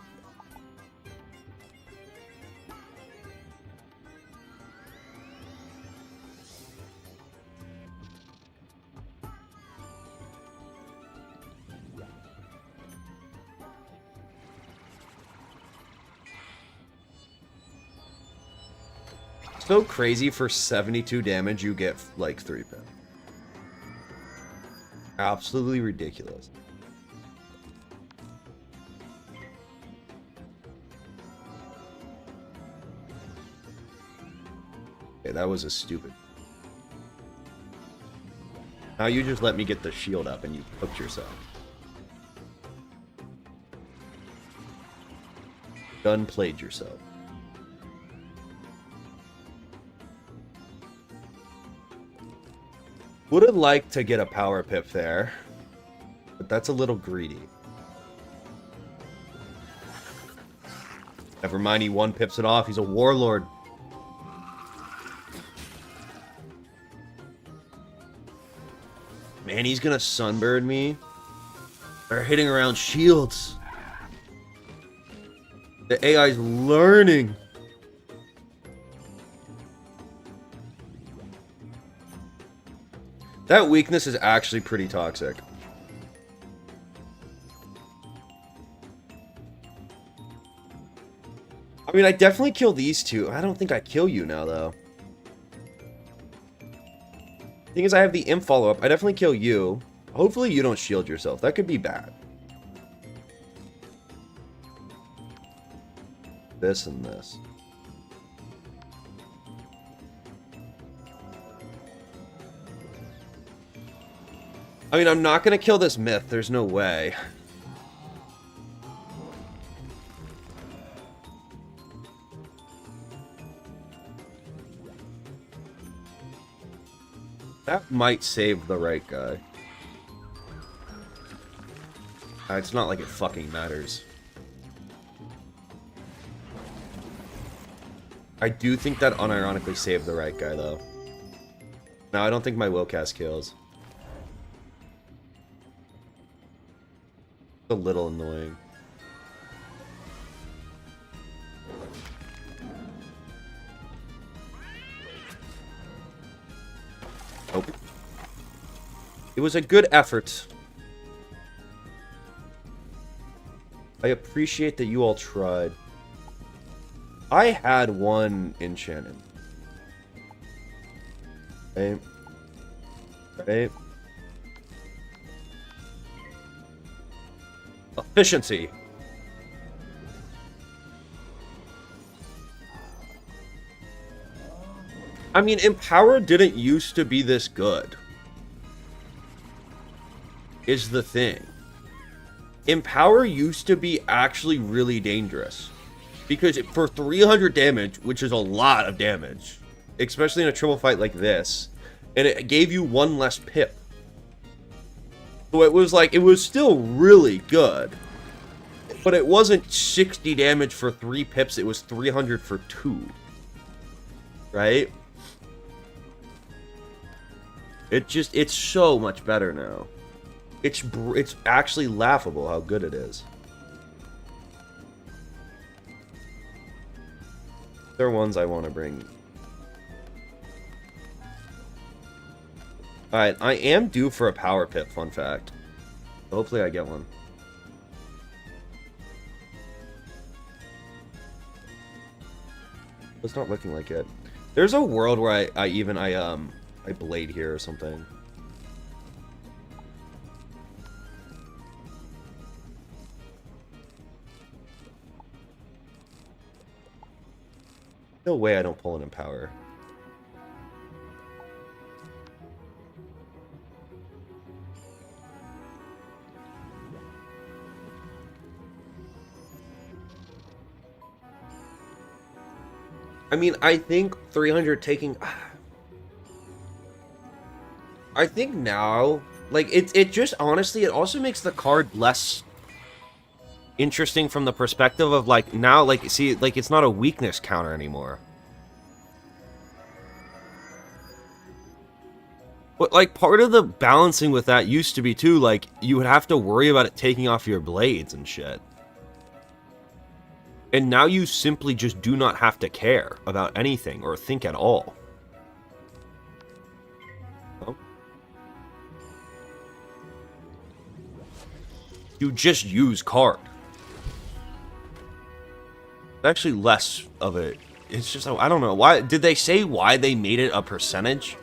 So crazy, for 72 damage you get like 3 pin. Absolutely ridiculous. Okay, that was a stupid. Now you just let me get the shield up and you hooked yourself. Done played yourself. Would have liked to get a power pip there, but that's a little greedy. Never mind, he one pips it off. He's a warlord. Man, he's gonna sunburn me. They're hitting around shields. The AI's learning. That weakness is actually pretty toxic. I mean, I definitely kill these two. I don't think I kill you now, though. Thing is, I have the imp follow-up. I definitely kill you. Hopefully you don't shield yourself. That could be bad. This and this. I mean, I'm not going to kill this myth. There's no way. That might save the right guy. It's not like it fucking matters. I do think that unironically saved the right guy, though. No, I don't think my willcast kills. A little annoying. Nope. It was a good effort. I appreciate that you all tried. I had one enchanted. Right? Right? Efficiency. I mean, Empower didn't used to be this good. Is the thing. Empower used to be actually really dangerous. Because for 300 damage, which is a lot of damage, especially in a triple fight like this, and it gave you one less pip. So it was like, it was still really good. But it wasn't 60 damage for 3 pips, it was 300 for 2. Right? It's so much better now. It's actually laughable how good it is. There are ones I want to bring. Alright, I am due for a power pip, fun fact. Hopefully I get one. It's not looking like it. There's a world where I blade here or something. No way I don't pull an Empower. I mean, I think 300 taking... I think now, like, it just, honestly, it also makes the card less interesting from the perspective of, like, now, like, see, like, it's not a weakness counter anymore. But, like, part of the balancing with that used to be, too, like, you would have to worry about it taking off your blades and shit. And now you simply just do not have to care about anything or think at all. You just use card. Actually, less of it. It's just, I don't know. Why did they say why they made it a percentage?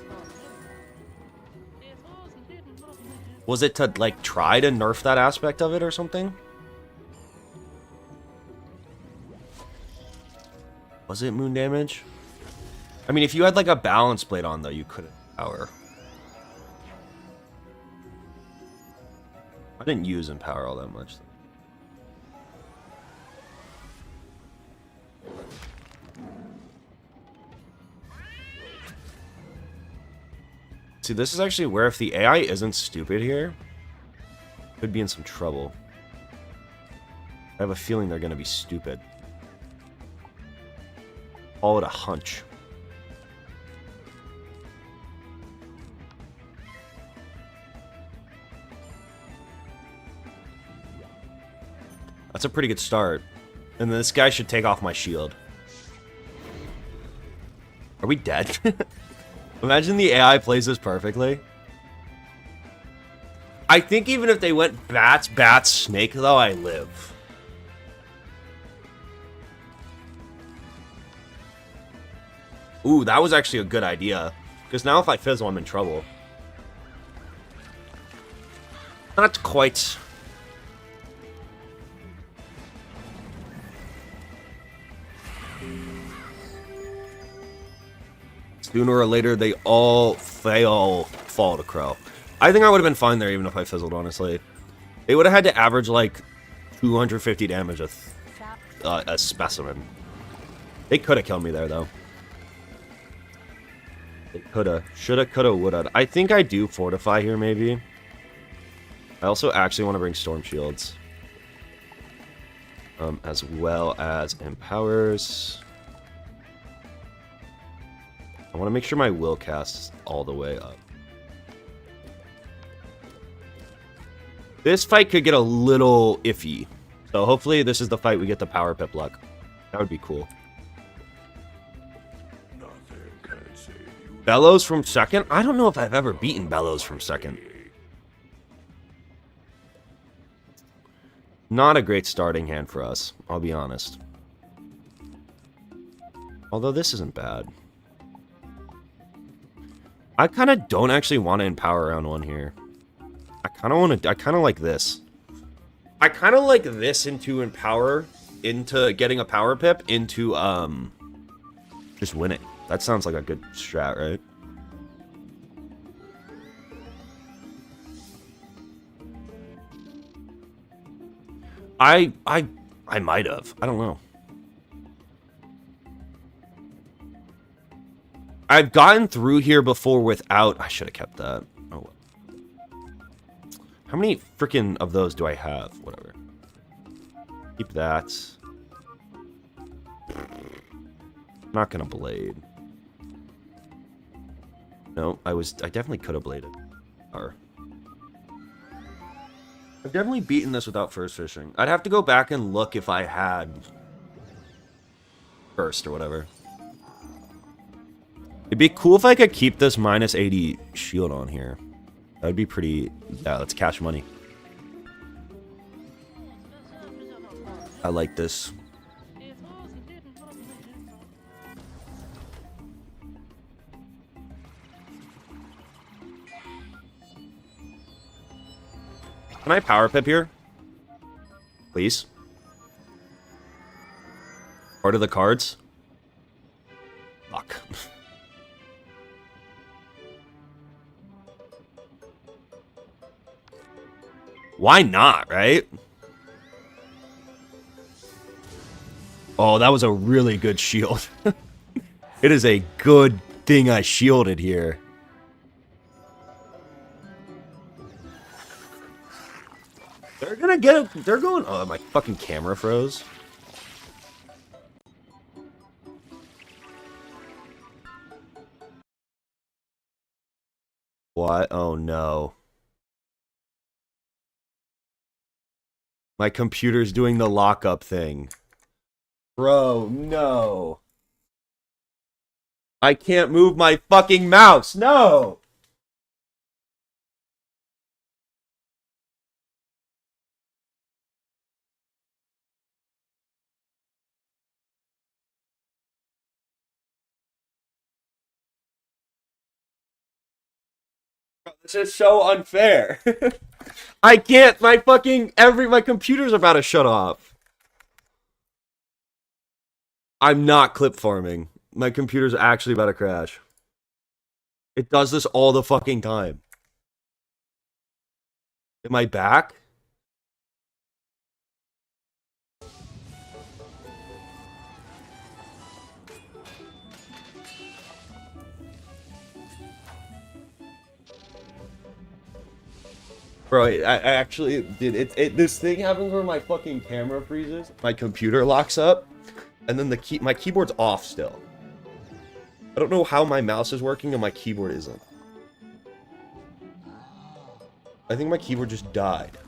Was it to, like, try to nerf that aspect of it or something? Was it moon damage? I mean, if you had, like, a balance blade on, though, you couldn't power. I didn't use Empower all that much. See, this is actually where if the AI isn't stupid here, could be in some trouble. I have a feeling they're going to be stupid. Call it a hunch. That's a pretty good start. And this guy should take off my shield. Are we dead? Imagine the AI plays this perfectly. I think even if they went bats, bats, snake, though, I live. Ooh, that was actually a good idea. Because now if I fizzle, I'm in trouble. Not quite. Sooner or later, they all fall to Crow. I think I would have been fine there even if I fizzled, honestly. They would have had to average, like, 250 damage a specimen. They could have killed me there, though. They coulda. Shoulda, coulda, woulda. I think I do fortify here, maybe. I also actually want to bring storm shields. As well as empowers. I want to make sure my will casts all the way up. This fight could get a little iffy. So hopefully this is the fight we get the power pip luck. That would be cool. Bellows from second? I don't know if I've ever beaten Bellows from second. Not a great starting hand for us, I'll be honest. Although this isn't bad. I kind of don't actually want to empower round one here. I kind of like this. I kind of like this into empower, into getting a power pip, into, just winning. That sounds like a good strat, right? I might have. I don't know. I've gotten through here before without... I should have kept that. Oh, well. How many freaking of those do I have? Whatever. Keep that. Not gonna blade. No, I definitely could have bladed. Or... I've definitely beaten this without first fishing. I'd have to go back and look if I had first or whatever. It'd be cool if I could keep this minus 80 shield on here. That'd be pretty... Yeah, let's cash money. I like this. Can I power pip here? Please? Part of the cards? Fuck. Why not, right? Oh, that was a really good shield. It is a good thing I shielded here. They're gonna get it. They're going... Oh, my fucking camera froze. What? Oh, no. My computer's doing the lockup thing. Bro, no. I can't move my fucking mouse. No! This is so unfair. I can't, my computer's about to shut off. I'm not clip farming. My computer's actually about to crash. It does this all the fucking time. Am I back? Bro, I actually did this thing happens where my fucking camera freezes, my computer locks up, and then my keyboard's off still. I don't know how my mouse is working and my keyboard isn't. I think my keyboard just died.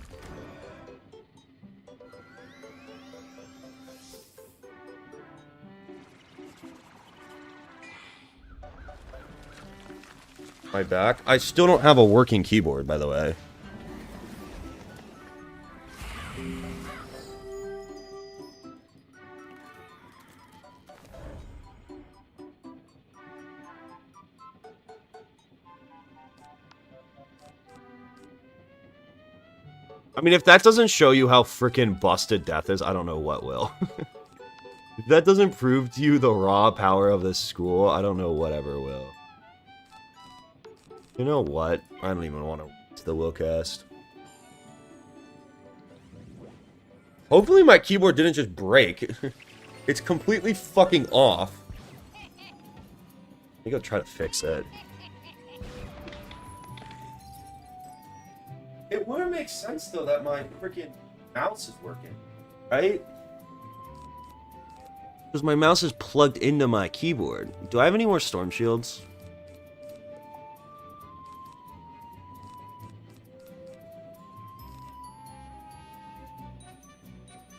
My back. I still don't have a working keyboard, by the way. I mean, if that doesn't show you how freaking busted death is, I don't know what will. If that doesn't prove to you the raw power of this school, I don't know whatever will. You know what? I don't even want to the willcast. Hopefully my keyboard didn't just break. It's completely fucking off. I think I'll try to fix it. It wouldn't make sense, though, that my freaking mouse is working, right? Because my mouse is plugged into my keyboard. Do I have any more storm shields?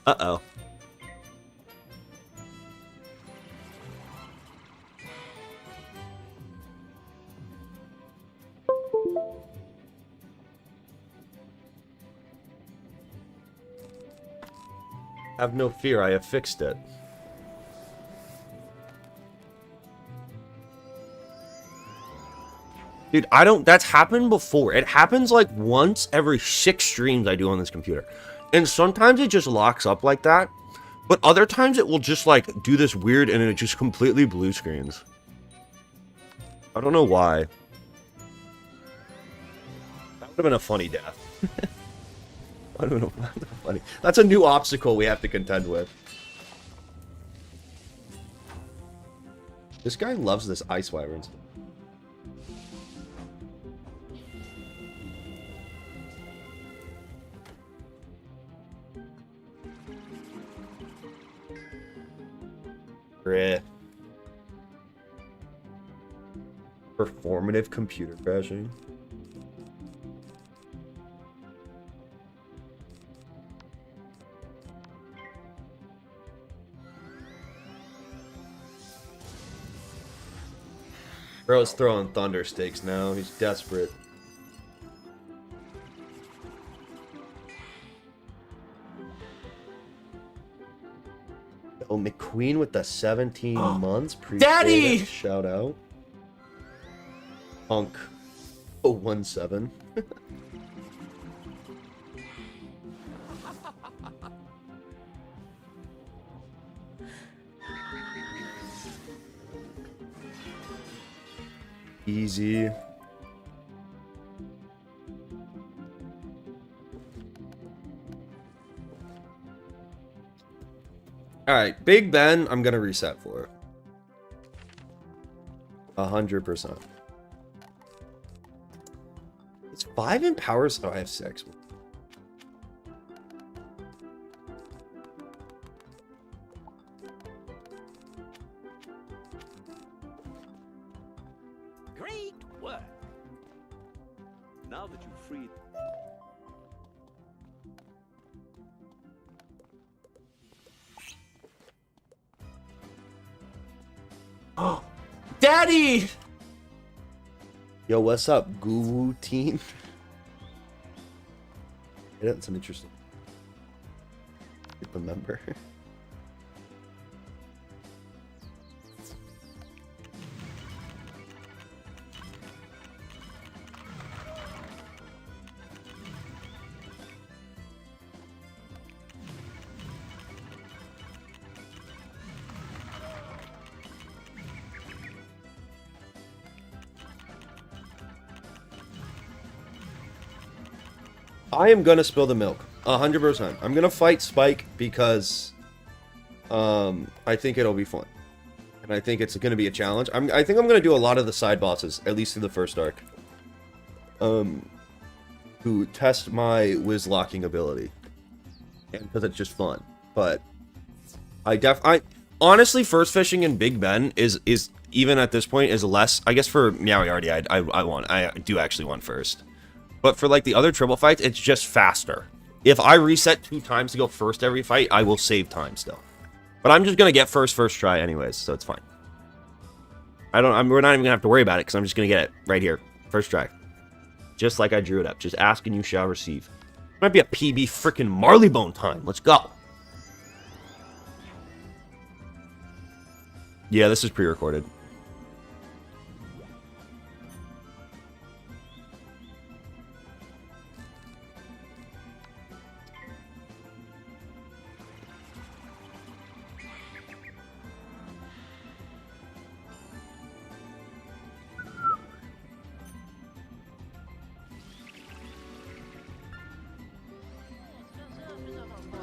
Uh-oh. Have no fear, I have fixed it. Dude, that's happened before. It happens like once every 6 streams I do on this computer. And sometimes it just locks up like that. But other times it will just like do this weird and it just completely blue screens. I don't know why. That would have been a funny death. I don't know. Funny. That's a new obstacle we have to contend with. This guy loves this ice wyverns. Performative computer crashing. Bro's throwing thunder stakes now. He's desperate. Oh, McQueen with the 17 months. Daddy! Shout out. Punk 017. Easy. Alright, Big Ben, I'm gonna reset for. 100%. It's 5 in power, so I have 6. Great work. Now that you've freed... Oh, Daddy! Yo, what's up, Guru team? Yeah, that's an interesting. Remember. I am gonna spill the milk, 100%. I'm gonna fight Spike because, I think it'll be fun, and I think it's gonna be a challenge. I think I'm gonna do a lot of the side bosses, at least in the first arc, to test my Wizlocking ability, and because it's just fun. But I honestly, first fishing in Big Ben is even at this point is less. I guess for Meowie already, I do actually want first. But for, like, the other triple fights, it's just faster. If I reset 2 times to go first every fight, I will save time still. But I'm just going to get first try anyways, so it's fine. We're not even going to have to worry about it, because I'm just going to get it right here. First try. Just like I drew it up. Just ask and you shall receive. Might be a PB freaking Marleybone time. Let's go. Yeah, this is pre-recorded.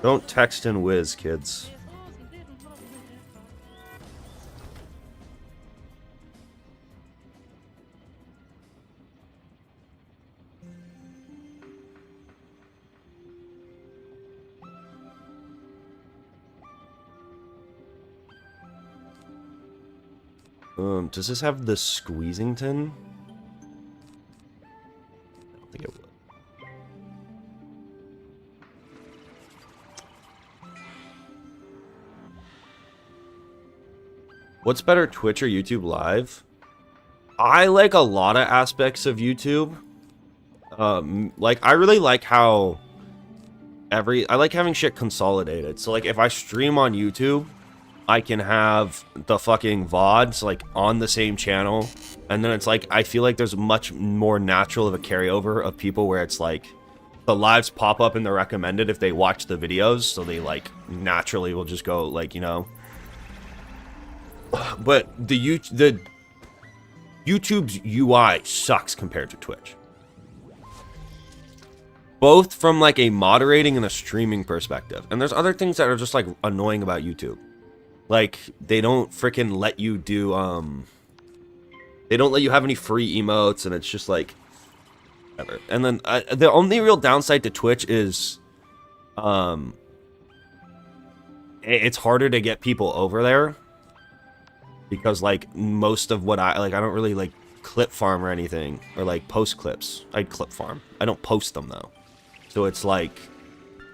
Don't text and whiz, kids. Does this have the Squeezington? I don't think it would. What's better, Twitch or YouTube Live? I like a lot of aspects of YouTube. Like, I really like how I like having shit consolidated. So, like, if I stream on YouTube, I can have the fucking VODs, like, on the same channel. And then it's like, I feel like there's much more natural of a carryover of people where it's like, the lives pop up in the recommended if they watch the videos. So they, like, naturally will just go, like, you know. But the YouTube's UI sucks compared to Twitch. Both from, like, a moderating and a streaming perspective. And there's other things that are just, like, annoying about YouTube. Like, they don't freaking let you do, they don't let you have any free emotes, and it's just, like, whatever. And then, the only real downside to Twitch is, it's harder to get people over there. Because, like, most of what I don't really, like, clip farm or anything. Or, like, post clips. I'd clip farm. I don't post them, though. So it's, like,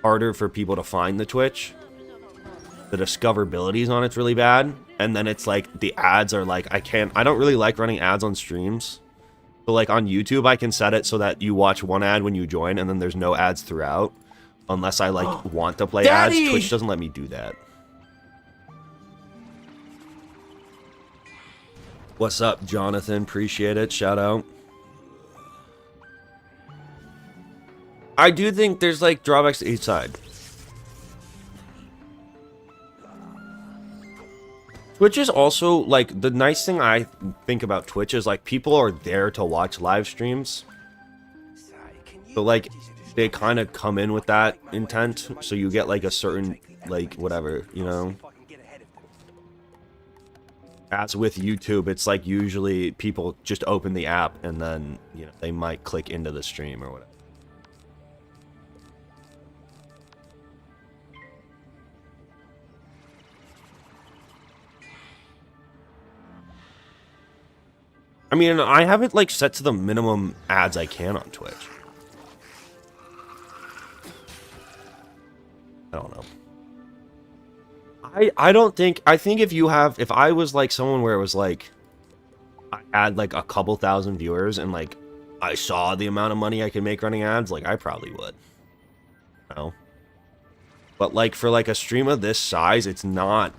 harder for people to find the Twitch. The discoverability on it's really bad. And then it's, like, the ads are, like, I don't really like running ads on streams. So, like, on YouTube, I can set it so that you watch one ad when you join, and then there's no ads throughout. Unless I, like, want to play ads. Twitch doesn't let me do that. What's up, Jonathan? Appreciate it. Shout out. I do think there's, like, drawbacks to each side. Twitch is also, like, the nice thing I think about Twitch is, like, people are there to watch live streams. So, like, they kind of come in with that intent. So you get, like, a certain, like, whatever, you know? As with YouTube, it's like usually people just open the app and then, you know, they might click into the stream or whatever. I mean, I have it, like, set to the minimum ads I can on Twitch. I don't know. I don't think, I think if I was, like, someone where it was, like, I had, like, a couple thousand viewers and, like, I saw the amount of money I could make running ads, like, I probably would. You know? But, like, for, like, a stream of this size, it's not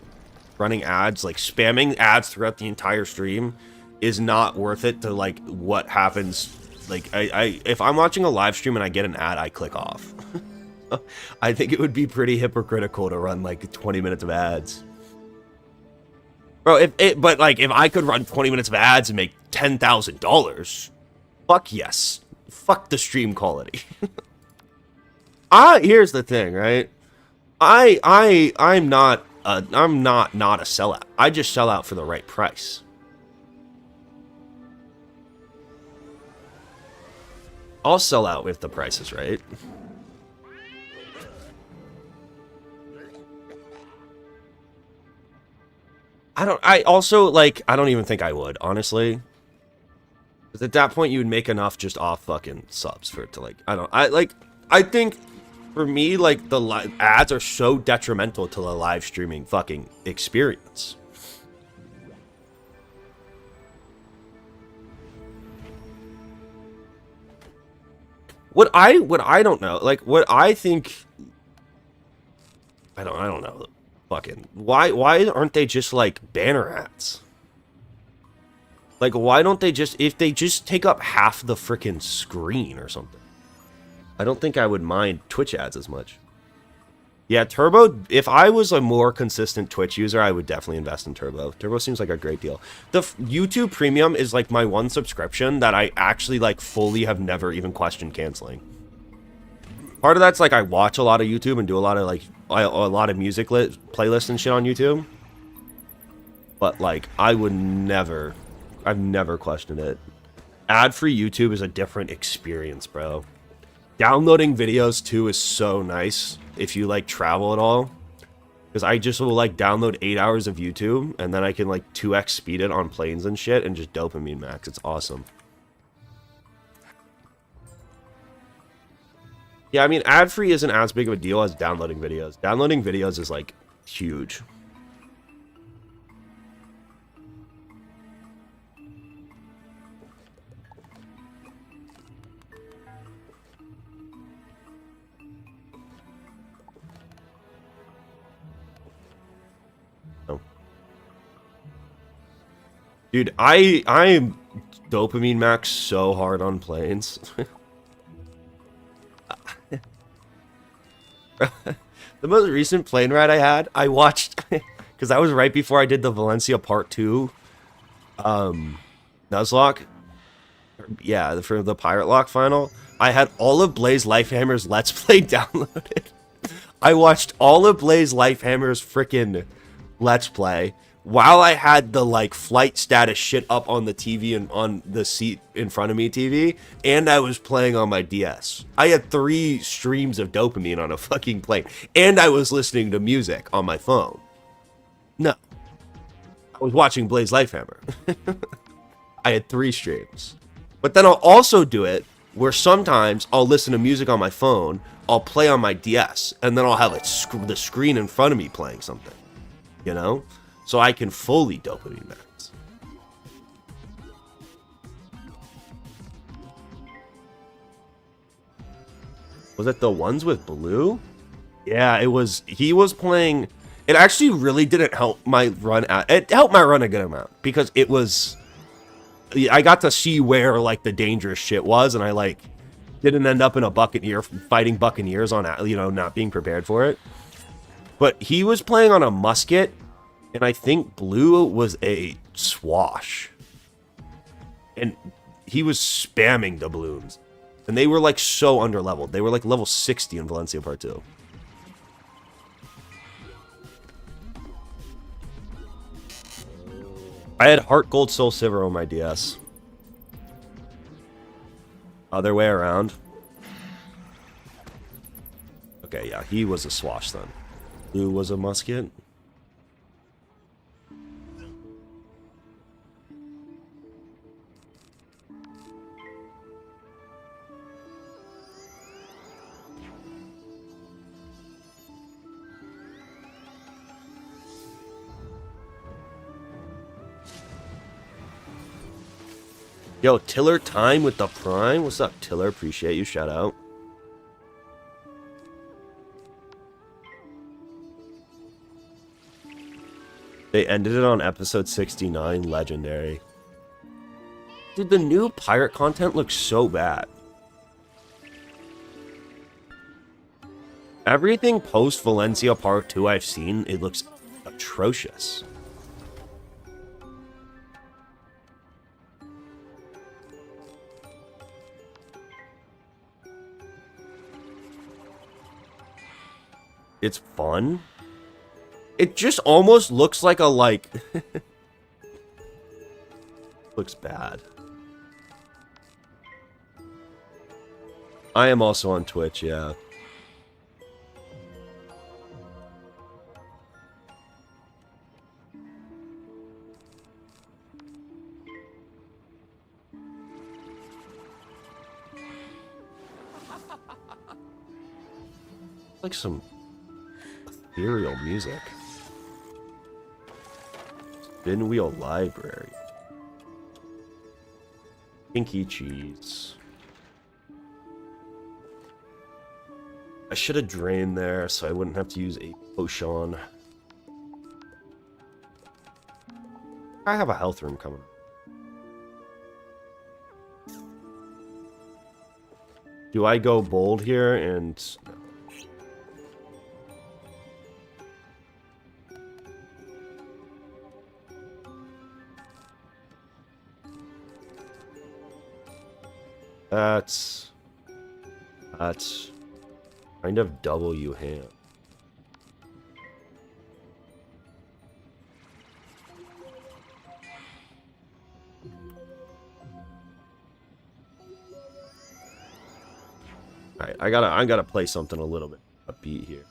running ads, like, spamming ads throughout the entire stream is not worth it to, like, what happens. Like, if I'm watching a live stream and I get an ad, I click off. I think it would be pretty hypocritical to run, like, 20 minutes of ads. Bro, but, like, if I could run 20 minutes of ads and make $10,000, fuck yes. Fuck the stream quality. Here's the thing, right? I'm not a sellout. I just sell out for the right price. I'll sell out if the price is right. I don't even think I would, honestly. Because at that point, you would make enough just off fucking subs for it to, like, I think, for me, like, the ads are so detrimental to the live streaming fucking experience. What I don't know, like what I think, I don't know. Fucking why aren't they just like banner ads? Like why don't they just, if they just take up half the freaking screen or something? I don't think I would mind Twitch ads as much. Yeah, Turbo, if I was a more consistent Twitch user, I would definitely invest in Turbo. Turbo seems like a great deal. The YouTube Premium is like my one subscription that I actually like fully have never even questioned canceling. Part of that's like I watch a lot of YouTube and do a lot of like a lot of music playlists and shit on YouTube. But like I would never, I've never questioned it. Ad-free YouTube is a different experience, bro. Downloading videos too is so nice if you like travel at all, because I just will like download 8 hours of YouTube and then I can like 2x speed it on planes and shit and just dopamine max. It's awesome. Yeah, I mean, ad-free isn't as big of a deal as downloading videos. Downloading videos is like huge. Dude, I'm dopamine max so hard on planes. The most recent plane ride I had, I watched, because that was right before I did the Valencia Part 2 Nuzlocke. Yeah, for the Pirate Lock final. I had all of Blaze Lifehammer's Let's Play downloaded. I watched all of Blaze Lifehammer's freaking Let's Play while I had the like flight status shit up on the TV and on the seat in front of me TV, and I was playing on my DS. I had 3 streams of dopamine on a fucking plane, and I was listening to music on my phone. No. I was watching Blaze Lifehammer. I had 3 streams. But then I'll also do it where sometimes I'll listen to music on my phone, I'll play on my DS, and then I'll have the screen in front of me playing something. You know? So I can fully dopamine max. Was it the ones with blue? Yeah, it was. He was playing. It actually really didn't help my run out. It helped my run a good amount because it was. I got to see where like the dangerous shit was, and I like didn't end up in a Buccaneer fighting Buccaneers on, you know, not being prepared for it. But he was playing on a musket. And I think blue was a swash. And he was spamming doubloons. And they were like so underleveled. They were like level 60 in Valencia Part 2. I had Heart Gold Soul Silver on my DS. Other way around. Okay, yeah, he was a swash then. Blue was a musket. Yo, Tiller Time with the Prime. What's up, Tiller? Appreciate you. Shout out. They ended it on episode 69. Legendary. Dude, the new pirate content looks so bad. Everything post Valencia Part 2 I've seen, it looks atrocious. It's fun. It just almost looks like a, like... looks bad. I am also on Twitch, yeah. Like some ethereal music. Spin Wheel Library. Pinky Cheese. I should have drained there so I wouldn't have to use a potion. I have a health room coming. Do I go bold here and... That's kind of W hand. Alright, I gotta play something a little bit upbeat here.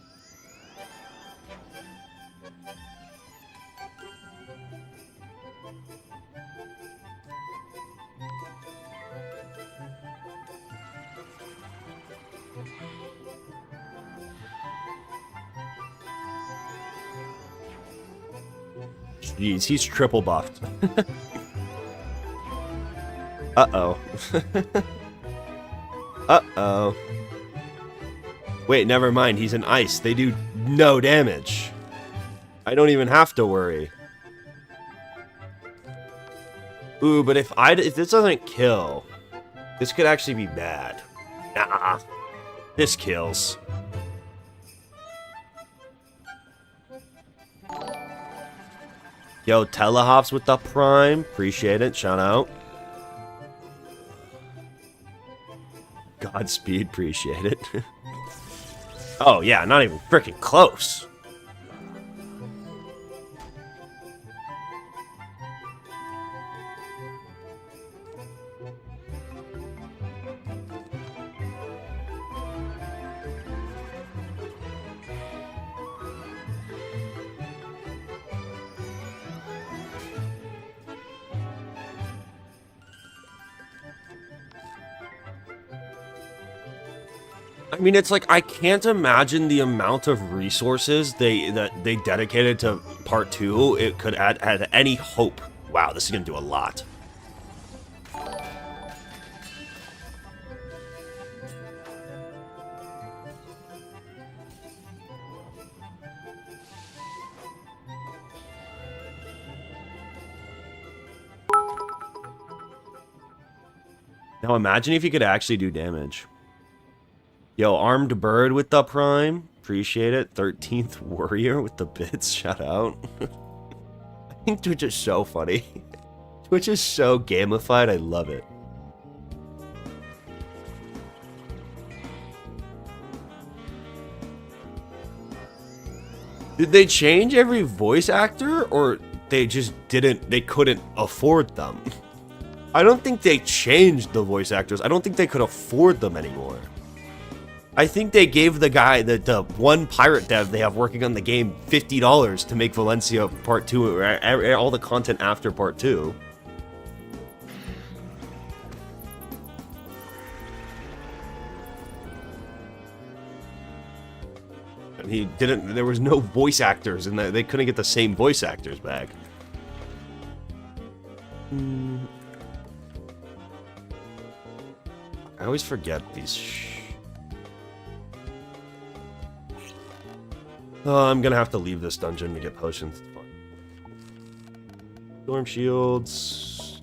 Jeez, he's triple buffed. Uh-oh. Uh-oh. Wait, never mind. He's an ice. They do no damage. I don't even have to worry. Ooh, but if this doesn't kill, this could actually be bad. Nah. This kills. Yo, Telehops with the Prime. Appreciate it. Shout out. Godspeed. Appreciate it. Oh, yeah. Not even freaking close. I mean, it's like, I can't imagine the amount of resources they dedicated to part 2. It could add any hope. Wow, this is gonna do a lot. Now imagine if you could actually do damage. Yo, Armed Bird with the Prime. Appreciate it. 13th Warrior with the bits. Shout out. I think Twitch is so funny. Twitch is so gamified. I love it. Did they change every voice actor, or they just didn't, they couldn't afford them? I don't think they changed the voice actors. I don't think they could afford them anymore. I think they gave the guy, the one pirate dev they have working on the game, $50 to make Valencia Part 2, or all the content after Part 2. And he didn't, there was no voice actors, and they couldn't get the same voice actors back. I always forget these Oh, I'm gonna have to leave this dungeon to get potions. It's fun. Storm shields.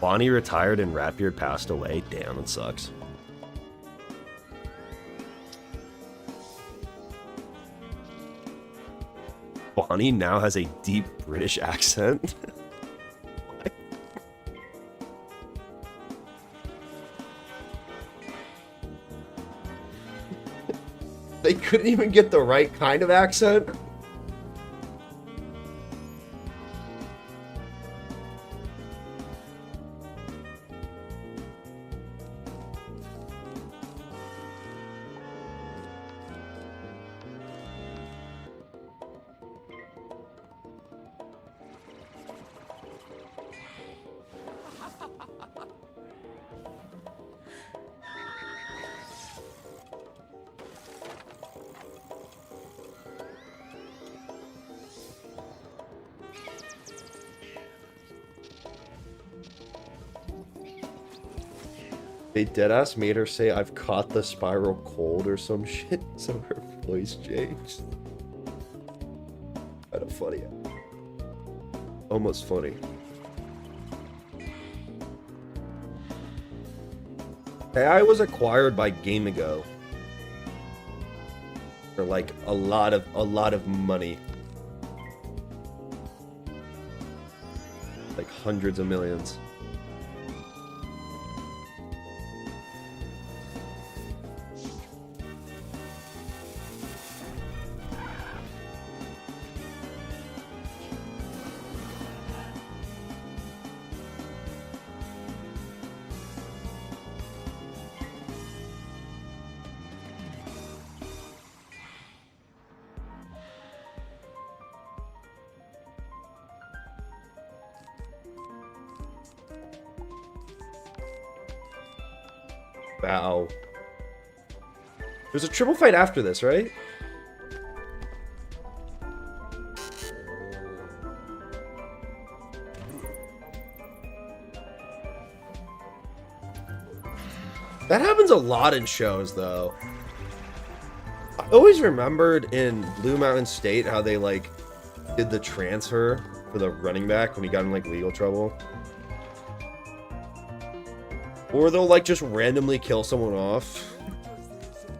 Bonnie retired and Ratbeard passed away. Damn, it sucks. Bonnie now has a deep British accent. They couldn't even get the right kind of accent. They deadass made her say, "I've caught the spiral cold" or some shit, so her voice changed. Kind of funny. Almost funny. AI was acquired by Gamigo for like a lot of money. Like hundreds of millions. Wow. There's a triple fight after this, right? That happens a lot in shows, though. I always remembered in Blue Mountain State how they, like, did the transfer for the running back when he got in, like, legal trouble. Or they'll, like, just randomly kill someone off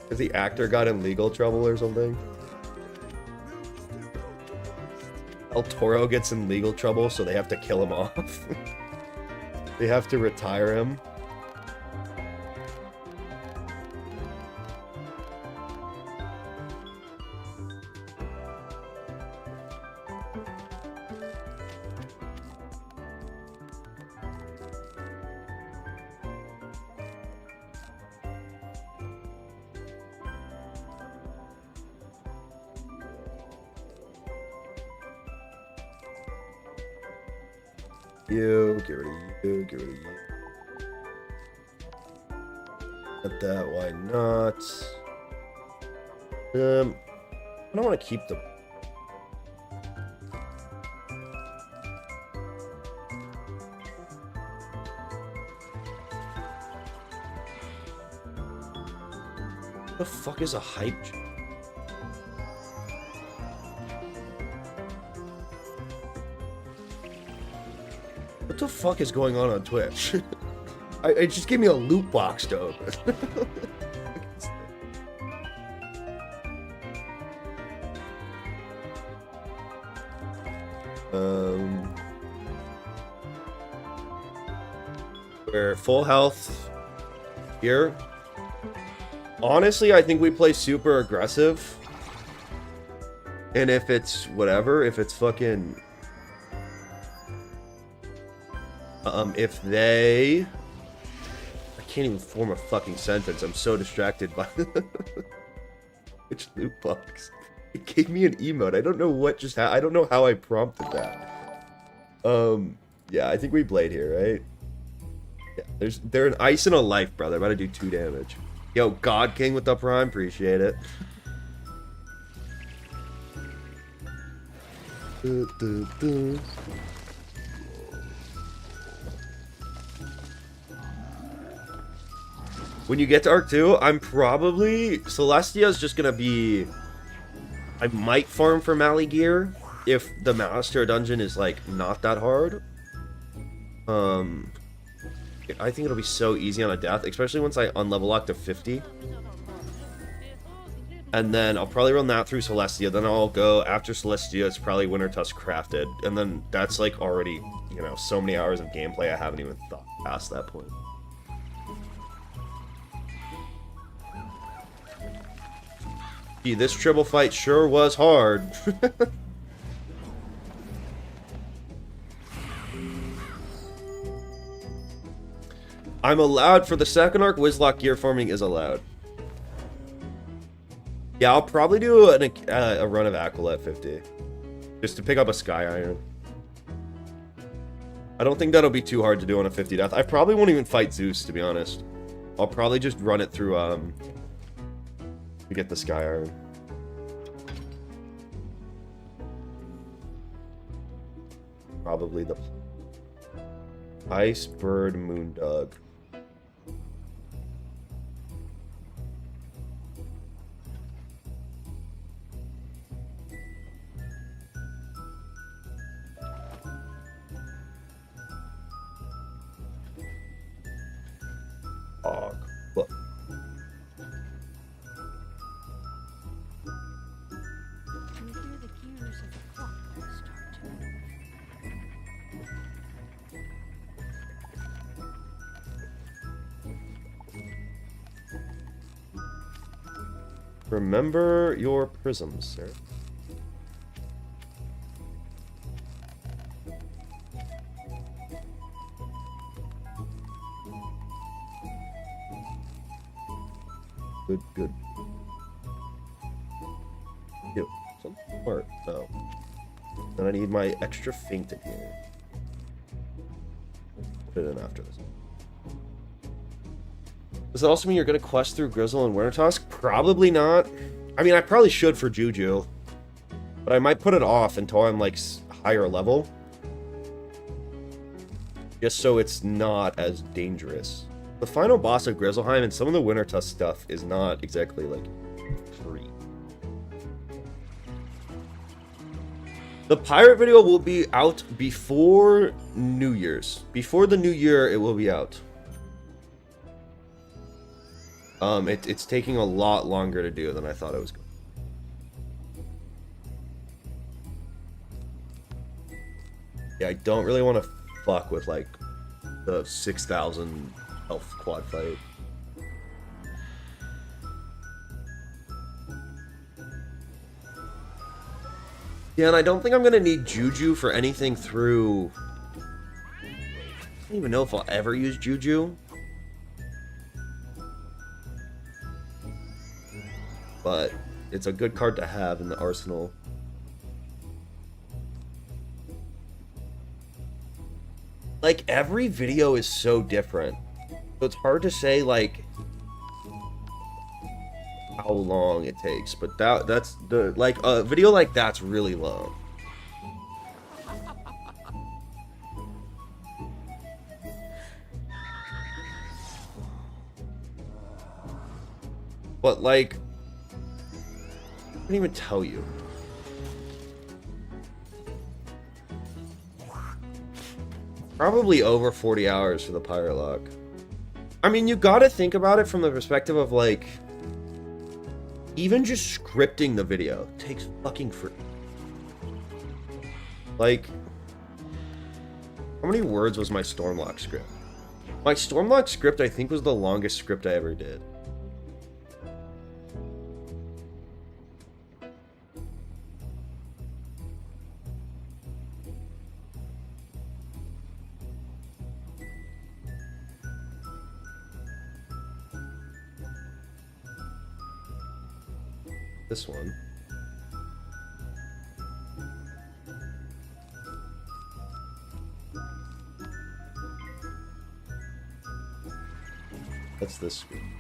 because the actor got in legal trouble or something. El Toro gets in legal trouble, so they have to kill him off. They have to retire him. You, get rid of you, get rid of you. At that, why not? I don't want to keep them. What the fuck is a hype? What the fuck is going on Twitch? It just gave me a loot box to open. We're full health here. Honestly, I think we play super aggressive. And if it's whatever, if it's fucking... if they... I can't even form a fucking sentence. I'm so distracted by... Which loot box? It gave me an emote. I don't know what just happened. I don't know how I prompted that. Yeah, I think we played here, right? Yeah, they're an ice and a life, brother. I'm about to do 2 damage. Yo, God King with the prime. Appreciate it. When you get to Arc 2, I'm probably... Celestia's just gonna be... I might farm for Mally gear if the Master Dungeon is, like, not that hard. I think it'll be so easy on a death, especially once I unlevel lock to 50. And then I'll probably run that through Celestia. Then I'll go after Celestia. It's probably Winter Tusk crafted. And then that's, like, already, you know, so many hours of gameplay I haven't even thought past that point. Gee, this triple fight sure was hard. I'm allowed for the second arc. Wizlock gear farming is allowed. Yeah, I'll probably do a run of Aquila at 50. Just to pick up a Sky Iron. I don't think that'll be too hard to do on a 50 death. I probably won't even fight Zeus, to be honest. I'll probably just run it through, to get the Sky Iron. Probably the Ice Bird Moondog. Remember your prisms, sir. Good, good. Yo, something smart. Oh. Then I need my extra feint in here. Put it in after this. Does that also mean you're going to quest through Grizzle and Wintertusk? Probably not. I mean, I probably should for Juju. But I might put it off until I'm, like, higher level. Just so it's not as dangerous. The final boss of Grizzleheim and some of the Wintertusk stuff is not exactly, like, free. The pirate video will be out before New Year's. Before the New Year, it will be out. It's taking a lot longer to do than I thought it was going. Yeah, I don't really want to fuck with, like, the 6,000 health quad fight. Yeah, and I don't think I'm going to need Juju for anything through... I don't even know if I'll ever use Juju. But it's a good card to have in the arsenal. Like, every video is so different. So it's hard to say, like, how long it takes. But that's the, like, a video like that's really long. But, like, I can't even tell you. Probably over 40 hours for the Pirate Lock. I mean, you gotta think about it from the perspective of, like, even just scripting the video takes fucking free. Like, how many words was my Stormlock script? My Stormlock script, I think, was the longest script I ever did. This one. That's this screen.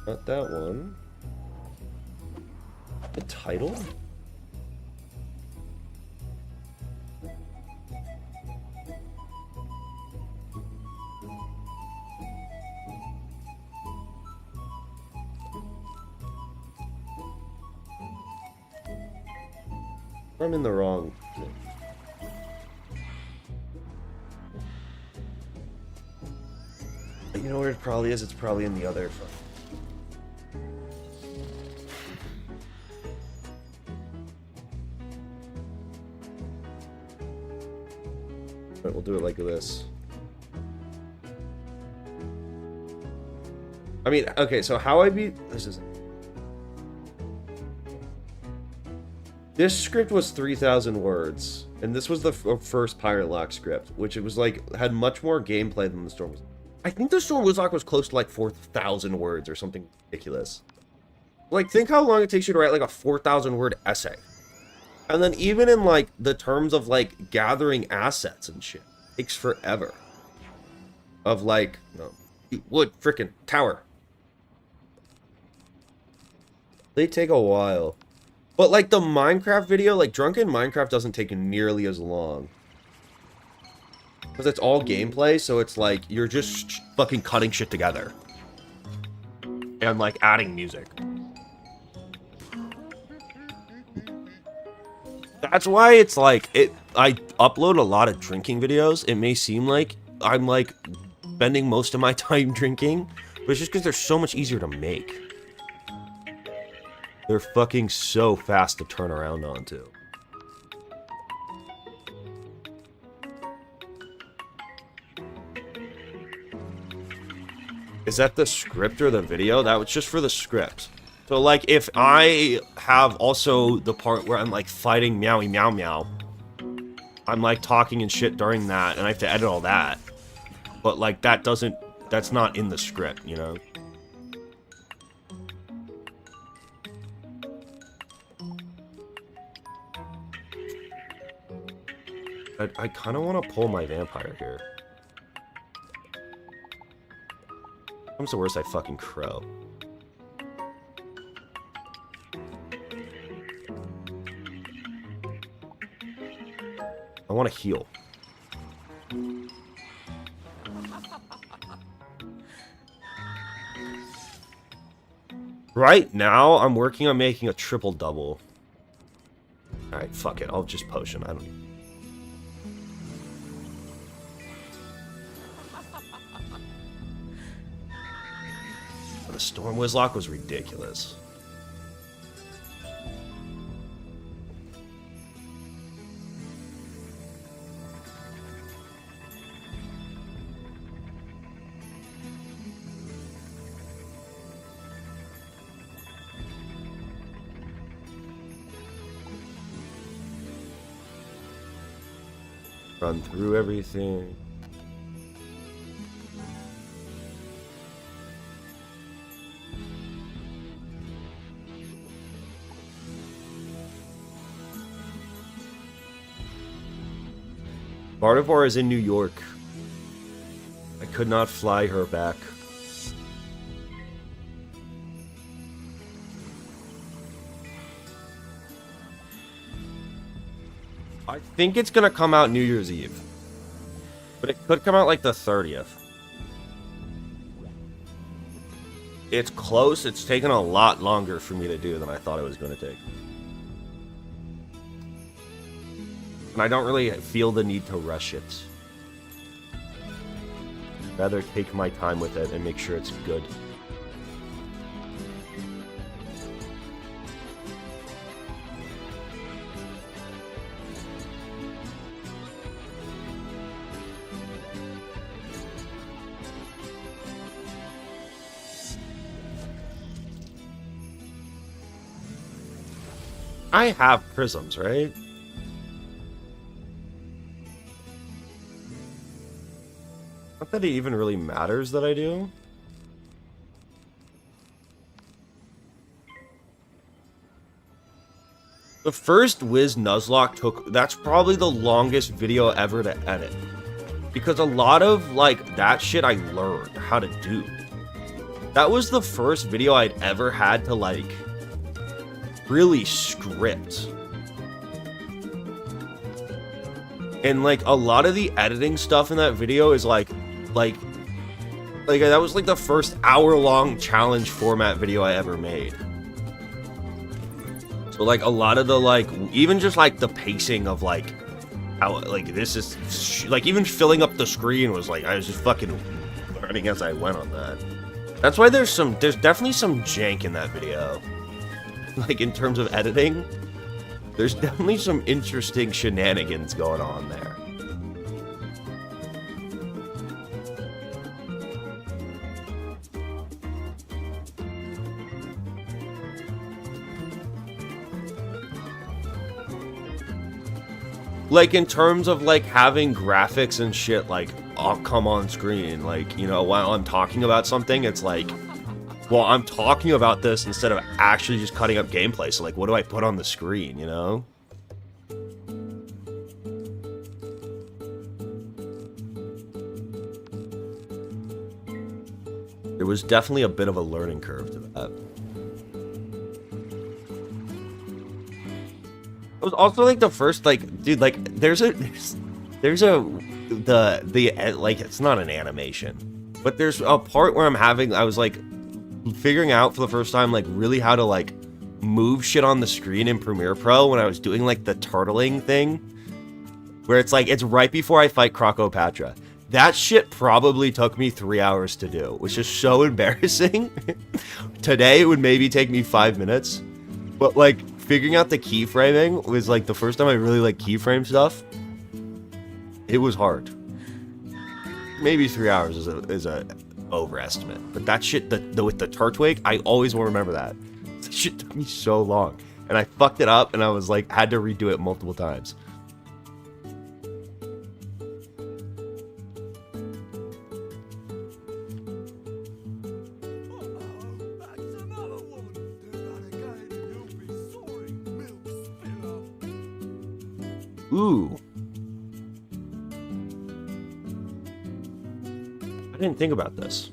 Not that one. The title? I'm in the wrong thing. You know where it probably is? It's probably in the other phone. But we'll do it like this. I mean, okay, so how I beat this is. This script was 3,000 words, and this was the first Pirate Lock script, which it was like had much more gameplay than the Storm was. I think the Storm Wizlock was close to like 4,000 words or something ridiculous. Like, think how long it takes you to write like a 4,000 word essay, and then even in like the terms of like gathering assets and shit, it takes forever. Of like, no, wood, frickin' tower. They take a while. But, like, the Minecraft video, like, Drunken Minecraft doesn't take nearly as long. Because it's all gameplay, so it's like, you're just fucking cutting shit together. And, like, adding music. That's why it's like, I upload a lot of drinking videos. It may seem like I'm, like, spending most of my time drinking. But it's just because they're so much easier to make. They're fucking so fast to turn around onto. Is that the script or the video? That was just for the script. So, like, if I have also the part where I'm, like, fighting Meowie Meow Meow, I'm, like, talking and shit during that, and I have to edit all that. But, like, that's not in the script, you know? I kind of want to pull my vampire here. Comes the worst, I fucking crow. I want to heal. Right now, I'm working on making a triple double. Alright, fuck it. I'll just potion. I don't... The Storm Wizlock was ridiculous. Run through everything. Bartivore is in New York. I could not fly her back. I think it's gonna come out New Year's Eve. But it could come out like the 30th. It's close. It's taken a lot longer for me to do than I thought it was going to take. And I don't really feel the need to rush it. Rather take my time with it and make sure it's good. I have prisms, right? Not that it even really matters that I do. The first Nuzlocke took... That's probably the longest video ever to edit. Because a lot of, like, that shit I learned how to do. That was the first video I'd ever had to, like... really script. And like a lot of the editing stuff in that video is like that was like the first hour-long challenge format video I ever made. So like a lot of the like even just like the pacing of like how like this is like even filling up the screen was like I was just fucking learning as I went on that. That's why there's definitely some jank in that video. Like, in terms of editing, there's definitely some interesting shenanigans going on there. Like, in terms of, like, having graphics and shit, like, all come on screen. Like, you know, while I'm talking about something, it's like... Well, I'm talking about this instead of actually just cutting up gameplay. So, like, what do I put on the screen, you know? There was definitely a bit of a learning curve to that. It was also, like, the first, like, dude, like, like, it's not an animation. But there's a part where I was, like, figuring out for the first time like really how to like move shit on the screen in Premiere Pro when I was doing like the turtling thing where it's like it's right before I fight Crocopatra. That shit probably took me 3 hours to do, which is so embarrassing. Today it would maybe take me 5 minutes, but like figuring out the keyframing was like the first time I really like keyframe stuff. It was hard. Maybe 3 hours is a overestimate. But that shit, with the Turtwig, I always will remember that. That shit took me so long. And I fucked it up, and I was like, had to redo it multiple times. Ooh. I didn't think about this.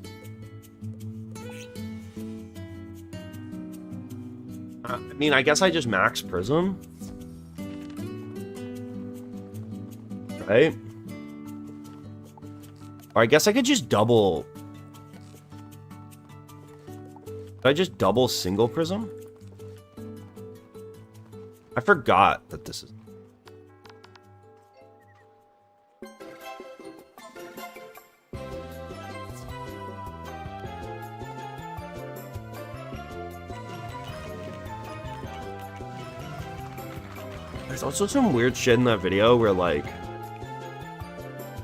I mean, I guess I just max Prism. Right? Or I guess I could just double... Could I just double single Prism? I forgot that this is... There's also some weird shit in that video where, like,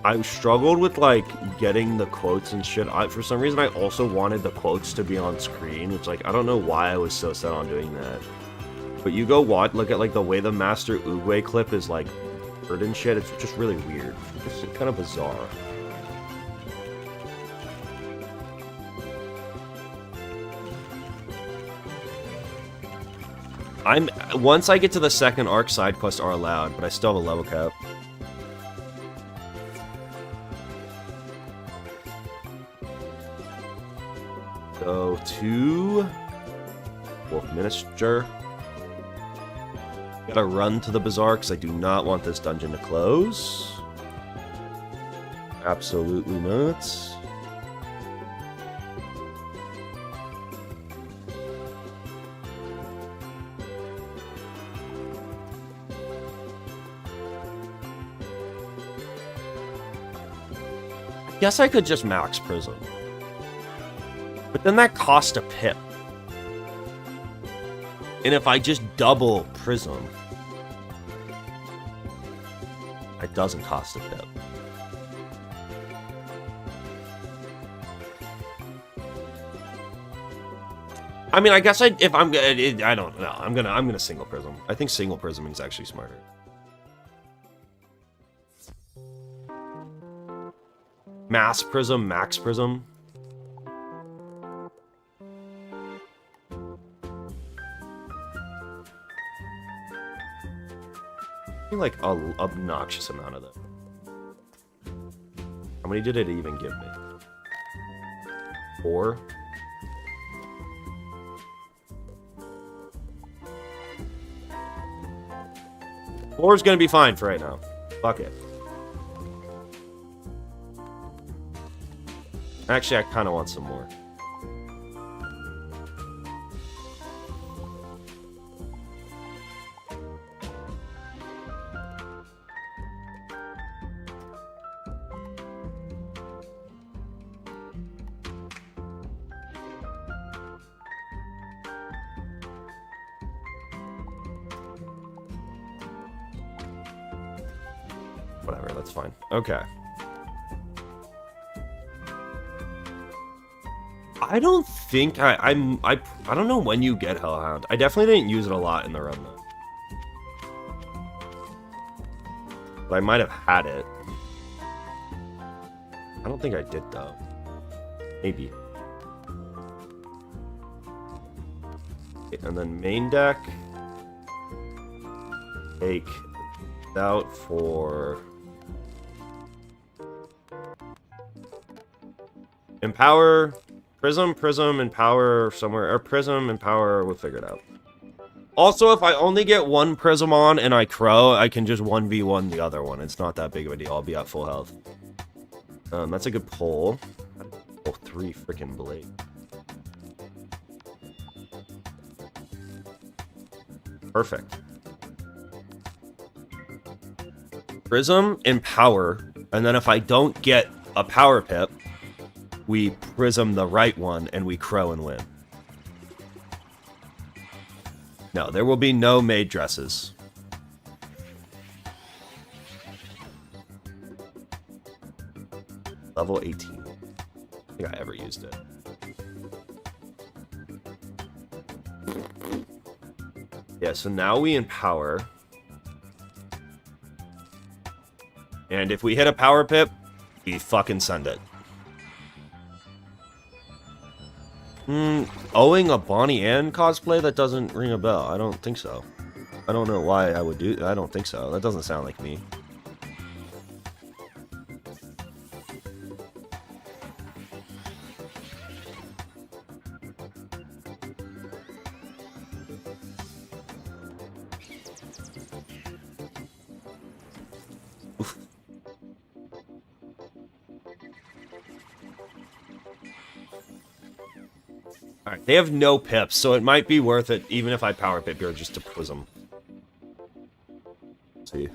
I struggled with, like, getting the quotes and shit. For some reason, I also wanted the quotes to be on screen, which, like, I don't know why I was so set on doing that. But you go look at, like, the way the Master Oogway clip is, like, heard and shit. It's just really weird. It's kind of bizarre. Once I get to the second arc, side quests are allowed, but I still have a level cap. Go to Wolf Minister. Gotta run to the Bazaar because I do not want this dungeon to close. Absolutely not. Guess I could just max Prism. But then that costs a pip. And if I just double Prism, it doesn't cost a pip. I mean, I guess if I'm gonna, I don't know. I'm gonna single Prism. I think single Prisming is actually smarter. Mass Prism, Max Prism. Like a obnoxious amount of them. How many did it even give me? 4? Four is gonna be fine for right now. Fuck it. Actually, I kind of want some more. Whatever, that's fine. Okay. I don't think I don't know when you get Hellhound. I definitely didn't use it a lot in the run though. But I might have had it. I don't think I did though. Maybe. Okay, and then main deck. Take out for Empower. Prism, Empower somewhere, or Prism, Empower, we'll figure it out. Also, if I only get one Prism on and I Crow, I can just 1v1 the other one. It's not that big of a deal. I'll be at full health. That's a good pull. Oh, 3 freaking Blade. Perfect. Prism, Empower, and then if I don't get a Power Pip, we Prism the right one, and we Crow and win. No, there will be no maid dresses. Level 18. think I ever used it. Yeah, so now we empower. And if we hit a power pip, we fucking send it. Owing a Bonnie Ann cosplay? That doesn't ring a bell. I don't think so. I don't know why I would do... I don't think so. That doesn't sound like me. Alright, they have no pips, so it might be worth it, even if I power pip here, just to prism. Let's see.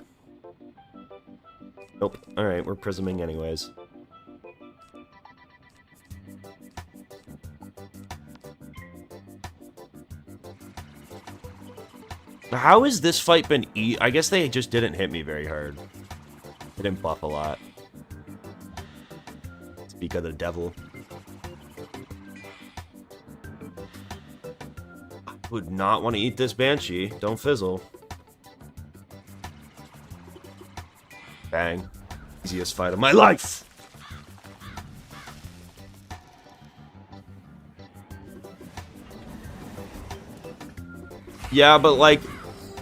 Nope. Alright, we're prisming anyways. How has this fight been I guess they just didn't hit me very hard. They didn't buff a lot. Speak of the devil. Would not want to eat this Banshee. Don't fizzle. Bang. Easiest fight of my life! Yeah, but like,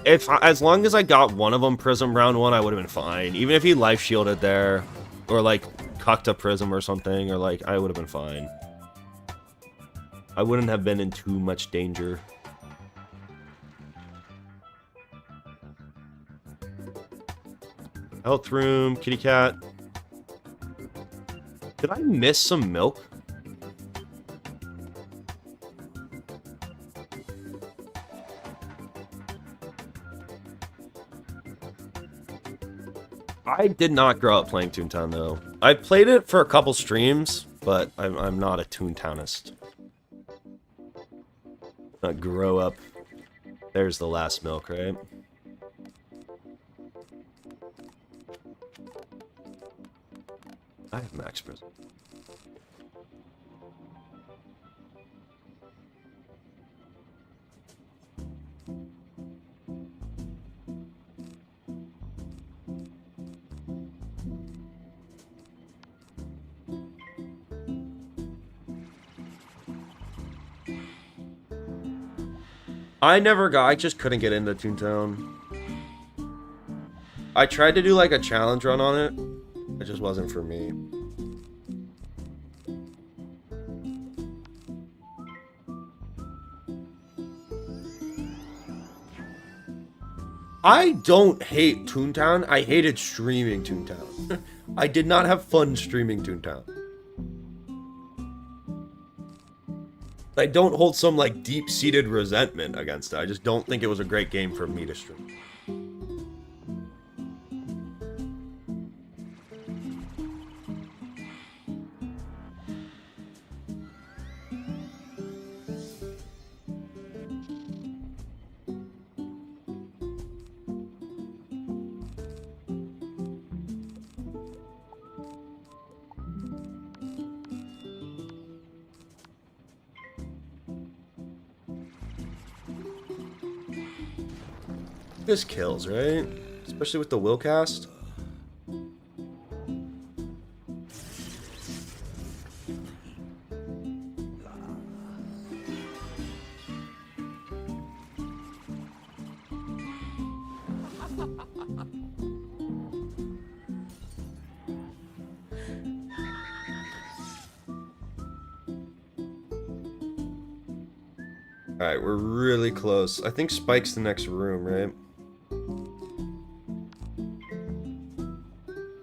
as long as I got one of them Prism round 1, I would have been fine. Even if he life shielded there, or like cucked a Prism or something, or like, I would have been fine. I wouldn't have been in too much danger. Health room, kitty cat. Did I miss some milk? I did not grow up playing Toontown though. I played it for a couple streams, but I'm not a Toontownist. Not grow up. There's the last milk, right? I have max prism. I just couldn't get into Toontown. I tried to do like a challenge run on it. It just wasn't for me. I don't hate Toontown. I hated streaming Toontown. I did not have fun streaming Toontown. I don't hold some like deep-seated resentment against it. I just don't think it was a great game for me to stream. This kills, right? Especially with the will cast. Alright, we're really close. I think Spike's the next room, right?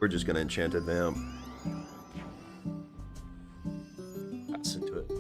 We're just gonna Enchanted Vamp. Pass into it.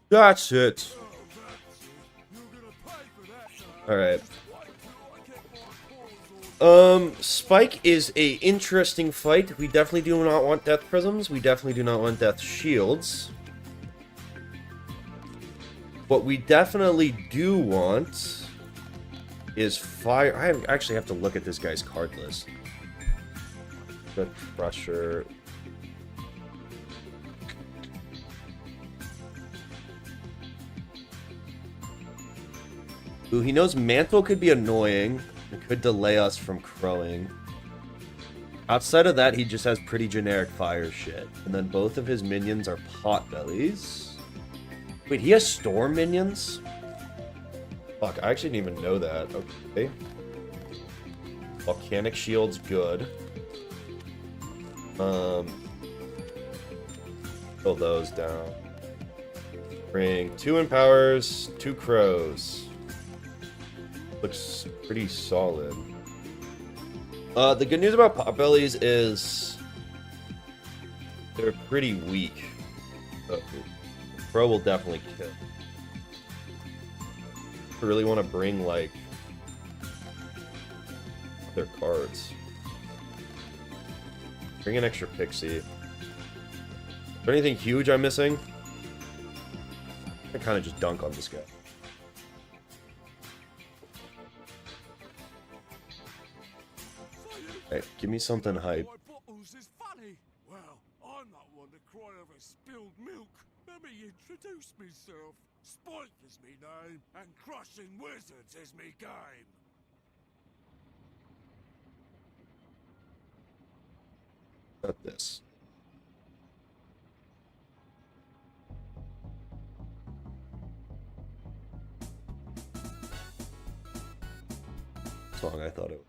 That's it. Alright. Spike is a interesting fight. We definitely do not want death prisms. We definitely do not want death shields. What we definitely do want is fire. I actually have to look at this guy's card list. The Crusher. Ooh, he knows Mantle could be annoying. It could delay us from crowing. Outside of that, he just has pretty generic fire shit. And then both of his minions are potbellies. Wait, he has storm minions? Fuck, I actually didn't even know that. Okay. Volcanic shield's good. Pull those down. Bring 2 empowers, 2 crows. Looks pretty solid. The good news about potbellies is they're pretty weak. So Crow will definitely kill. I really want to bring like their cards. Bring an extra pixie. Is there anything huge I'm missing? I kind of just dunk on this guy. Hey, give me something hype. Well, I'm not one to cry over spilled milk. Let me introduce myself. Spike is me name, and crushing wizards is me game. Got this. Song I thought it was.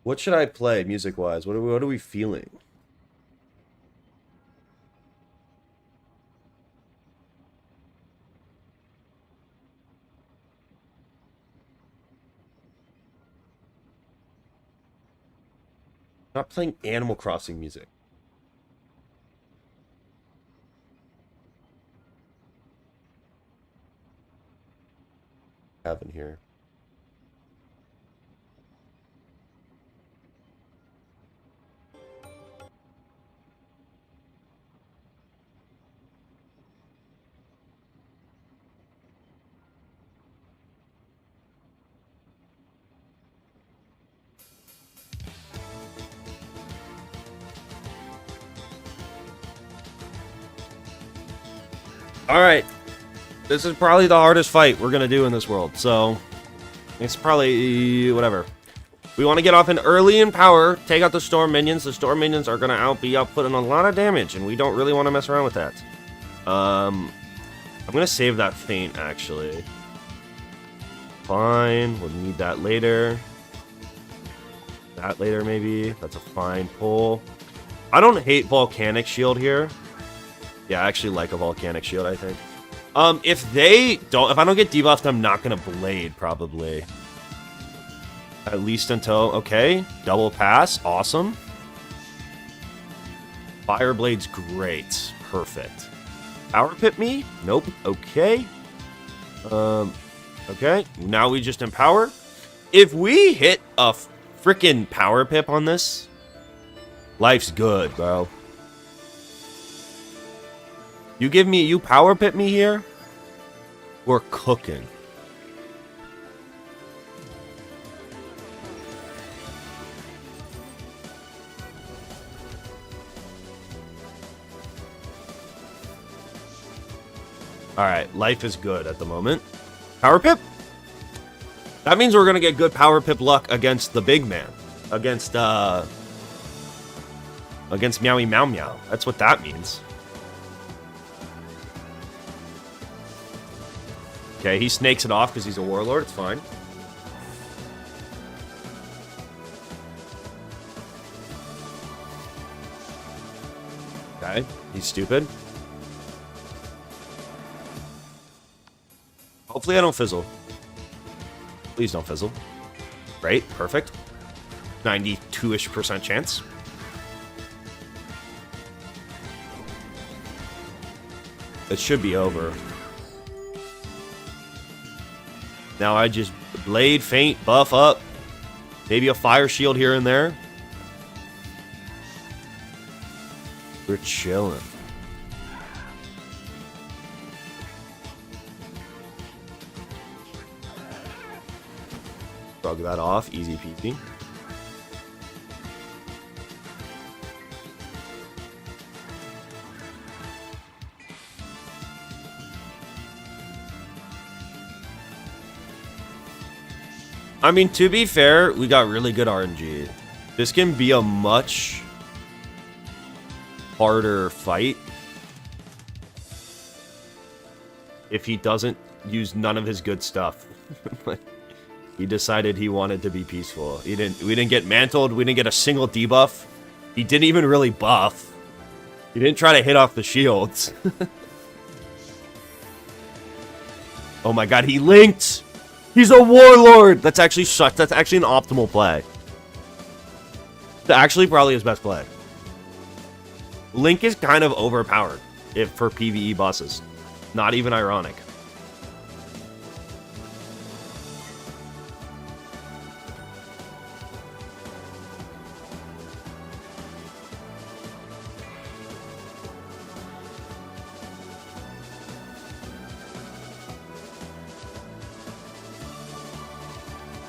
What should I play music-wise? What are we feeling? Not playing Animal Crossing music. Have in here. Alright. This is probably the hardest fight we're gonna do in this world, so it's probably whatever. We want to get off in early in power, take out the storm minions. The storm minions are gonna be outputting a lot of damage, and we don't really want to mess around with that. I'm gonna save that feint actually. Fine, we'll need that later. That later maybe. That's a fine pull. I don't hate Volcanic Shield here. Yeah, I actually like a Volcanic Shield, I think. If I don't get debuffed, I'm not gonna Blade, probably. At least until, okay. Double pass, awesome. Fire Blade's great, perfect. Power Pip me? Nope, okay. Okay, now we just empower. If we hit a freaking Power Pip on this, life's good, bro. You Power Pip me here, we're cooking. Alright, life is good at the moment. Power Pip? That means we're gonna get good Power Pip luck against the big man. Against Meowie Meow Meow. That's what that means. Okay, he snakes it off because he's a warlord. It's fine. Okay, he's stupid. Hopefully I don't fizzle. Please don't fizzle. Great, perfect. 92-ish% chance. It should be over. Now I just blade, feint, buff up. Maybe a fire shield here and there. We're chilling. Shrug that off, easy peasy. I mean, to be fair, we got really good RNG. This can be a much harder fight if he doesn't use none of his good stuff. He decided he wanted to be peaceful. We didn't get mantled. We didn't get a single debuff. He didn't even really buff. He didn't try to hit off the shields. Oh my god, he linked! He's a warlord! That's actually sucked. That's actually an optimal play. It's actually probably his best play. Link is kind of overpowered for PvE bosses. Not even ironic.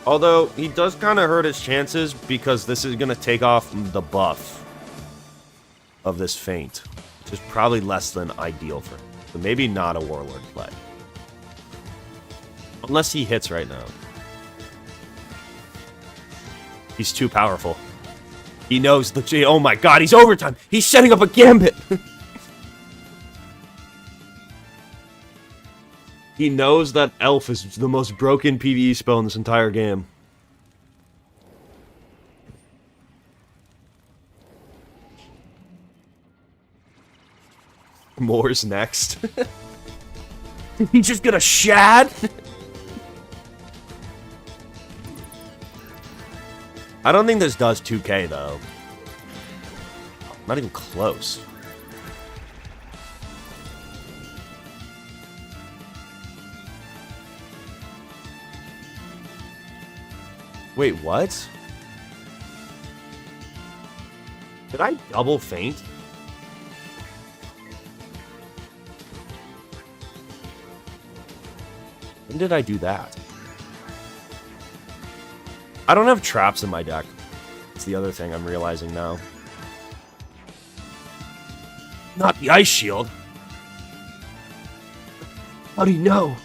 Although, he does kind of hurt his chances because this is going to take off the buff of this feint, which is probably less than ideal for him. So maybe not a warlord play. Unless he hits right now. He's too powerful. He knows the... Oh my god, he's overtime! He's setting up a gambit! He knows that Elf is the most broken PvE spell in this entire game. Moore's next. He just got a shad? I don't think this does 2k though. Not even close. Wait, what? Did I double feint? When did I do that? I don't have traps in my deck. It's the other thing I'm realizing now. Not the ice shield. How do you know?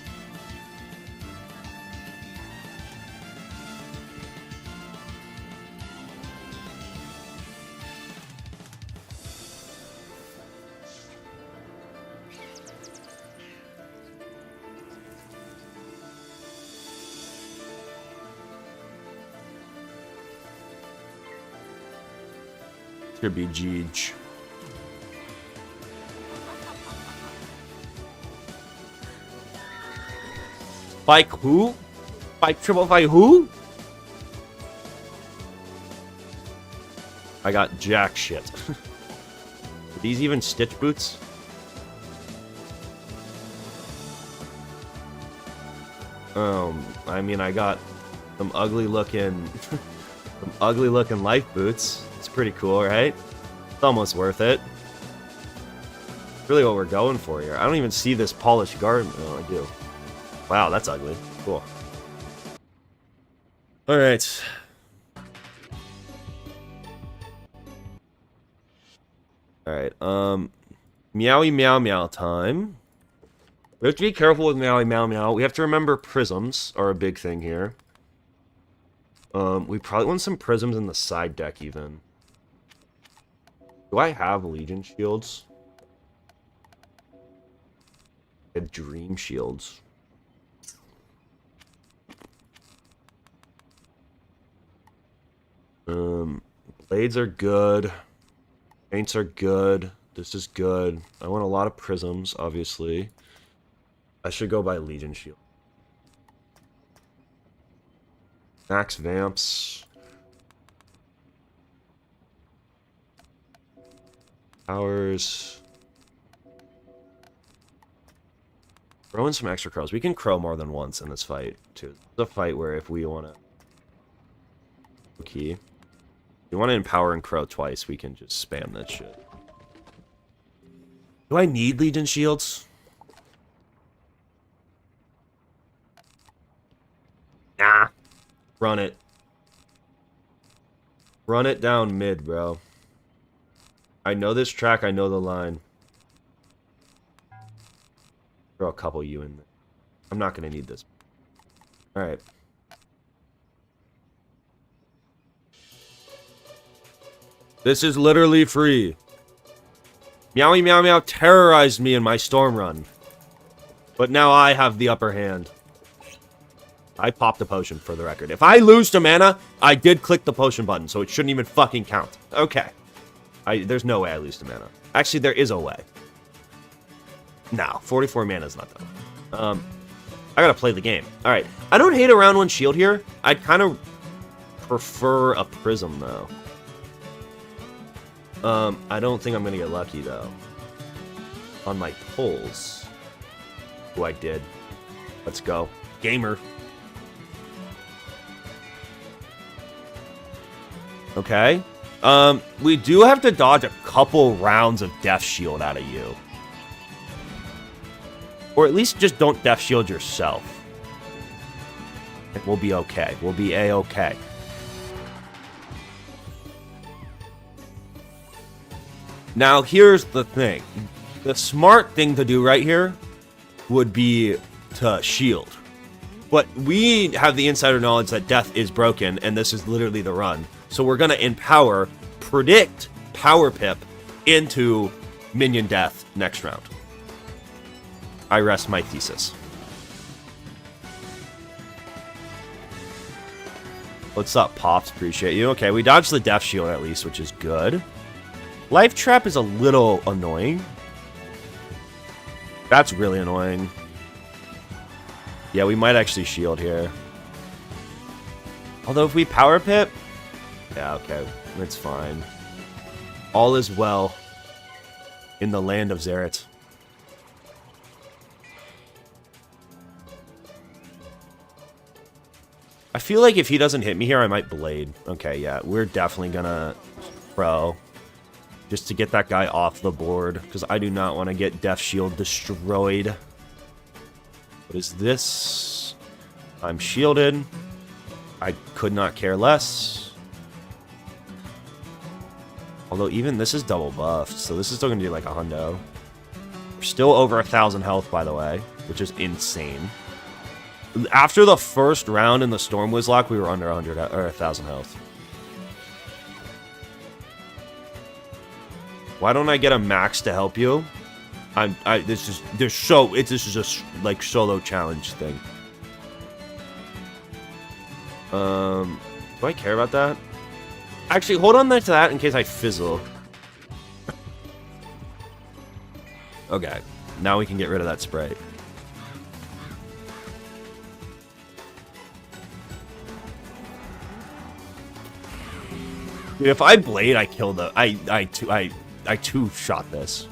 Could be Jeej. Spike who? Spike triple fight who? I got jack shit. Are these even stitch boots? I mean, I got some ugly looking life boots. It's pretty cool, right? It's almost worth it. Really what we're going for here. I don't even see this polished garment. Oh, I do. Wow, that's ugly. Cool. Alright. Alright, meowy meow meow time. We have to be careful with meowy meow meow. We have to remember prisms are a big thing here. We probably want some prisms in the side deck even. Do I have Legion shields? I have Dream shields. Blades are good. Paints are good. This is good. I want a lot of prisms, obviously. I should go buy Legion shield. Max Vamps. Powers. Throw in some extra crows. We can crow more than once in this fight, too. It's a fight where if we want to... Key. If we want to empower and crow twice, we can just spam that shit. Do I need Legion Shields? Nah. Run it. Run it down mid, bro. I know this track, I know the line. Throw a couple you in there. I'm not going to need this. Alright. This is literally free. Meowie Meow Meow terrorized me in my storm run. But now I have the upper hand. I popped a potion for the record. If I lose to mana, I did click the potion button, so it shouldn't even fucking count. Okay. There's no way I lose to mana. Actually, there is a way. No, 44 mana is not done. I gotta play the game. Alright. I don't hate a round 1 shield here. I'd kind of prefer a prism, though. I don't think I'm gonna get lucky, though. On my pulls. Oh, I did. Let's go. Gamer. Okay. We do have to dodge a couple rounds of Death Shield out of you. Or at least just don't Death Shield yourself. And we'll be okay. We'll be A-okay. Now, here's the thing. The smart thing to do right here would be to shield. But we have the insider knowledge that death is broken, and this is literally the run. So we're going to empower, predict power pip into minion death next round. I rest my thesis. What's up, Pops? Appreciate you. Okay, we dodged the death shield at least, which is good. Life trap is a little annoying. That's really annoying. Yeah, we might actually shield here. Although if we power pip... Yeah, okay. It's fine. All is well in the land of Xerath. I feel like if he doesn't hit me here, I might blade. Okay, yeah. We're definitely gonna pro. Just to get that guy off the board. Because I do not want to get Death Shield destroyed. What is this? I'm shielded. I could not care less. Although even this is double buffed. So this is still going to do like a hundo. We're still over 1,000 health, by the way. Which is insane. After the first round in the Storm Wizlock, we were under 100 or 1,000 health. Why don't I get a max to help you? This is just like solo challenge thing. Do I care about that? Actually, hold on to that in case I fizzle. Okay, now we can get rid of that spray. Dude, if I blade, I kill the I two-shot this.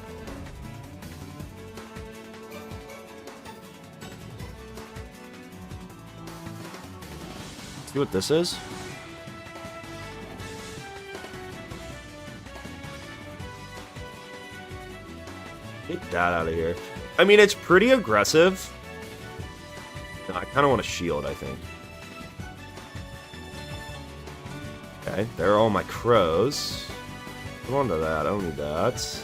See what this is? Get that out of here. I mean, it's pretty aggressive. No, I kind of want to shield, I think. Okay, there are all my crows. Come on to that, I don't need that.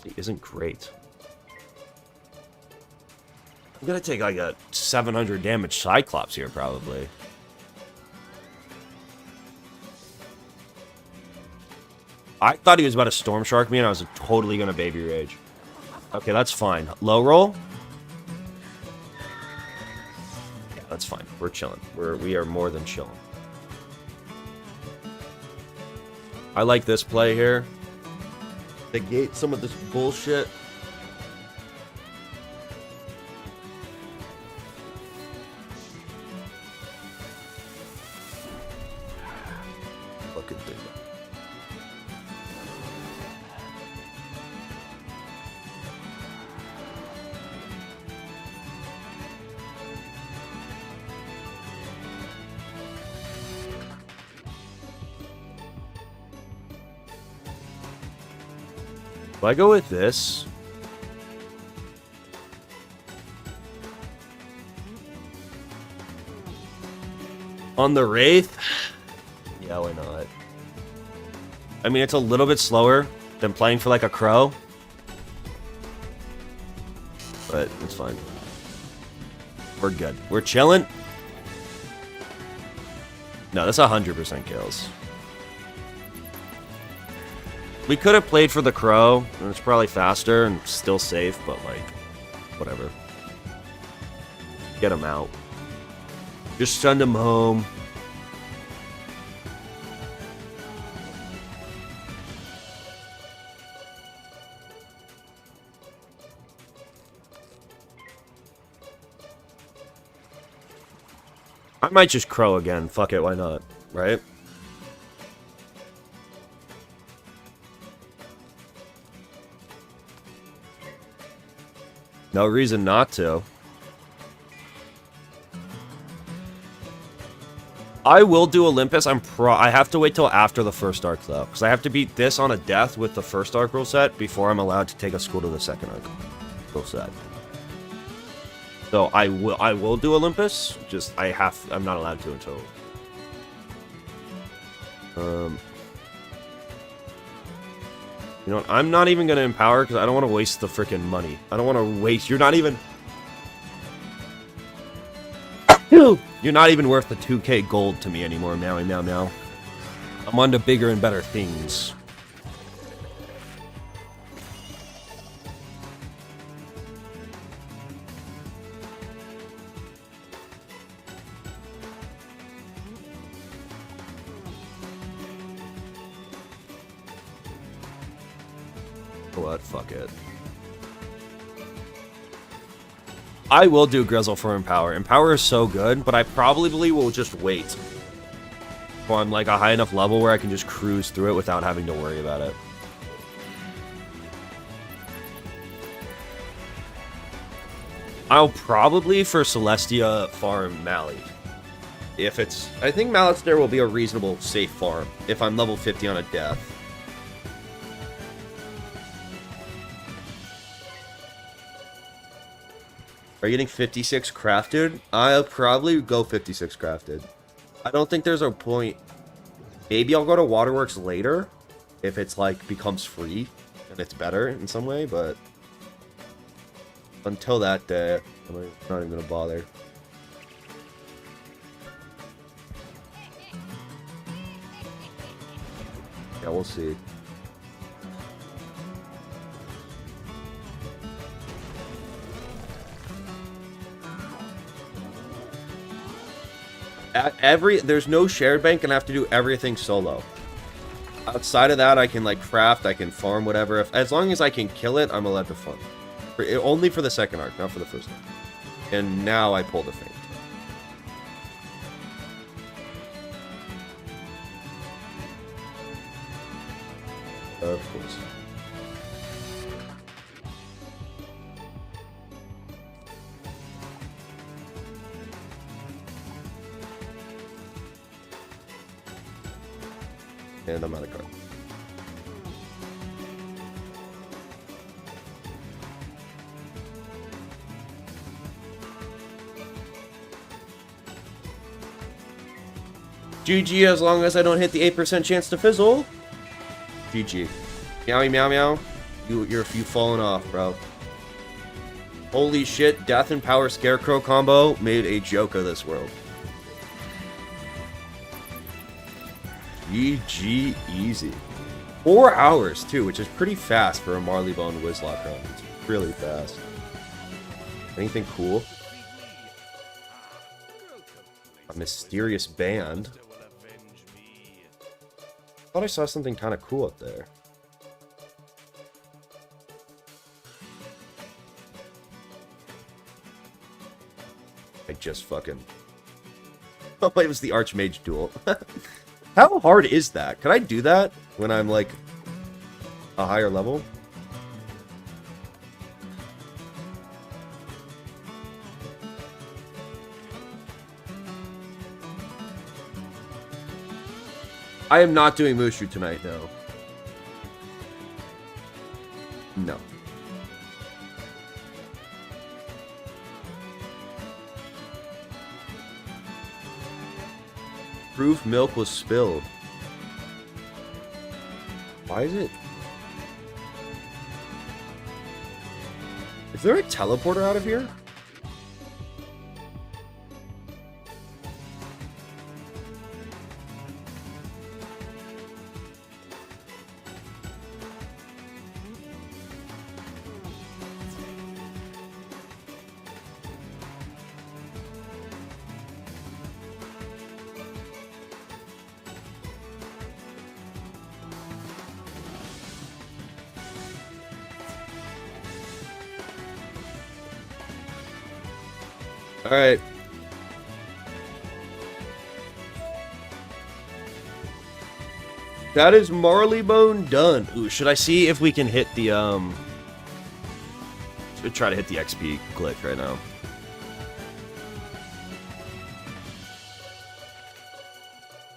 It isn't great. I'm gonna take like a 700 damage Cyclops here, probably. I thought he was about to Storm Shark me, and I was totally gonna Baby Rage. Okay, that's fine. Low roll? Yeah, that's fine. We're chilling. We are more than chilling. I like this play here. Negate some of this bullshit. I go with this... On the Wraith? Yeah, why not? I mean, it's a little bit slower than playing for like a Crow. But it's fine. We're good. We're chilling. No, that's 100% kills. We could have played for the Crow, and it's probably faster and still safe, but like, whatever. Get him out. Just send him home. I might just Crow again. Fuck it, why not? Right? No reason not to. I will do Olympus. I have to wait till after the first arc though, because I have to beat this on a death with the first arc rule set before I'm allowed to take a school to the second arc rule set. So I will do Olympus. Just I'm not allowed to until. You know what? I'm not even gonna empower because I don't want to waste the freaking money. I don't want to waste. You're not even. You're not even worth the 2K gold to me anymore, Meowie Meow Meow. I'm on to bigger and better things. What? Fuck it. I will do Grizzle for Empower. Empower is so good, but I probably will just wait until I'm like a high enough level where I can just cruise through it without having to worry about it. I'll probably for Celestia farm Mally. If it's... I think Mallet's there will be a reasonable safe farm if I'm level 50 on a death. Are you getting 56 crafted? I'll probably go 56 crafted. I don't think there's a point. Maybe I'll go to Waterworks later if it's like becomes free and it's better in some way, but until that day, I'm not even gonna bother. Yeah, we'll see. There's no shared bank and I have to do everything solo. Outside of that, I can like craft, I can farm whatever. As long as I can kill it, I'm allowed to farm. Only for the second arc, not for the first arc. And now I pull the feint. Of course. And I'm out of card. GG as long as I don't hit the 8% chance to fizzle. GG. Meowie meow meow. You've fallen off, bro. Holy shit, Death and Power Scarecrow combo made a joke of this world. GG easy. 4 hours too, which is pretty fast for a Marleybone WIZLOCKE run. It's really fast. Anything cool? A mysterious band. Thought I saw something kind of cool up there. I just fucking... Oh, it was the Archmage duel. How hard is that? Can I do that when I'm like a higher level? I am not doing Mushu tonight, no. Proof milk was spilled. Why is it? Is there a teleporter out of here? Alright. That is Marleybone done. Ooh, should I see if we can hit the, should try to hit the XP glitch right now.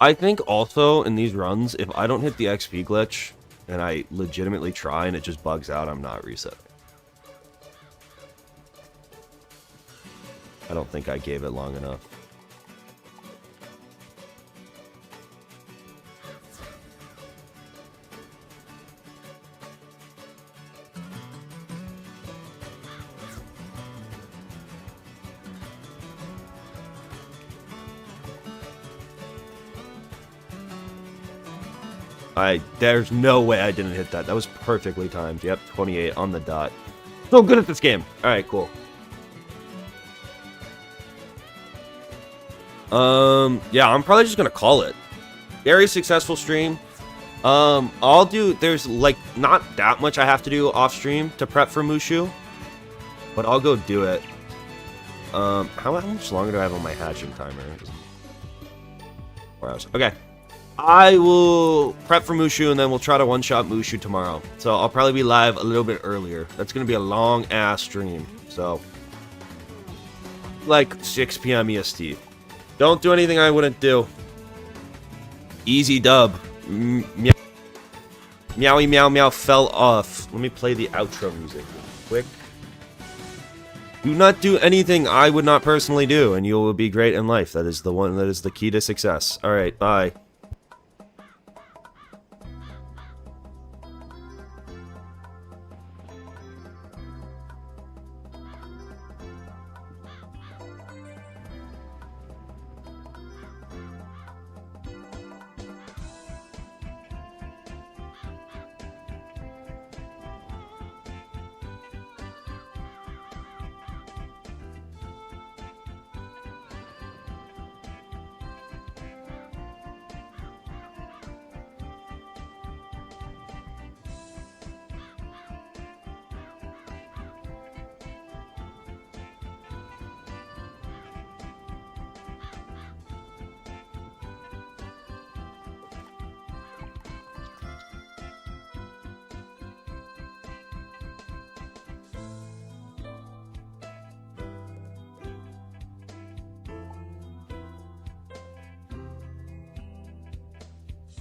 I think also in these runs, if I don't hit the XP glitch, and I legitimately try and it just bugs out, I'm not resetting. I don't think I gave it long enough. There's no way I didn't hit that. That was perfectly timed. Yep, 28 on the dot. So good at this game. All right, cool. Yeah, I'm probably just gonna call it. Very successful stream. I'll do, there's like not that much I have to do off stream to prep for Mushu, but I'll go do it. How much longer do I have on my hatching timer? 4 hours. Okay. I will prep for Mushu and then we'll try to one-shot Mushu tomorrow. So I'll probably be live a little bit earlier. That's gonna be a long ass stream. So like 6 p.m. EST. Don't do anything I wouldn't do. Easy dub. Meow. Meowie meow meow fell off. Let me play the outro music real quick. Do not do anything I would not personally do, and you will be great in life. That is the key to success. Alright, bye.